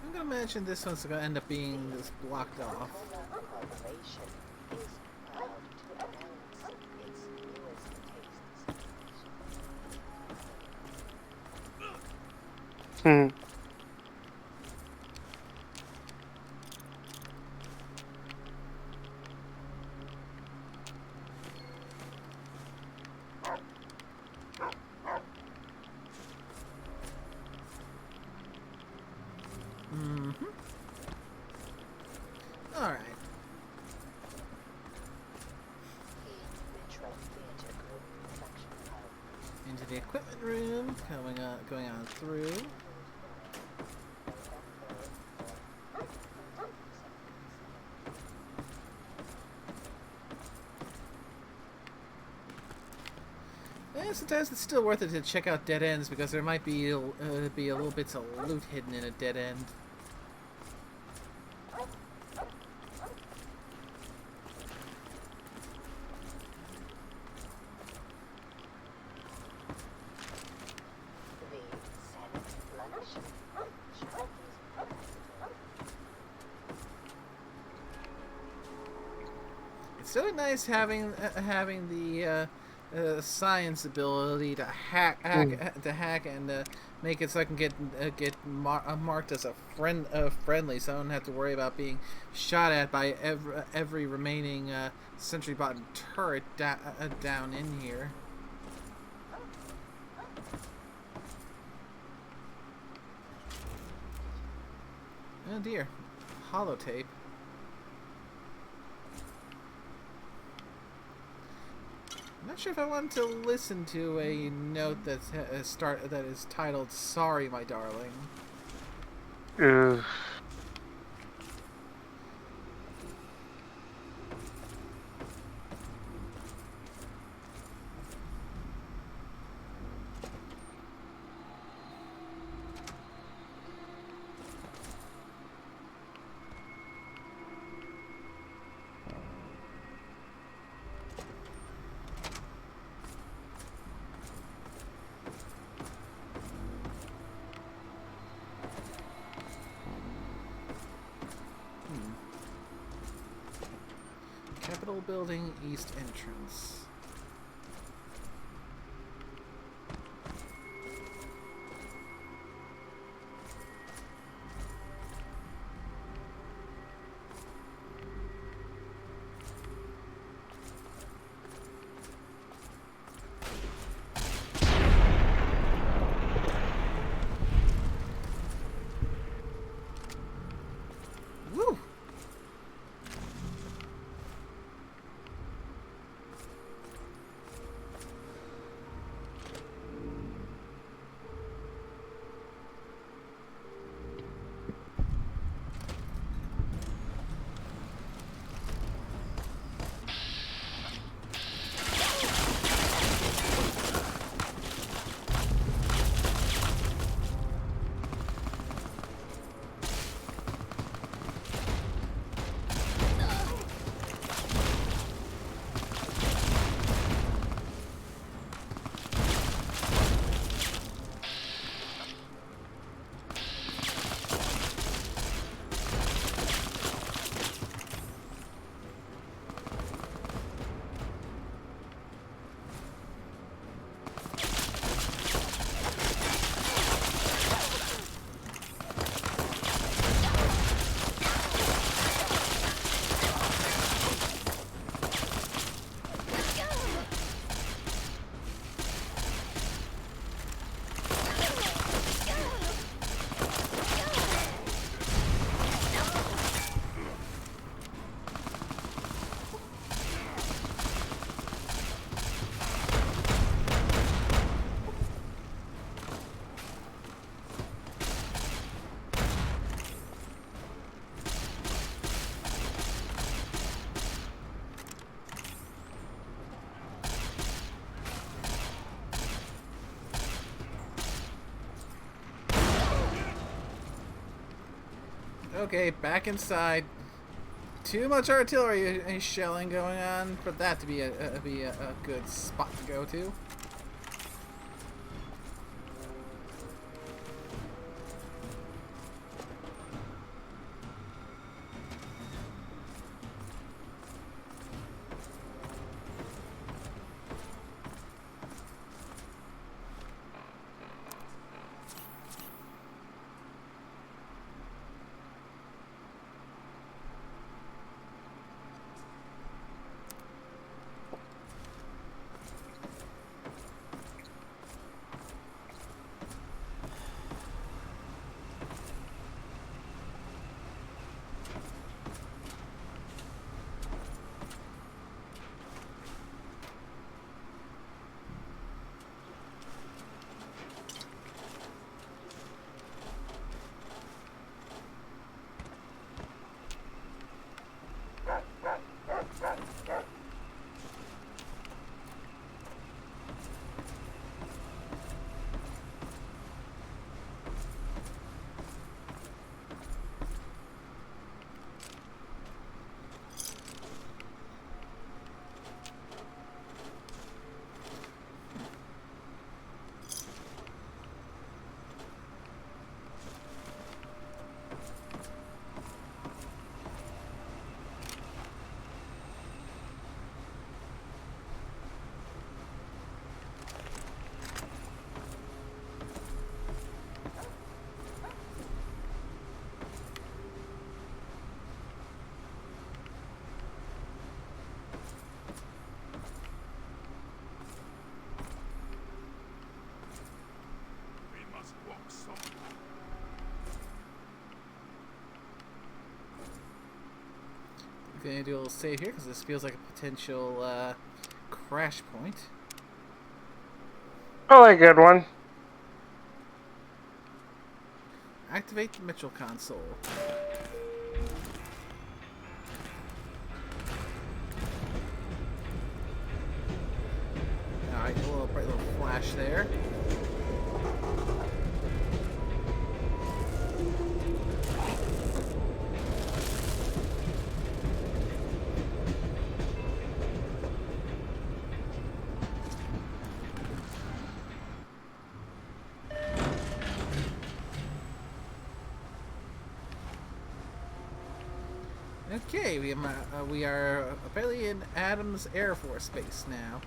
Speaker 3: I'm gonna imagine this one's gonna end up being this blocked off.
Speaker 9: Corporation is proud to announce its newest taste sensation.
Speaker 6: Hmm.
Speaker 3: Mm-hmm. Alright.
Speaker 9: Metro Theater Group production hub.
Speaker 3: Into the equipment room, going on through. And sometimes it's still worth it to check out dead ends because there might be a little bits of loot hidden in a dead end.
Speaker 9: The Senate luncheon.
Speaker 3: It's really nice having the science ability to hack and make it so I can get marked as a friendly, so I don't have to worry about being shot at by every remaining sentry bot and turret down in here. Oh dear, holotape. I'm not sure if I want to listen to a note that is titled "Sorry, my darling."
Speaker 6: Oof.
Speaker 3: Capitol Building East entrance. Woo!
Speaker 1: Okay, back inside. Too much artillery and shelling going on for that to be a good spot to go to. Gonna do a little save here because this feels like a potential crash point.
Speaker 6: Probably a good one.
Speaker 1: Activate the Mitchell console. Alright, a little bright little flash there. Okay, we are apparently in Adams Air Force Base now.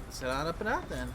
Speaker 1: Let's head on up and out then.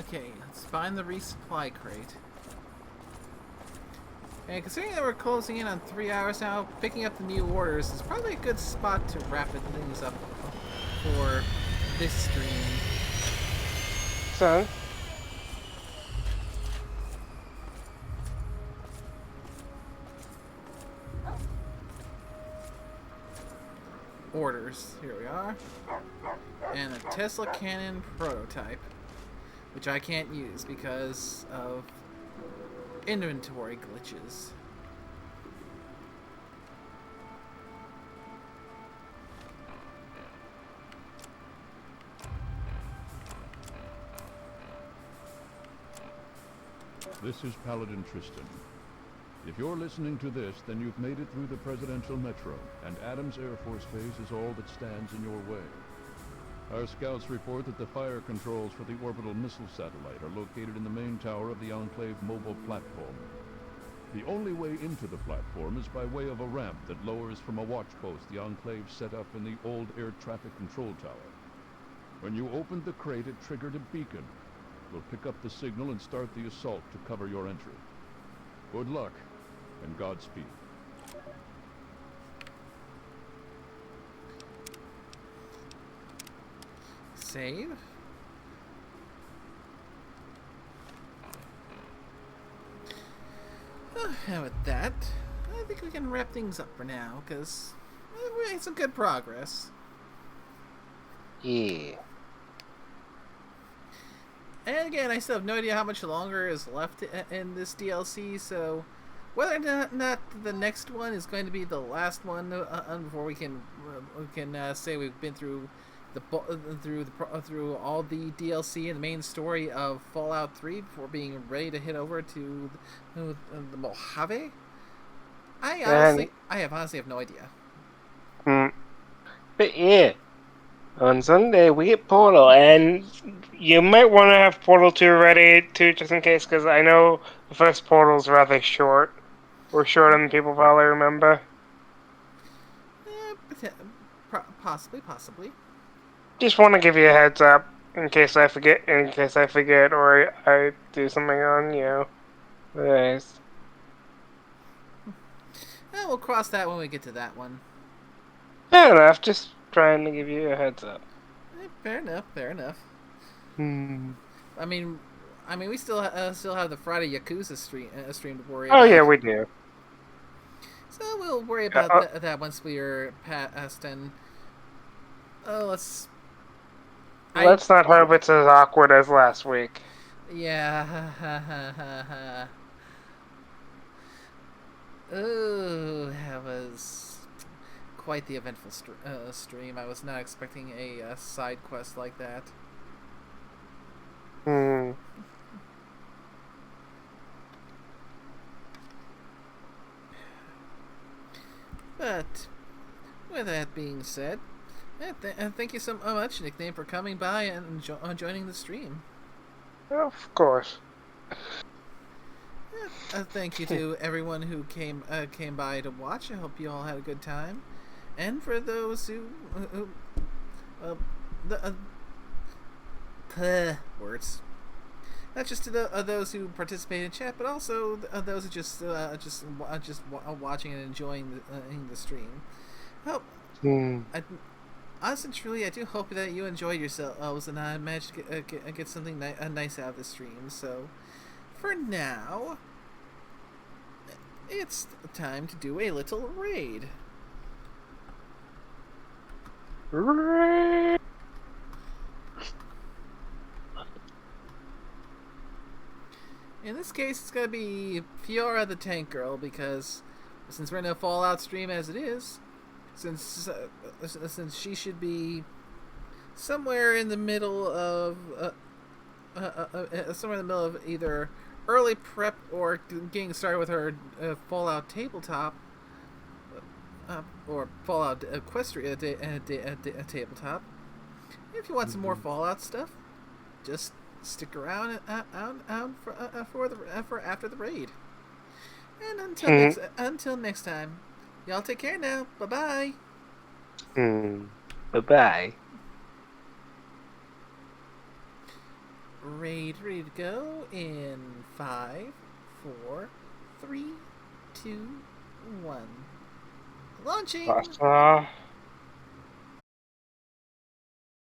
Speaker 1: Okay, let's find the resupply crate. And considering that we're closing in on 3 hours now, picking up the new orders is probably a good spot to wrap things up for this stream.
Speaker 6: So,
Speaker 1: orders. Here we are. And a Tesla cannon prototype, which I can't use because of inventory glitches.
Speaker 2: This is Paladin Tristan. If you're listening to this, then you've made it through the Presidential Metro, and Adams Air Force Base is all that stands in your way. Our scouts report that the fire controls for the orbital missile satellite are located in the main tower of the Enclave mobile platform. The only way into the platform is by way of a ramp that lowers from a watch post the Enclave set up in the old air traffic control tower. When you opened the crate, it triggered a beacon. We'll pick up the signal and start the assault to cover your entry. Good luck, and Godspeed.
Speaker 1: Save. And with that, I think we can wrap things up for now, because we made some good progress.
Speaker 6: Yeah.
Speaker 1: And again, I still have no idea how much longer is left in this DLC, so whether or not the next one is going to be the last one before we can say we've been through through all the DLC and the main story of Fallout 3 before being ready to head over to the Mojave. I honestly have no idea.
Speaker 6: But yeah, on Sunday we get Portal, and you might want to have Portal 2 ready too, just in case, because I know the first Portal's rather short. We're shorter than people probably remember.
Speaker 1: Possibly.
Speaker 6: Just want to give you a heads up in case I forget, or I do something on this.
Speaker 1: We'll cross that when we get to that one.
Speaker 6: Fair enough. Just trying to give you a heads up.
Speaker 1: Fair enough. I mean, we still have the Friday Yakuza stream to worry about.
Speaker 6: Oh yeah, we do.
Speaker 1: So we'll worry about that once we are past. And let's
Speaker 6: not hope it's as awkward as last week.
Speaker 1: Yeah. Oh, that was quite the eventful stream. I was not expecting a side quest like that. But with that being said, thank you so much, Nickname, for coming by and joining the stream.
Speaker 6: Of course.
Speaker 1: Thank you to everyone who came by to watch. I hope you all had a good time. And for those who words. Not just to those who participate in chat, but also those who just watching and enjoying the stream. Honestly, truly, I do hope that you enjoyed yourselves and I managed to get something nice out of the stream. So, for now, it's time to do a little raid. In this case, it's going to be Fiora the Tank Girl, because since we're in a Fallout stream as it is, since she should be somewhere in the middle of either early prep or getting started with her Fallout tabletop, or Fallout Equestria tabletop. If you want some more Fallout stuff, just stick around for after the raid. And until next time, y'all take care now. Bye-bye.
Speaker 6: Bye-bye.
Speaker 1: Raid ready to go in 5, 4, 3, 2, 1. Launching!